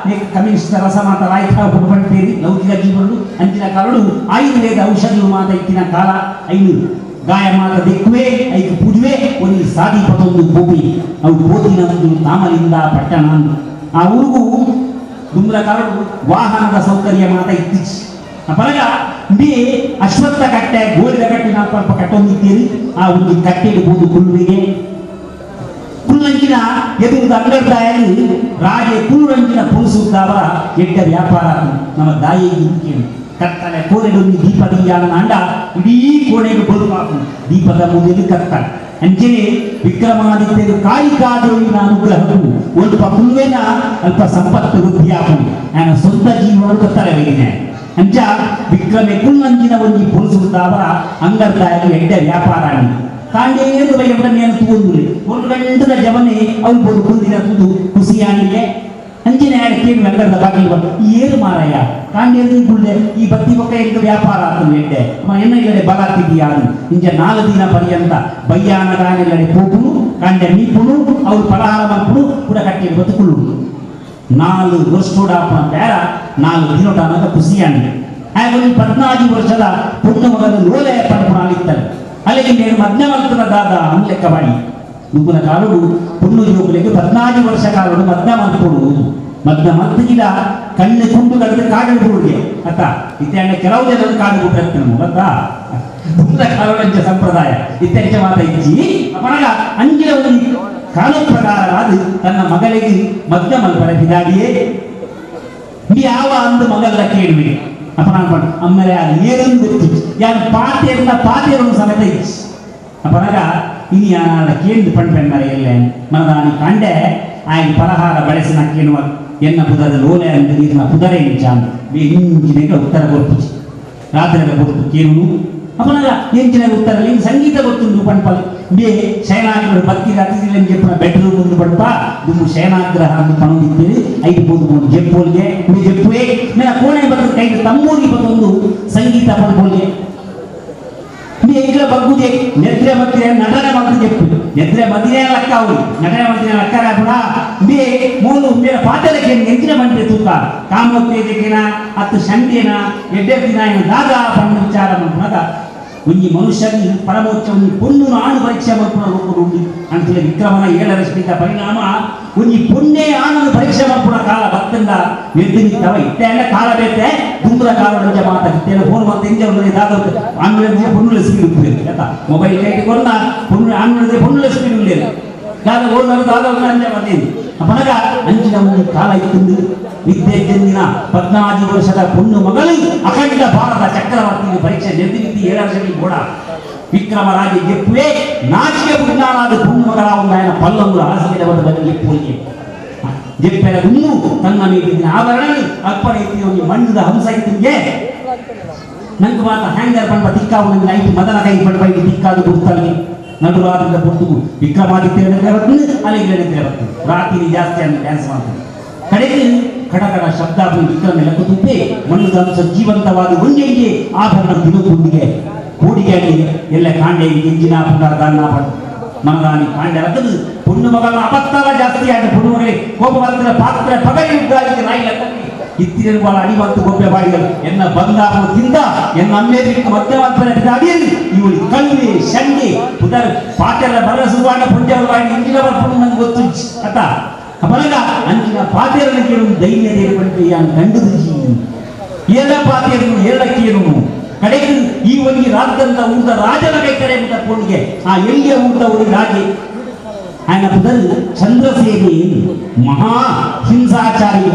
ಕಮ್ಯುನಿಸ್ಟ್ ರಸ ಮಾತ ರಾಯ್ತ ಪಡ್ತೀರಿ ಲೌಕಿಕ ಜೀವನಗಳು ಅಂಚಿನ ಕಾಲಡು ಆಯುರ್ವೇದ ಔಷಧಿಗಳು ಮಾತ ಇತ್ತಿನ ಕಾಲ ಐದು ಗಾಯ ಮಾತ ದಿಕ್ಕುವೆ ಐದು ಪೂಜುವೆ ಒಂದು ಸಾದಿ ಪದೊಂದು ಗೋಪಿ ಅವು ಗೋದಿನ ತಾಮಲಿಂದ ಪಟ್ಟಣ ಆ ಊರಿಗೂ ದುಮ್ರ ಕಾಲಡು ವಾಹನದ ಸೌಕರ್ಯ ಮಾತ ಇತ್ತೀಚೆ ಪರಗ ಬಿ ಅಶ್ವತ್ಥ ಕಟ್ಟೆ ಗೋಳಿದ ಕಟ್ಟೆ ನಾವು ಸ್ವಲ್ಪ ಕಟ್ಟೊಂದಿದ್ದೀರಿ ಆ ಒಂದು ಕಟ್ಟೆ ಇಡಬಹುದು ಕುಳ್ಳುವಿಗೆ ಕುಲ್ಲಂಚಿನ ಎದುರುದ ಅಂಗಡ್ದಾಯಲ್ಲಿ ರಾಜೆ ಕುಲ್ಲಂಚಿನ ಪುರುಸುದ್ದವರ ಎಡ್ಡ ವ್ಯಾಪಾರ ನಮ್ಮ ದಾಯಿಗೆ ಕತ್ತಲೆ ಕೋರೆಡೊಂದು ದೀಪ ದೀಯಾನ ಅಂಡ ಇಡೀ ಕೋಣೆಗೆ ಬರುವಾಕು ದೀಪದ ಮುಂದೆ ಕತ್ತಲೆ ಅಂಚನೆ ವಿಕ್ರಮಾದಿತ್ಯರು ಕಾಯಿಕಾದೇವಿನ ಅನುಗ್ರಹವು ಸ್ವಲ್ಪ ಕುಲ್ವೇನ ಅಲ್ಪ ಸಂಪತ್ತು ವೃದ್ಧಿಯಾಗಲಿ ನಾನು ಸ್ವಂತ ಜೀವನ ಕತ್ತಲೆವೇನೆ ಅಂಚ ವಿಕ್ರಮೆ ಕುಲ್ಲಂಚಿನ ಒಂದು ಪುರುಸುದ್ದವರ ಅಂಗಡ್ದಾಯಲ್ಲಿ ಎಡ್ಡ ವ್ಯಾಪಾರ ಕಾಂಡೇರು ಬೈಯಬಡನೆಯನ್ನು ತೂಂದುಲೆ ಒಂದು ಗಂಟದ ಜವನೆ ಅವ್ರು ಕುಂದಿನ ತುದು ಖುಷಿಯಾನಿಗೆ ಅಂಚಿನ ಕೇಳಿ ಅಂಗಡದ ಬಾಗಿಲು ಏರು ಮಾರಯ್ಯ ಕಾಂಡೇರು ಗುಳ್ಳೆ ಈ ಬತ್ತಿ ಪಕ್ಕ ಎಂಟು ವ್ಯಾಪಾರ ಆಗ್ತದೆ ಎಡ್ಡೆ ಎನ್ನಗಡೆ ಬಲಾತಿದೀಯ ಇಂಚ 4 ದಿನ ಪರ್ಯಂತ ಬಯ್ಯಾನ ಗಾನೆಲ್ಲಡೆ ಪೋಪುನು ಕಾಂಡೆ ಮೀಪುನು ಅವ್ರು ಫಲಹಾರ ಮಲ್ಪುನು ಕೂಡ ಕಟ್ಟಿ ಬದುಕುಳು 4 ವರ್ಷೋಡ ಬೇಡ 4 ದಿನೋಟ ಅನ್ನೋದ ಖುಷಿಯಾನಿಗೆ ಹಾಗೆ 14 ವರ್ಷದ ಪುಣ್ಯ ಮಗದ ಲೋಲೆ ಪಡ್ಪುಣ ಆಗಿರ್ತಾರೆ ಅಲ್ಲಿಗೆ నేను ಮಧ್ಯಮಂತ್ರ ದಾದ ಅನ್ಲೆಕ್ಕ ಮಾಡಿ ನುಗ್ಗುನ ಕಾಲುಡು ಪುಣ್ಣು ಜೋಗುಲಿಗೆ 14 ವರ್ಷ ಕಾಲುಡು ಮಧ್ಯಮಂತ್ರುಡು ಮಧ್ಯಮಂತ್ರಿಗಿದ ಕಣ್ಣು ಕುಂಟು ಕಳೆದು ಕಾಡಿಡುವುದಿಗೆ ಅತ್ತ ಇತ್ಯಾಂಗ ಕೆಲವು ಜನರು ಕಾಡು ಬಿಟ್ಟಿರ್ತಾರೆ ಗೊತ್ತಾ ದುಮ್ರ ಕಾಲುಡಂಚ ಸಂಪ್ರದಾಯ ಇತ್ಯಂಚ ಮಾತ ಇಚ್ಚಿ ಅಪನಗ ಅಂಜಿನ ಒಂದು ಕಾಲ ಪ್ರಕಾರವಾದ ತನ್ನ ಮಗಳಿಗೆ ಮಧ್ಯಮಲ್ ಬರದಿದಾಗಿಯೇ ಯಾವ ಅಂದು ಮಗಲ್ಲ ಕೇಳುವೆ ಅಪ್ಪ ನಾನು ಅಮ್ಮಲೆ ಏರನ್ನು ಗೊತ್ತು ಯಾರು ಪಾತೆಯನ್ನು ಸಮೇತ ಇಚ್ಚಿ ಅಪ್ಪನಾಗ ಇನಿ ಯಾರ ಕೇಂದ್ರ ಪಂಡ್ಪೆಂಡರ ಎಲ್ಲೆ ಮನದಾನಿ ಕಂಡೆ ಆಯ್ನ ಫಲಹಾರ ಬಳಸಿನ ಕೇಳುವ ಎನ್ನ ಪುದರ ಲೋಲೆ ಅಂತ ನೀರಿನ ಪುದರೆ ಇಂಚಾನ್ ಇಂಚಿನ ಉತ್ತರ ಕೊಟ್ಟು ರಾತ್ರಿ ಕೊಟ್ಟು ಕೇಳು ಅಪ್ಪನಾಗ ಎಂಚಿನ ಉತ್ತರ ಸಂಗೀತ ಗೊತ್ತುಂಟು ಪಂಪಲ್ ಬೇ ಶಯನಾಗ್ರಹ ಭಕ್ತಿ ಅತಿಥಿಗಳನ್ನು చెప్పిన ಬೆಡ್ರೂಮ್ ముందు పడప దుమ్ము ಶಯನಾಗ್ರಹವನ್ನು ಪಣುದಿದ್ದೀರಿ 5 ಜೆಪ್ಪೋಲ್ಗೆ ಜೆಪ್ಪುವೆ ಮೇನ ಕೋಣೆ ಬರ್ತದೆ ಕೈಗೆ ತಮ್ಮೂರಿ ಬಂದೊಂದು ಸಂಗೀತ ಪಡ್ಬೋಲ್ಗೆ ಬೇ ಈಗ ಬಗ್ಗುದೆ ನೆದ್ರೆ ಮತ್ತೆ ನಟನೆ ಮತ್ತು ಜೆಪ್ಪು ನೆದ್ರೆ ಮದಿನೇ ಲಕ್ಕ ಅವರು ನಟನೆ ಮದಿನೇ ಲಕ್ಕ ಕೂಡ ಬೇ ಮೂಲು ಮೇರ ಪಾತ್ರಕ್ಕೆ ಎಂಚಿನ ಬಂದ್ರೆ ತೂಕ ಕಾಮೋತ್ತೇಜಕಿನ ಅತ್ತು ಶಂಡಿನ ಎಡ್ಡೆ ದಿನ ದಾದ ಪಣ್ಣ ವಿಚಾರ ಮಾಡ್ಕೊಂಡಾಗ ಒಂಜಿ ಮನುಷ್ಯನಿ ಪರಮೋಚ್ಚ ಒಂಜಿ ಪೊಣ್ಣು ಆಣು ಪರೀಕ್ಷೆ ಮಾಡ್ಕೊಂಡು ರೂಪುಂಡು ಅಂತೇಳಿ ವಿಕ್ರಮನ 7 ಪರಿಣಾಮ ಒಂಜಿ ಪೊಣ್ಣೆ ಆಣನ್ನು ಪರೀಕ್ಷೆ ಮಾಡ್ಕೊಂಡ ಕಾಲ ಭಕ್ತಂದ ನಿರ್ದಿನಿತ್ತವ ಇಟ್ಟೆಲ್ಲ ಕಾಲ ಬೇತೆ ದುಂಬರ ಕಾಲ ಮಾತಾಡ್ತೇನೆ ಫೋನ್ ಮತ್ತೆ ಎಂಜ ದಾದ ಆನ್ಲೈನ್ ಪೊಣ್ಣುಲ ಸ್ಪೀಡ್ ಆಯ್ತಾ ಮೊಬೈಲ್ ಕೈಗೆ ಕೊಡ ಪೊಣ್ಣು ಆನ್ಲೈನ್ ಪೊಣ್ಣುಲ ಸ್ಪೀಡ್ ಉಳ್ಳೇದು ದಾದ ಓಡೋದು ದಾದ ಅಂಜ ಬಂದೇನು ಅಪನಗ ಅಂಚಿನ ಒಂದು ಕಾಲ ಇತ್ತು ವಿದ್ಯೆ ಚೆಂದಿನ 14 ವರ್ಷದ ಪೊಣ್ಣು ಮಗಳು ಅಖಂಡ ಭಾರತ ಚಕ್ರವರ್ತಿಗೆ ಪರೀಕ್ಷೆ ನಿರ್ದಿನಿತ್ತಿ 7 ವರ್ಷಕ್ಕೆ ಕೂಡ ವಿಕ್ರಮರಾಜ ಗೆಪ್ಪುವೆ ನಾಚಿಕೆ ಬುಡ್ನಾಳಾದ ಪೊಣ್ಣು ಮಗಳ ಒಂದು ఆయన ಪಲ್ಲೊಂದು ಹಾಸಿಗೆ ಬಂದು ಗೆಪ್ಪುವಿಗೆ ಗೆಪ್ಪೆರ ಇನ್ನೂ ತನ್ನ ಮೇಲಿನ ಆಭರಣ ಅಪ್ಪನ ಇತ್ತಿ ಒಂದು ಮಣ್ಣದ ಹಂಸ ಇತ್ತಿಗೆ ನಂಗೆ ಮಾತ ಹ್ಯಾಂಗರ್ ಪಂಡ ತಿಕ್ಕಾವು ನಂಗೆ ನೈಟ್ ಮದನ ಕೈ ಪಂಡ ತಿಕ್ಕಾದು ಗುರ್ತಲ್ಲಿ ನಡುರಾತ್ರಿಯಿಂದ ಪುಟ್ಟು ವಿಕ್ರಮಾದಿತ್ಯ ಅಲ್ಲಿಗೆ ರಾತ್ರಿ ಜಾಸ್ತಿ ಅಂತ ಡ್ಯಾನ್ಸ್ ಮಾಡ್ತಾರೆ ಕಡೆಗೆ ಕಡಗಡ ಶಬ್ದಾಭಿ ವಿಕ್ರಮ ಲೆಕ್ಕುತ್ತುಂಟೆ ಮಣ್ಣದ ಅಂಶ ಜೀವಂತವಾದ ಒಂದೆಂಗೆ ಆಭರಣ ದಿನಕ್ಕೊಂದಿಗೆ ಕೂಡಿಗೆ ಎಲ್ಲ ಕಾಂಡೆ ಎಂಜಿನ ಪುನರ್ ದಾನ ಮನದಾನಿ ಕಾಂಡೆ ರದ್ದು ಪುಣ್ಯ ಮಗಳ ಅಪತ್ತಾಲ ಜಾಸ್ತಿ ಆದ ಪುಣ್ಯ ಮಗಳಿಗೆ ಕೋಪವಂತರ ಪಾತ್ರ ಪಗಡಿ ಉಗ್ರಾಜಿಗೆ ರಾಯಿ ಲೆಕ್ಕ ಇತ್ತಿನ ಬಾಳ ಅಡಿವಂತು ಗೊಬ್ಬೆ ಬಾಡಿಗಳು ಎನ್ನ ಬಂದಾಪದಿಂದ ಎನ್ನ ಅಮೇರಿಕ ಮಧ್ಯಮಂತರಡಿಯಲ್ಲಿ ಇವಳು ಕಲ್ವಿ ಶಂಡಿ ಪುದರ್ ಪಾತೆಲ್ಲ ಬರ ಸುವಾಣ ಪುಂಜವಾಗಿ ಇಂಜಿನ ಬರ್ಕೊಂಡು ನಂಗೆ ಗೊತ್ತು ಅತ್ತ ಬಲಗ ಅಂಚಿನ ಪಾತೆಯನ್ನು ಕೇಳು ಧೈರ್ಯ ದೇವರಿಗೆ ಕಂಡು ಎಲ್ಲ ಪಾತೆಯನ್ನು ಹೇಳಕ್ಕೇನು ಕಡೆಗೆ ಈ ಒಂದು ರಾಜ್ಯದ ಊಟ ರಾಜನ ಕೈ ಕಡೆ ಊಟ ಕೊಂಡಿಗೆ ಆ ಎಲ್ಲಿಯ ಊಟ ಒಂದು ರಾಜೆ ఆయన పుదరు చంద్రసేని మహా హింసాచారి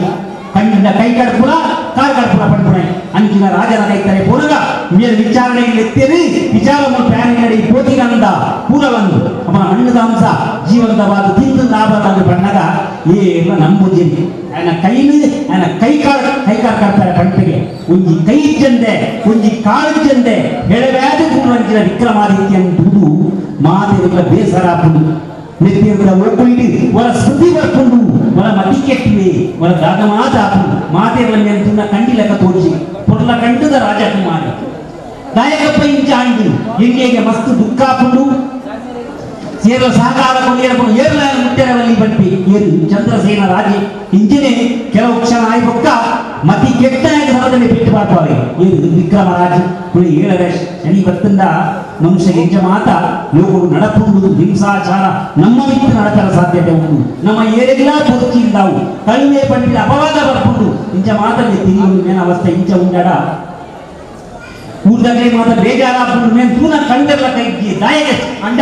ಕಂಡ ಕೈ ಕಡ್ಪುರ ಕಾರ್ ಕಡ್ಪುರ ಪಡ್ಪುರ ಅಂಚಿನ ರಾಜನ ಕೈತರೆ ಪೋನಗ ಮೇಲೆ ವಿಚಾರಣೆಗೆ ಎತ್ತೇರಿ ವಿಚಾರ ಪ್ಯಾನಿನಡಿ ಪೋತಿಗಂದ ಪೂರವಂದು ಅವನ ಹಣ್ಣದ ಅಂಶ ಜೀವಂತವಾದ ತಿಂದು ಲಾಭದ ಬಣ್ಣಗ ಏನ ನಂಬುಜಿನಿ ఆయన కైని ఆయన కైకార్ కడతారు పంటಗೆ ಒಂಜಿ ಕೈ ಜಂದೆ ಒಂಜಿ ಕಾಲು ಜಂದೆ ಎಳೆವ್ಯಾದ ಕೂರಂಚಿನ ವಿಕ್ರಮಾದಿತ್ಯ ಅಂದುದು ಮಾತಿಗಳ ಬೇಸರ ಹಾಕೊಂಡು ನೆತ್ತಿರ ಒಳ್ಕೊಂಡು ಒಳ ಸುದ್ದಿ ಬರ್ಕೊಂಡು ಒಳ ಮತಿ ಕೆಟ್ಟಿವೆ ಒಳ ದಾದ ಮಾತಾಪು ಮಾತೆಗಳ ಮೇಲೆ ತಿನ್ನ ಕಂಡಿಲಕ ತೋರಿಸಿ ಪೊರ್ಲ ಕಂಡದ ರಾಜಕುಮಾರ ದಾಯಕಪ್ಪ ಇಂಚ ಅಂಡು ಹೆಂಗೆ ಮಸ್ತ್ ದುಃಖ ಹಾಕೊಂಡು ಸೇರಲು ಸಹಕಾರ ಕೊಂಡು ಏರ್ಲ ಮುಟ್ಟೆರವಲ್ಲಿ ಬಂಟಿ ಏರು ಚಂದ್ರಸೇನ ರಾಜೆ ಇಂಜಿನೆ ಕೆಲವು ಕ್ಷಣ ಆಯ್ಬೊಕ್ಕ ಮತಿ ಕೆಟ್ಟ ಸಮದಲ್ಲಿ ಬಿಟ್ಟು ಮಾಡ್ತಾರೆ ಏರು ವಿಕ್ರಮರಾಜ ಹುಳಿ ಏಳರೆ ಶನಿ ಬತ್ತಿಂದ ಮನುಷ್ಯ ಇಂಚ ಮಾತ ಲೋಕರು ನಡಪುವುದು ಹಿಂಸಾಚಾರ ನಮ್ಮ ಮಿತ್ರ ನಡಪರ ಸಾಧ್ಯತೆ ಉಂಟು ನಮ್ಮ ಏರೆಲ್ಲ ಬದುಕಿಂದಾವು ಕಡಿಮೆ ಪಂಡಿತ ಅಪವಾದ ಬರ್ಕೊಂಡು ಇಂಚ ಮಾತಲ್ಲಿ ತಿರುಗಿ ಮೇನ ಅವಸ್ಥೆ ಇಂಚ ಉಂಡಾಡ ಊರ್ದಾಗಲೇ ಮಾತ್ರ ಬೇಜಾರಾಗ್ಬಿಟ್ಟು ಮೇನ್ ತೂನ ಕಂಡೆಲ್ಲ ಕೈಗೆ ದಾಯಗೆ ಅಂಡ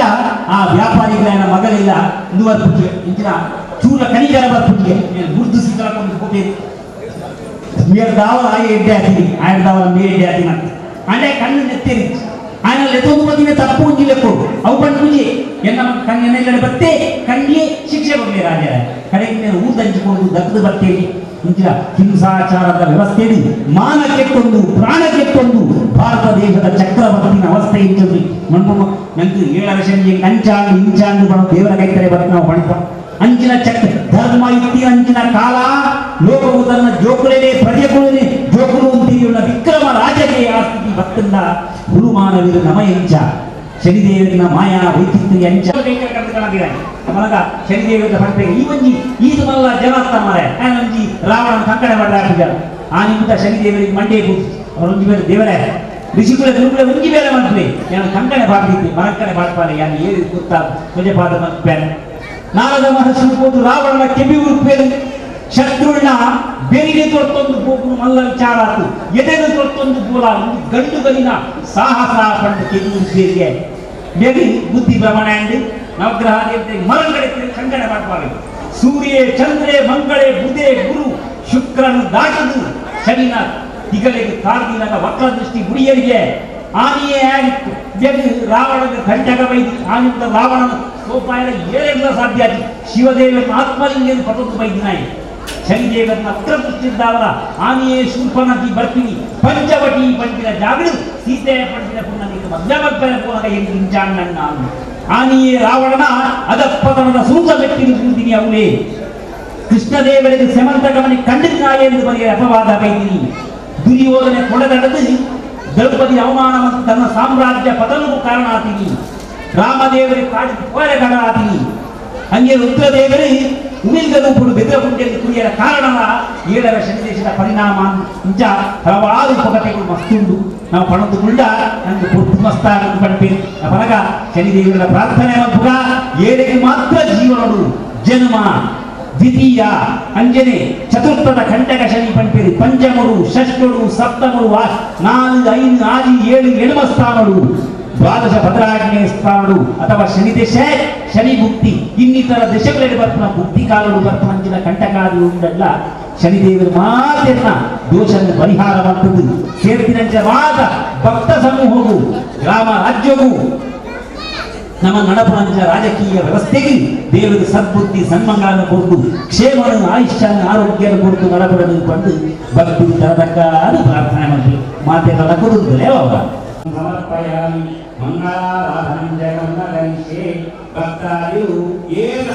ಆ ವ್ಯಾಪಾರಿಗಳ ಮಗಲಿಲ್ಲ ಇಂದುವರ್ ಪುಟ್ಟಿಗೆ ಇಂಚಿನ ಚೂರ ಕಣಿಗರ ಬರ್ಪುಟ್ಟಿಗೆ ಗುರ್ದು ಸಿಕ್ಕಲಾಕೊಂಡು ಕೊಟ್ಟೆ ಮೇರ್ ದಾವಲ ಆಯ ಎಡ್ಡೆ ಹಾಕಿನಿ ಆಯ್ಡ ದಾವಲ ಮೇ ಎಡ್ಡೆ ಹಾಕಿನ ಅಂಡೆ ಕಣ್ಣು ನೆತ್ತೇರಿ ఆయన ఎతోదు మధ్య తప్పు ఉంజిలకు అవు పండుజి ఎన్న కన్నెన్నెల్ల బತ್ತೆ కన్నియే ಶಿಕ್ಷೆ ಕೊಡಲಿ ರಾಜ ಕಡೆಗೆ నేను ಊದಂಚಿಕೊಂಡು ದಕ್ಕದು ಬರ್ತೇನೆ ಇಂಚಿನ ಹಿಂಸಾಚಾರದ ವ್ಯವಸ್ಥೆಯಲ್ಲಿ ಮಾನ ಕೆಟ್ಟೊಂದು ಪ್ರಾಣ ಕೆಟ್ಟೊಂದು ಭಾರತ ದೇಶದ ಚಕ್ರವರ್ತಿನ ಅವಸ್ಥೆ ಇಂಚದು ಮಣ್ಣು ನಂಗೆ 7 ವರ್ಷಕ್ಕೆ ಕಂಚಾಂಡು ಇಂಚಾಂಡು ಬಣ ದೇವರ ಕೈತರೆ ಬರ್ತೇವೆ ನಾವು ಪಣಿತ ಅಂಚಿನ ಚಕ್ರ ಧರ್ಮ ಯುಕ್ತಿ ಅಂಚಿನ ಕಾಲ ಲೋಕವು ತನ್ನ ಜೋಕುಳೇ ಪ್ರಜೆಕುಳೇ ಜೋಕುಳು ಅಂತೀರಿಯುಳ್ಳ ವಿಕ್ರಮ ರಾಜಗೆ ಆ ಸ್ಥಿತಿ ಭಕ್ತಂದ ಗುರುಮಾನವಿರು ನಮ ಎಂಚ ಶನಿದೇವರಿನ ಮಾಯಾ ವೈಚಿತ್ರ್ಯ ಎಂಚ ಮಲಗ ಶನಿದೇವರ ಪಂಪೆಗೆ ಈ ಒಂಜಿ ಈದು ಮಲ್ಲ ಜನಾರ್ಥ ಮಾರೆ ಒಂಜಿ ರಾವಣನ ಕಂಕಣ ಮಾಡಿದ ಆ ನಿಮಿತ್ತ ಶನಿದೇವರಿಗೆ ಮಂಡೇ ಕೂತು ಅವರೊಂಜಿ ಬೇರೆ ದೇವರೇ ಋಷಿಕುಲ ಗುರುಕುಲ ಒಂಜಿ ಬೇರೆ ಮಂತ್ರಿ ನಾನು ಕಂಕಣ ಬಾಡ್ದಿದ್ದೆ ಮರಕ್ಕಣೆ ಬಾಡ್ಪಾರೆ ಯಾನು ಏರಿ ಗೊತ್ತಾ ಧ್ವಜಪಾದ ಮಂತ್ರಿ ನಾರದ ಮಹರ್ಷಿ ಹೋದು ರಾವಣನ ಕೆಬಿ ಉರುಪೇರು ಶತ್ರುಳ್ನ ಬೆರಿಗೆ ತೊಡ್ತೊಂದು ಹೋಗುನು ಮಲ್ಲ ವಿಚಾರ ಆತು ಎದೆಗೆ ತೊಡ್ತೊಂದು ಬೋಲ ಗಂಡು ಗಲಿನ ಸಾಹಸ ಪಂಡು ಕೆಬಿ ಉರುಪೇರಿಗೆ ಬೆಗಿ ಬುದ್ಧಿ ಭ್ರಮಣ ಎಂದು ನವಗ್ರಹ ದೇವತೆಗೆ ಮರಂಗಡೆ ಕಂಕಣ ಮಾಡ್ತಾರೆ ಸೂರ್ಯ ಚಂದ್ರೇ ಮಂಗಳೇ ಬುಧೆ ಗುರು ಶುಕ್ರನು ದಾಟದು ಶನಿನ ತಿಗಳಿಗೆ ಕಾರ್ದಿನಗ ವಕ್ರ ದೃಷ್ಟಿ ಗುಡಿಯರಿಗೆ ಆನೆಯೇ ಆಗಿತ್ತು ಬೆಗಿ ರಾವಣನ ಗಂಟಗ ಬೈದು ಆನಿಂದ ರಾವಣನ ಸೋಪಾಯನ ಏಳೆಲ್ಲ ಸಾಧ್ಯ ಆಗಿ ಶಿವದೇವನ ಆತ್ಮಲಿಂಗನ ಪಟೋದು ಬೈದಿನಾಯಿ ಶನಿದೇವನ ಹತ್ರ ದೃಷ್ಟಿದ್ದಾವರ ಆನೆಯೇ ಶೂರ್ಪನದಿ ಬರ್ತೀನಿ ಪಂಚವಟಿ ಪಂಚಿನ ಜಾಗಡು ಸೀತೆಯ ಪಂಚಿನ ಪುನನಿಗೆ ಮಧ್ಯಮರ್ಪನ ಪುನಗ ಎಂದು ಇಂಚಾಣ್ಣ ಆನೆಯೇ ರಾವಣನ ಅದಪ್ಪತನದ ಸೂಸ ವ್ಯಕ್ತಿಗೆ ಕೂರ್ತೀನಿ ಅವನೇ ಕೃಷ್ಣದೇವರಿಗೆ ಸೆಮಂತ ಗಮನಿ ಕಂಡಿದ್ದಾಯ ಎಂದು ಬಗೆಯ ಅಪವಾದ ಬೈದಿನಿ ದುರ್ಯೋಧನೆ ಕೊಡದಡದು ದ್ರೌಪದಿ ಅವಮಾನ ಮತ್ತು ತನ್ನ ಸಾಮ್ರಾಜ್ಯ ಪತನಕ್ಕೂ ಕಾರಣ ಆತೀನಿ ರಾಮದೇವರಿಗೆ ಕಾಡಿ ಕೋರೆಗಡ ಆತೀನಿ ಹಂಗೆ ರುದ್ರದೇವರೇ ಉಮಿಲ್ಗದೂಪುಡು ಬೆದರಗುಂಟೆಯಲ್ಲಿ ಕುಡಿಯರ ಕಾರಣವ 7ರ ಶನಿದೇಶದ ಪರಿಣಾಮ ಇಂಚ ಹಲವಾರು ಉಪಕಥೆಗಳು ಮಸ್ತುಂಡು ನಾವು ಪಣದುಕೊಂಡ ನಂಗೆ ಪುಟ್ಟು ಮಸ್ತಾಗಿ ಪಡ್ಪೇನೆ ಬರಗ ಶನಿದೇವರ ಪ್ರಾರ್ಥನೆ ಮಗುಗ 7ಗೆ ಮಾತ್ರ ಜೀವನಡು ಜನ್ಮ ದ್ವಿತೀಯ ಅಂಜನೆ ಚತುರ್ಥದ ಕಂಟಕ ಶನಿ ಪಂಪೇರಿ ಪಂಚಮರು ಷಷ್ಠರು ಸಪ್ತಮರು 4 5 6 7 ಎಣಮ ಸ್ಥಾನಗಳು ದ್ವಾದಶ ಭದ್ರಾಗ್ನೇಯ ಸ್ಥಾನಗಳು ಅಥವಾ ಶನಿದೇಶ ಶನಿ ಭುಕ್ತಿ ಇನ್ನಿತರ ದಶಗಳಲ್ಲಿ ಬರ್ಪನ ಭುಕ್ತಿ ಕಾಲಗಳು ಬರ್ಪನ ಅಂಚಿನ ಕಂಟಕಾದಿ ಉಂಡಲ್ಲ ಶನಿದೇವರು ಮಾತೆನ್ನ ದೋಷವನ್ನು ಪರಿಹಾರ ಮಾಡ್ತದ್ದು ಸೇರ್ತಿನಂಚವಾದ ಭಕ್ತ ಸಮೂಹವು ಗ್ರಾಮ ರಾಜ್ಯವು ನಮ್ಮ ನಡಪಂಚ ರಾಜಕೀಯ ವ್ಯವಸ್ಥೆಗೆ ದೇವರು ಸದ್ಬುದ್ಧಿ ಸನ್ಮಂಗಳನ್ನು ಕೊಟ್ಟು ಕ್ಷೇಮವನ್ನು ಆಯುಷ್ಯನ ಆರೋಗ್ಯವನ್ನು ಕೊಟ್ಟು ನಡಪಡಲು ಬಂದು ಭಕ್ತಿ ತರತಕ್ಕಾದ ಪ್ರಾರ್ಥನೆ ಮಾಡಿ ಮಾತೆಲ್ಲ ಕೊಡುವುದಿಲ್ಲ ಅವಾಗ ಸಮರ್ಪಯಾಮಿ ಮಂಗಳಾರಾಧನಂ ಜಗನ್ನಗೈಷೇ ಭಕ್ತಾಯು ಏನ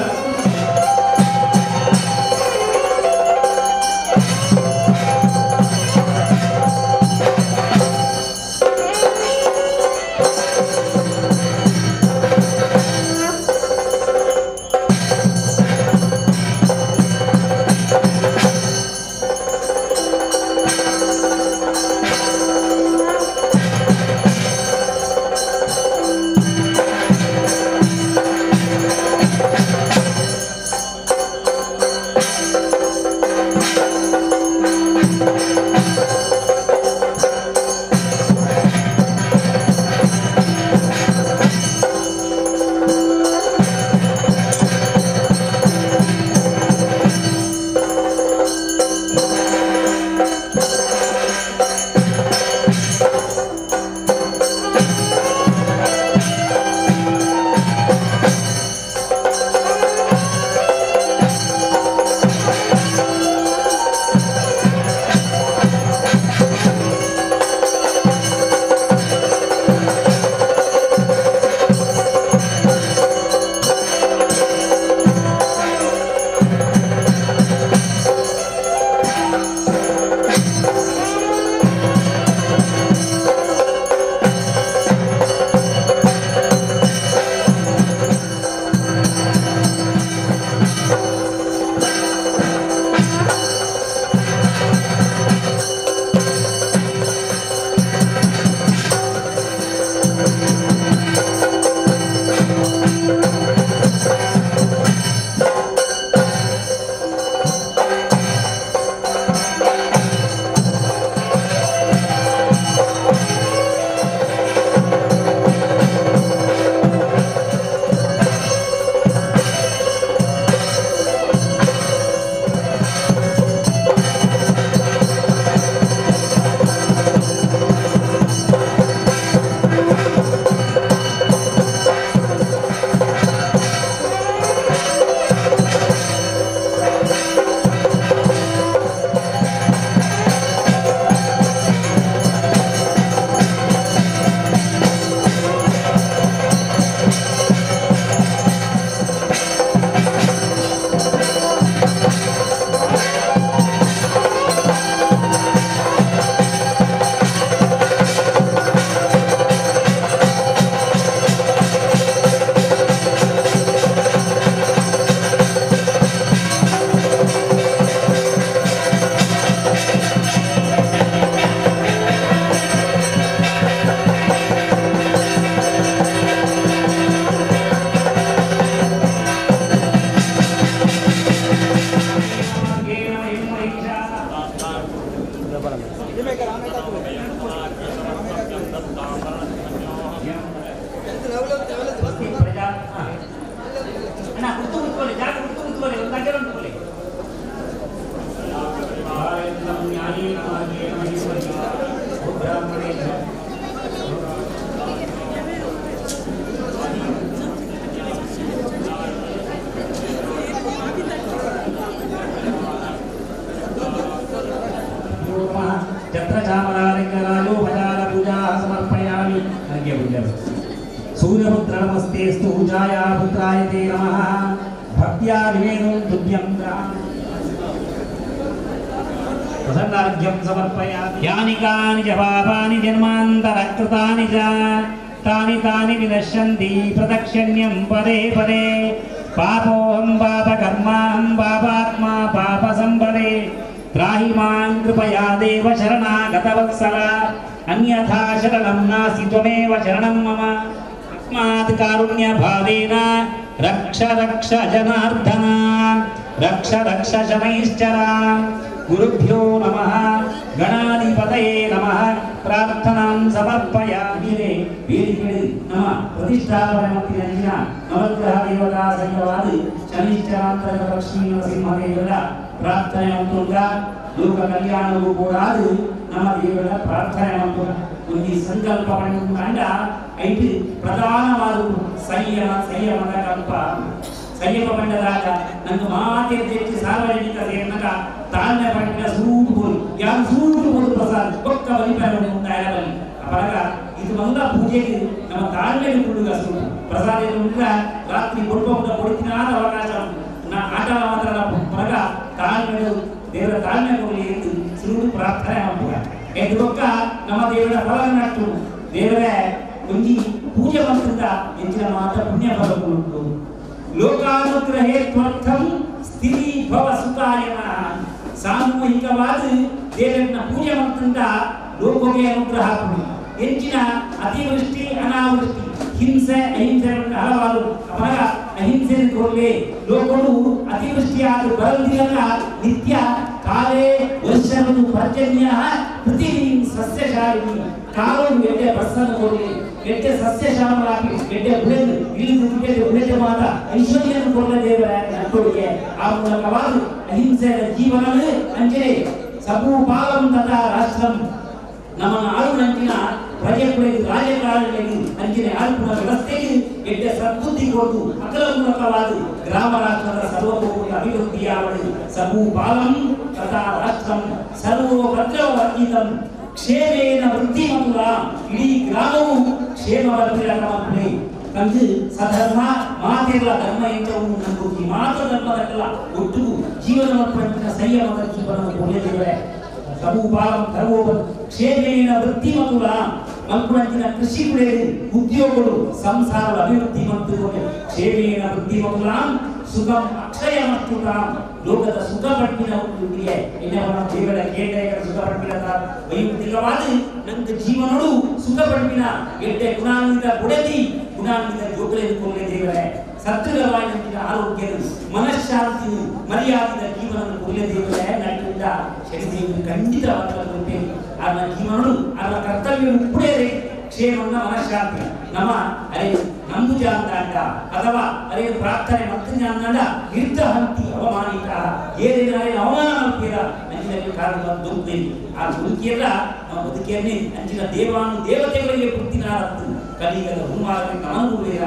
ಸಮರ್ಪಯಾಮಿ. ನನಗೆ ಬಂದರು ಸೂರ್ಯಪುತ್ರ ನಮಸ್ತೆಸ್ತು ಛಾಯಾಪುತ್ರಾಯ ತೇ ನಮಃ ಭಕ್ತ್ಯಾ ನಿವೇದಂ ತುಭ್ಯಂ ಪ್ರಸನ್ನಾರ್ಘ್ಯಂ ಸಮರ್ಪಯಾಮಿ. ಯಾನಿ ಕಾನಿ ಚ ಪಾಪಾನಿ ಜನ್ಮಾಂತರಕೃತಾನಿ ಚ ತಾನಿ ತಾನಿ ವಿನಶ್ಯಂತಿ ಪ್ರದಕ್ಷಿಣ್ಯಂ ಪದೇ ಪದೇ. ಪಾಪೋಹಂ ಪಾಪಕರ್ಮಾಹಂ ಪಾಪಾತ್ಮಾ ಪಾಪಸಂಪದೇ. ತ್ರಾಹಿ ಮಾಂ ಕೃಪಯಾ ದೇವ ಶರಣಾಗತವತ್ಸಲ. ಅನ್ಯಥಾ ಶರಣಂ ನಾಸ್ತಿ ತ್ವಮೇವ ಶರಣಂ ಮಮ. ತಸ್ಮಾತ್ ಕಾರುಣ್ಯ ಭಾವೇನ ರಕ್ಷ ರಕ್ಷ ಜನಾರ್ದನ ರಕ್ಷ ರಕ್ಷ ಶನೈಶ್ಚರ. ಗುರುಭ್ಯೋ ನಮಃ ಗಣಾಧಿಪತಯೇ ನಮಃ. ಪ್ರಾರ್ಥನಾಂ ಸಮರ್ಪಯಾಮಿ. ವೇದಿಕೆಯಲ್ಲಿ ನಮ್ಮ ಪ್ರತಿಷ್ಠಾಪನೆ ಮತ್ತಿನ ನವಗ್ರಹ ದೇವತಾ ಸಹಿತವಾದ ಶನಿಶ್ಚರಾಂತರ್ಗತ ಲಕ್ಷ್ಮೀ ನರಸಿಂಹದೇವರ ಪ್ರಾರ್ಥನೆ ಮಂತ್ರ ಲೋಕ ಕಲ್ಯಾಣವೂ ಕೂಡ ನಮ್ಮ ದೇವರ ಪ್ರಾರ್ಥನೆ ಮಂತ್ರ ಒಂದು ಸಂಕಲ್ಪ ಕಂಡ ಐದು ಪ್ರಧಾನವಾದ ಸಂಯಮದ ಕಲ್ಪ. ಸಂಯಮ ಪಂಡದಾಗ ನಂಗೆ ಮಾತೆ ತೆಚ್ಚಿ ಸಾರ್ವಜನಿಕ ಸೇರಿನಾಗ ತಾಳ್ಮೆ ಪಂಡ ಸೂಟು ಬೋಲು ಯಾರು ಸೂಟು ಬೋಲು ಪ್ರಸಾದ ಒಕ್ಕ ಬಲಿಪಾರ ಮುಂದಾಗಲಿ ಅಪರಾಗ ಇದು ಮಂಗ ಪೂಜೆಗೆ ನಮ್ಮ ತಾಳ್ಮೆಗೆ ಹುಡುಗ ಸೂಟು ಪ್ರಸಾದ ರಾತ್ರಿ ಕೊಡ್ಕೊಂಡು ಕೊಡ್ತೀನಾದ ಅವಕಾಶ ಆಟ ಮಾತ್ರ ಹೊರಗ ತಾಳ್ಮೆ ದೇವರ ತಾಳ್ಮೆ ಕೊಡಲಿ ಎಂದು ಸುರುಡು ಪ್ರಾರ್ಥನೆ ಮಾಡುವ ಎದುರೊಕ್ಕ ನಮ್ಮ ದೇವರ ಫಲವನ್ನಟ್ಟು ದೇವರೇ ಒಂಜಿ ಪೂಜೆ ಮಂತ್ರದ ಹೆಚ್ಚಿನ ಮಾತ್ರ ಪುಣ್ಯ ಫಲಗಳು. ಲೋಕಾನುಗ್ರಹೇ ತ್ವರ್ಥಂ ಸ್ಥಿತಿ ಭವ ಸುಖಾಯ. ಸಾಮೂಹಿಕವಾದ ದೇವರನ್ನ ಪೂಜೆ ಮಂತ್ರದ ಲೋಕಕ್ಕೆ ಅನುಗ್ರಹ ಕೊಡಿ. ಹೆಚ್ಚಿನ ಅತಿವೃಷ್ಟಿ ಅನಾವೃಷ್ಟಿ ಹಿಂಸೆ ಅಹಿಂಸೆ ಹಲವಾರು ಅಪರ ಅಹಿಂಸೆ ಕೊಡಲಿ. ಲೋಕಗಳು ಅತಿವೃಷ್ಟಿಯಾದ ಬರದಿಲ್ಲ ನಿತ್ಯ ಕಾಲೇ ವರ್ಷವನ್ನು ಪರ್ಜನ್ಯ ಪೃಥಿವೀ ಸಸ್ಯಶಾಲಿನಿ. ಕಾಲು ಎಡ್ಡೆ ಬಸ್ಸನ್ನು ಕೊಡಲಿ, ಎಡ್ಡೆ ಸಸ್ಯಶ್ಯಾಮಲಾಗಿ ಎಡ್ಡೆ ಬುಲೆದು ಇಳಿದು ಬಿಟ್ಟೆ ಬುಲೆದೆ ಮಾತ ಐಶ್ವರ್ಯವನ್ನು ಕೊಡಲ ದೇವರ ನನ್ನೊಳಗೆ. ಆ ಮೂಲಕವಾದ ಅಹಿಂಸೆಯ ಜೀವನವೇ ಅಂಜನೆ ಸಮೂಪಾಲಂ ತಥಾ ರಾಷ್ಟ್ರಂ. ನಮ್ಮ ಆಳುನಂಚಿನ ಪ್ರಜೆಗಳಿಗೆ ರಾಜಕಾರಣಿಗಳಿಗೆ ಅಂಚಿನ ಆಳ್ಪುನ ವ್ಯವಸ್ಥೆಗೆ ಎಡ್ಡೆ ಸದ್ಬುದ್ಧಿ ಕೊಟ್ಟು ಅಕಲ ಮೂಲಕವಾದ ಗ್ರಾಮ ರಾಷ್ಟ್ರದ ಸರ್ವತೋಮುಖ ಅಭಿವೃದ್ಧಿಯಾವಳಿ. ಸಮೂಪಾಲಂ ತಥಾ ರಾಷ್ಟ್ರಂ ಸರ್ವೋಪದ್ರವರ್ಜಿತಂ ಕ್ಷೇಮೇನ ವೃದ್ಧಿಮತುಲ. ಇಡೀ ಗ್ರಾಮವು ಕ್ಷೇಮವರ್ಧಿರಕಮೇ ಕಂಡು ಸಧರ್ಮ ಮಾತೆಲ್ಲ ಧರ್ಮ ಎಂದವನ್ನು ನಂಬುತ್ತಿ ಮಾತ ಧರ್ಮದಲ್ಲ ಒಟ್ಟಿಗೂ ಜೀವನವನ್ನು ಸಂಯಮದ ಜೀವನವನ್ನು ಕೊಡಲಿದ್ದೇವೆ. ಸಮೂಪಾಲಂ ಸರ್ವೋಪ ಕ್ಷೇಮೇನ ವೃದ್ಧಿಮತುಲ. ಮಲ್ಪುರಂಚಿನ ಕೃಷಿ ಬೆಳೆಗಳು ಉದ್ಯೋಗಗಳು ಸಂಸಾರದ ಅಭಿವೃದ್ಧಿ ಮತ್ತು ಕ್ಷೇಮೇನ ವೃದ್ಧಿಮತುಲಾಂ ಸುಖಂ ಅಕ್ಷಯ ಮತ್ತು ಲೋಕದ ಸುಖ ಪಟ್ಟಿನ ಉಂಟಿಗೆ ಇನ್ನವನ ದೇವರ ಕೇಂದ್ರ ಸುಖ ಪಟ್ಟಿನ ವೈಯಕ್ತಿಕವಾದ ನನ್ನ ಜೀವನಗಳು ಸುಖ ಪಟ್ಟಿನ ಎಡ್ಡೆ ಗುಣಾನ್ವಿತ ಗುಡದಿ ಗುಣಾನ್ವಿತ ಜೋಗಲೆಯನ್ನು ಕೊಡಲೇ ದೇವರೇ. ಸದೃಢವಾದ ಆರೋಗ್ಯ ಮನಃಶಾಂತಿ ಮರ್ಯಾದಿತ ಜೀವನವನ್ನು ಕೊಡಲೇ ದೇವರೇ. ನನ್ನಿಂದ ಶನಿದೇವರು ಖಂಡಿತವಾದ ಕೊಡುತ್ತೇನೆ. ಆದ ಜೀವನಗಳು ಅದರ ಕರ್ತವ್ಯ ಉಪ್ಪುಡೇರೆ ಕ್ಷೇಮನ್ನ ಮನಃಶಾಂತಿ ನಮ್ಮ ಅರೆ ನಂಬುಜ ಅಂತ ಅಥವಾ ಅರೆ ಪ್ರಾರ್ಥನೆ ಮತ್ತೆ ಅಂದ ನಿರ್ಧ ಹಂತಿ ಅವಮಾನಿತ ಏನೇನಾರೆ ಅವಮಾನ ಮಾಡ್ತೀರ ಅಂಚಿನಲ್ಲಿ ಕಾರಣ ದುರ್ದೇವಿ. ಆ ದುರ್ಕಿಯಲ್ಲ ನಮ್ಮ ಬದುಕಿಯನ್ನೇ ಅಂಚಿನ ದೇವಾನು ದೇವತೆಗಳಿಗೆ ಪುಟ್ಟಿನಾರತ್ತು ಕಲಿಗದ ಹುಮ್ಮಾರಕ್ಕೆ ಅನುಭವೇರ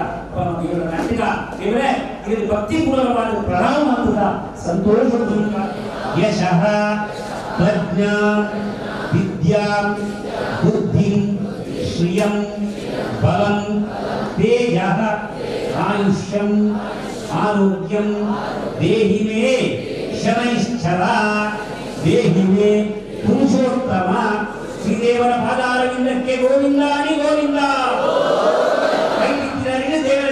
ದೇವರ ನಾಟಿಕ ದೇವರೇ. ಇದರಲ್ಲಿ ಭಕ್ತಿಪೂರ್ವಕವಾದ ಪ್ರಣಾಮ ಮಾಡುವುದ ಸಂತೋಷ ಯಶಃ ಪ್ರಜ್ಞಾ ವಿದ್ಯಾ ಬುದ್ಧಿ ಶ್ರಿಯಂ ಬಲಂ ತೇಜಃ ಆಯುಷ್ಯಂ ಆರೋಗ್ಯಂ ದೇಹಿ ಮೇ ಶನೈಶ್ಚರ ದೇಹಿ ಮೇ ಪುರುಷೋತ್ತಮ. ಶ್ರೀದೇವರ ಪಾದಾರವಿಂದಕ್ಕೆ ಗೋವಿಂದಾನಿ ಗೋವಿಂದ. ದೇವರ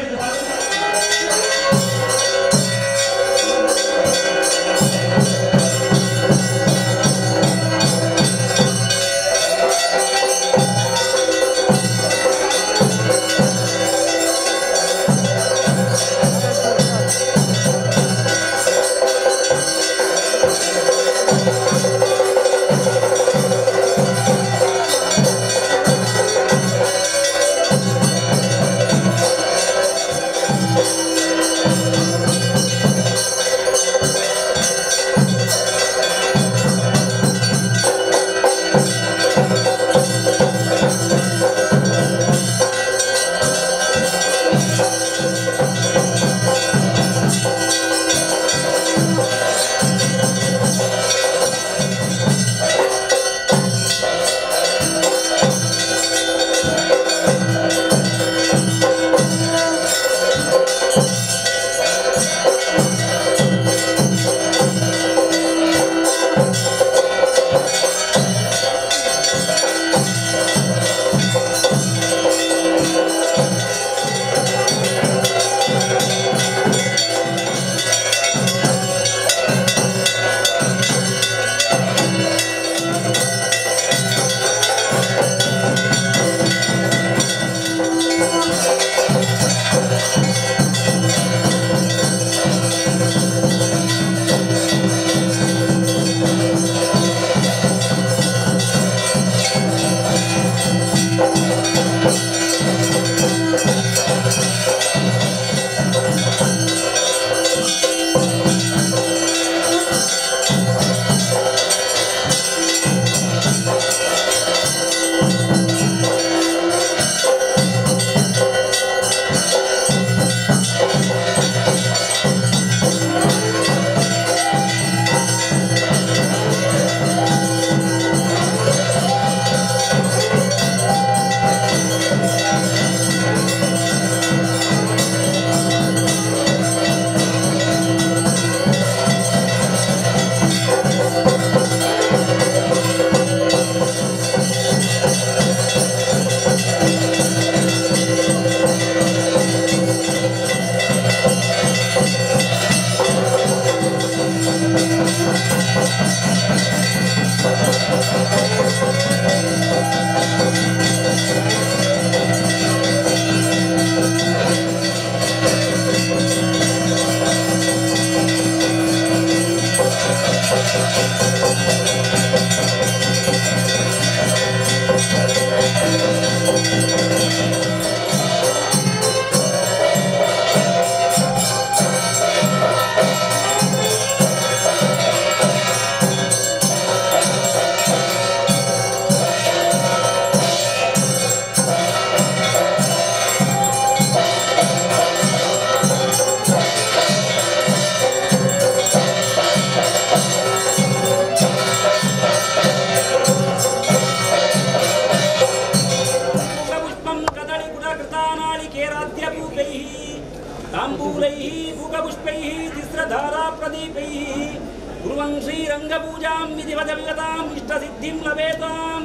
श्रीरंगपूजां विधिवदविगतां इष्टसिद्धिं लभेतां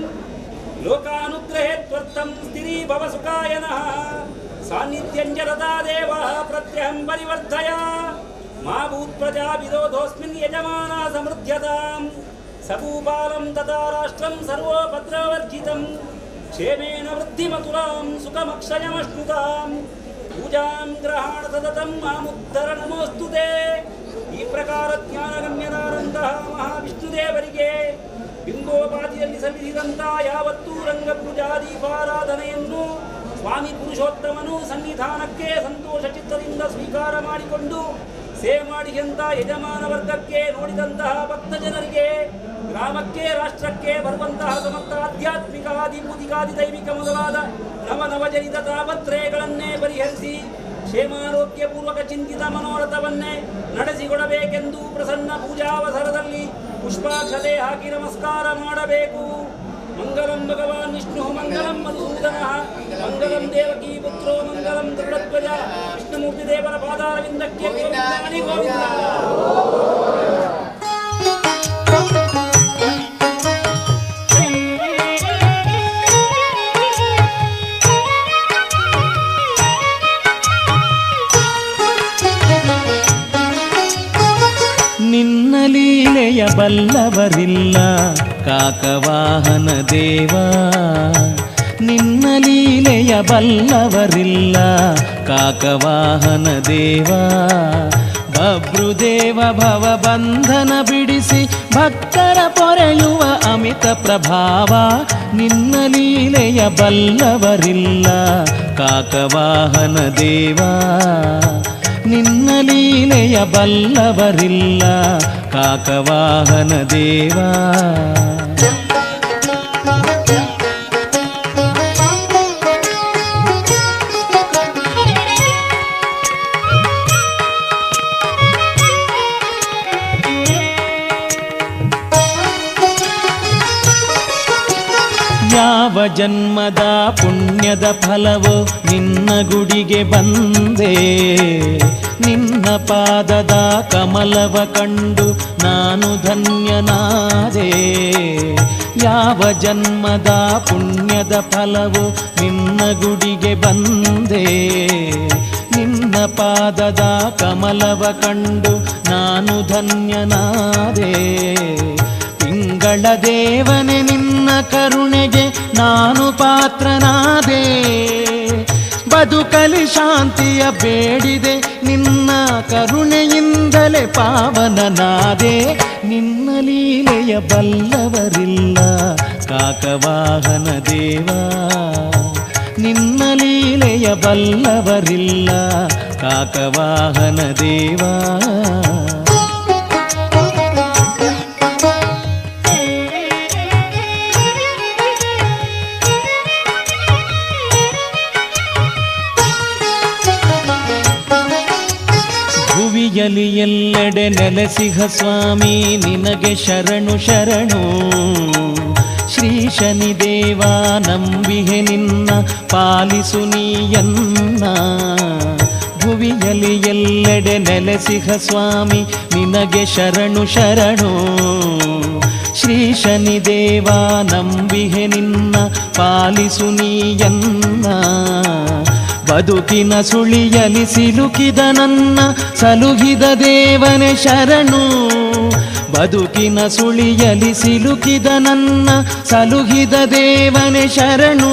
लोकानुग्रहेत्वर्थं स्थिरी भवसुखाय नः सान्निध्यं च रता देवः प्रत्यहं परिवर्धय मा भूत्प्रजा विरोधोऽस्मिन् यजमाना समृद्ध्यतां सपूपालं तथा राष्ट्रं सर्वोपद्रवर्जितं क्षेमेन वृद्धिमतुलां सुखमक्षयमश्नुतां पूजां ग्रहाण सततं मामुद्धर नमोऽस्तु ते ಈ ಪ್ರಕಾರ ಜ್ಞಾನಗಮ್ಯನಾದಂತಹ ಮಹಾವಿಷ್ಣುದೇವರಿಗೆ ಬಿಂಬೋಪಾದಿಯಲ್ಲಿ ಸಲ್ಲಿಸಿದಂಥ ಯಾವತ್ತೂ ರಂಗಪೂಜಾ ದೀಪಾರಾಧನೆಯನ್ನು ಸ್ವಾಮಿ ಪುರುಷೋತ್ತಮನು ಸನ್ನಿಧಾನಕ್ಕೆ ಸಂತೋಷ ಚಿತ್ತದಿಂದ ಸ್ವೀಕಾರ ಮಾಡಿಕೊಂಡು ಸೇವೆ ಮಾಡಿದಂಥ ಯಜಮಾನ ವರ್ಗಕ್ಕೆ, ನೋಡಿದಂತಹ ಭಕ್ತ ಜನರಿಗೆ, ಗ್ರಾಮಕ್ಕೆ, ರಾಷ್ಟ್ರಕ್ಕೆ ಬರುವಂತಹ ಸಮಸ್ತ ಆಧ್ಯಾತ್ಮಿಕ ಆದಿಭೂತಿಕಾದಿ ದೈವಿಕ ಮೊದಲಾದ ನವಜನಿತ ತಾಪತ್ರಯಗಳನ್ನೇ ಪರಿಹರಿಸಿ ಕ್ಷೇಮಾರೋಗ್ಯಪೂರ್ವಕ ಚಿಂತಿತ ಮನೋರಥವನ್ನೇ ನಡೆಸಿಕೊಡಬೇಕೆಂದು ಪ್ರಸನ್ನ ಪೂಜಾವಸರದಲ್ಲಿ ಪುಷ್ಪಾಕ್ಷತೆ ಹಾಕಿ ನಮಸ್ಕಾರ ಮಾಡಬೇಕು. ಮಂಗಲಂ ಭಗವಾನ್ ವಿಷ್ಣು, ಮಂಗಲಂ ಮಧುಸೂದನ, ಮಂಗಲಂ ದೇವಕೀ ಪುತ್ರೋ, ಮಂಗಲಂ ಗರುಡಧ್ವಜ. ವಿಷ್ಣುಮೂರ್ತಿ ದೇವರ ಪಾದಾರವಿಂದಕ್ಕೆ ಗೋವಿಂದಾನಿ ಗೋವಿಂದ. ನಿನ್ನ ಲೀಲೆಯ ಬಲ್ಲವರಿಲ್ಲ ಕಾಕವಾಹನ ದೇವಾ, ನಿನ್ನ ಲೀಲೆಯ ಬಲ್ಲವರಿಲ್ಲ ಕಾಕವಾಹನ ದೇವಾ. ಬಭ್ರುದೇವ ಭವಬಂಧನ ಬಿಡಿಸಿ ಭಕ್ತರ ಪೊರೆಯುವ ಅಮಿತ ಪ್ರಭಾವ, ನಿನ್ನ ಲೀಲೆಯ ಬಲ್ಲವರಿಲ್ಲ ಕಾಕವಾಹನ ದೇವಾ, ನಿನ್ನ ಲೀಲೆಯ ಬಲ್ಲವರಿಲ್ಲ ಕಾಕವಾಹನ ದೇವಾ. ಯಾವ ಜನ್ಮದ ಪುಣ್ಯದ ಫಲವೋ ನಿನ್ನ ಗುಡಿಗೆ ಬಂದೆ, ನಿನ್ನ ಪಾದದ ಕಮಲವ ಕಂಡು ನಾನು ಧನ್ಯನಾದೆ. ಯಾವ ಜನ್ಮದ ಪುಣ್ಯದ ಫಲವೋ ನಿನ್ನ ಗುಡಿಗೆ ಬಂದೆ, ನಿನ್ನ ಪಾದದ ಕಮಲವ ಕಂಡು ನಾನು ಧನ್ಯನಾದೆ. ಪಿಂಗಳ ದೇವನೇ ನಿನ್ನ ಕರುಣೆಗೆ ನಾನು ಪಾತ್ರನಾದೆ, ಬದುಕಲಿ ಶಾಂತಿಯ ಬೇಡಿದೆ ನಿನ್ನ ಕರುಣೆಯಿಂದಲೇ ಪಾವನನಾದೆ. ನಿನ್ನ ಲೀಲೆಯ ಬಲ್ಲವರಿಲ್ಲ ಕಾಕವಾಹನ ದೇವಾ. ನಿನ್ನ ಲೀಲೆಯ ಬಲ್ಲವರಿಲ್ಲ ಕಾಕವಾಹನ ದೇವಾ. ಭುವಿಯಲಿ ಎಲ್ಲೆಡೆ ನೆಲೆಸಿಹ ಸ್ವಾಮಿ ನಿನಗೆ ಶರಣು ಶರಣು. ಶ್ರೀ ಶನಿದೇವ ನಂಬಿಹೆ ನಿನ್ನ ಪಾಲಿಸು ನೀಯನ್ನ. ಭುವಿಯಲಿ ಎಲ್ಲೆಡೆ ನೆಲೆಸಿಹ ಸ್ವಾಮಿ ನಿನಗೆ ಶರಣು ಶರಣು. ಶ್ರೀ ಶನಿದೇವ ನಂಬಿಹೆ ನಿನ್ನ ಪಾಲಿಸು ನೀಯನ್ನ. ಬದುಕಿನ ಸುಳಿಯಲಿ ಸಿಲುಕಿದ ನನ್ನ ಸಲುಹಿದ ದೇವನೇ ಶರಣು. ಬದುಕಿನ ಸುಳಿಯಲಿ ಸಿಲುಕಿದ ನನ್ನ ಸಲುಹಿದ ದೇವನೇ ಶರಣು.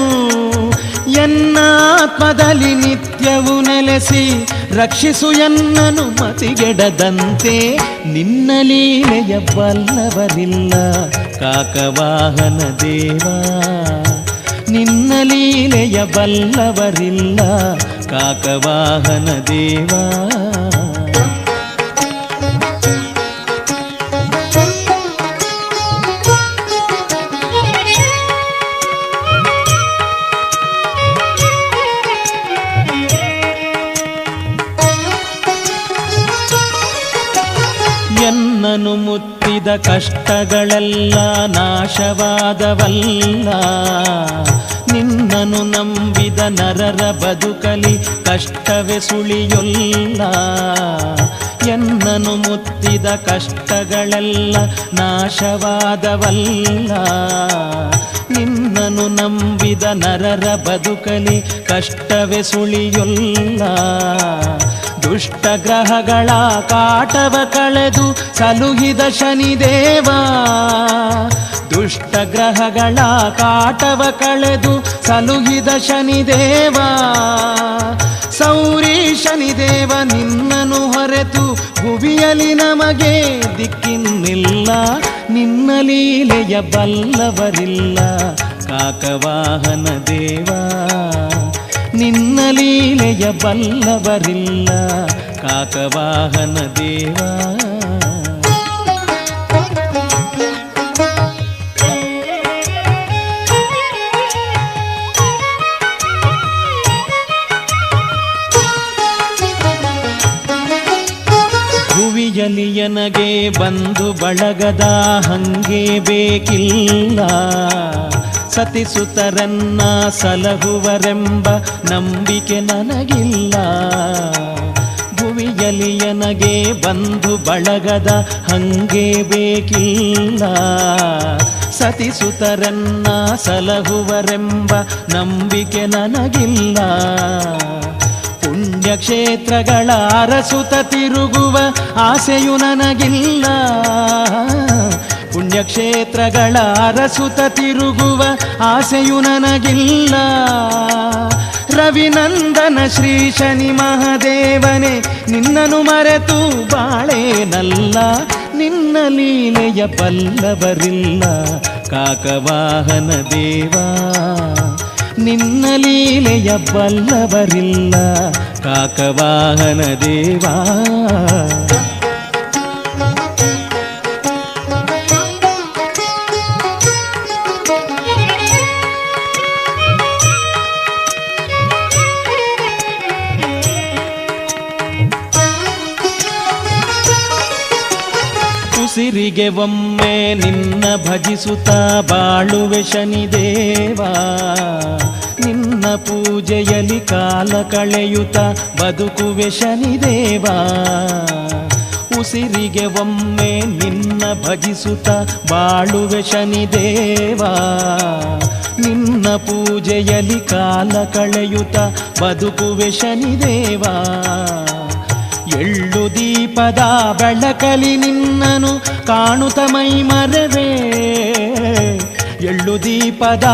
ಎನ್ನಾತ್ಮದಲ್ಲಿ ನಿತ್ಯವು ನೆಲೆಸಿ ರಕ್ಷಿಸು ಎನ್ನನು ಮತಿಗೆಡದಂತೆ. ನಿನ್ನ ಲೀಲೆಯ ಬಲ್ಲವರಿಲ್ಲ ಕಾಕವಾಹನ ದೇವಾ. ನಿನ್ನ ಲೀಲೆಯ ಬಲ್ಲವರಿಲ್ಲ ಕಾಕವಾಹನ ದೇವಾ. ಎನ್ನನು ಮುತ್ತಿದ ಕಷ್ಟಗಳೆಲ್ಲ ನಾಶವಾದವಲ್ಲ. ನಿನ್ನನು ನಂಬಿದ ನರರ ಬದುಕಲಿ ಕಷ್ಟವೇ ಸುಳಿಯೊಲ್ಲ. ಎನ್ನನು ಮುತ್ತಿದ ಕಷ್ಟಗಳೆಲ್ಲ ನಾಶವಾದವಲ್ಲ. ನಿನ್ನನು ನಂಬಿದ ನರರ ಬದುಕಲಿ ಕಷ್ಟವೇ ಸುಳಿಯೊಲ್ಲ. ದುಷ್ಟ ಗ್ರಹಗಳ ಕಾಟವ ಕಳೆದು ಸಲುಹಿದ ಶನಿದೇವ. ದುಷ್ಟ ಗ್ರಹಗಳ ಕಾಟವ ಕಳೆದು ಸಲುಹಿದ ಶನಿದೇವ. ಸೌರಿ ಶನಿದೇವ ನಿನ್ನನು ಹೊರೆತು ಭುವಿಯಲಿ ನಮಗೆ ದಿಕ್ಕಿನ್ನಿಲ್ಲ. ನಿನ್ನ ಲೀಲೆಯ ಬಲ್ಲವರಿಲ್ಲ ಕಾಕವಾಹನ ದೇವಾ. ನಿನ್ನ ಲೀಲೆಯ ಬಲ್ಲವರಿಲ್ಲ ಕಾಕವಾಹನ ದೇವಾ. ಭುವಿಯಲಿ ನನಗೆ ಬಂಧು ಬಳಗದ ಹಂಗೆ ಬೇಕಿಲ್ಲ. ಸತಿಸುತರನ್ನ ಸಲಹುವರೆಂಬ ನಂಬಿಕೆ ನನಗಿಲ್ಲ. ಭುವಿಯಲಿ ನನಗೆ ಬಂಧು ಬಳಗದ ಹಂಗೆ ಬೇಕಿಲ್ಲ. ಸತಿಸುತರನ್ನ ಸಲಹುವರೆಂಬ ನಂಬಿಕೆ ನನಗಿಲ್ಲ. ಪುಣ್ಯಕ್ಷೇತ್ರಗಳ ಅರಸುತ ತಿರುಗುವ ಆಸೆಯು ನನಗಿಲ್ಲ. ಪುಣ್ಯಕ್ಷೇತ್ರಗಳ ಅರಸುತ ತಿರುಗುವ ಆಸೆಯು ನನಗಿಲ್ಲ. ರವಿನಂದನ ಶ್ರೀ ಶನಿ ಮಹಾದೇವನೇ ನಿನ್ನನು ಮರೆತು ಬಾಳೇನಲ್ಲ. ನಿನ್ನ ಲೀಲೆಯ ಬಲ್ಲವರಿಲ್ಲ ಕಾಕವಾಹನ ದೇವಾ. ನಿನ್ನ ಲೀಲೆಯ ಬಲ್ಲವರಿಲ್ಲ ಕಾಕವಾಹನ ದೇವಾ. ಉಸಿರಿಗೆ ಒಮ್ಮೆ ನಿನ್ನ ಭಜಿಸುತ್ತಾ ಬಾಳುವೆ ಶನಿದೇವಾ. ನಿನ್ನ ಪೂಜೆಯಲ್ಲಿ ಕಾಲ ಕಳೆಯುತ್ತ ಬದುಕುವೆ ಶನಿದೇವಾ. ಉಸಿರಿಗೆ ಒಮ್ಮೆ ನಿನ್ನ ಭಜಿಸುತ್ತ ಬಾಳುವೆ ಶನಿದೇವಾ. ನಿನ್ನ ಪೂಜೆಯಲ್ಲಿ ಕಾಲ ಕಳೆಯುತ್ತ ಬದುಕುವೆ ಶನಿದೇವಾ. ಎಳ್ಳು ದೀಪದ ಬೆಳಕಲಿ ನಿನ್ನನು ಕಾಣುತ್ತ ಮೈ ಮರೆವೆ. ಎಳ್ಳು ದೀಪದ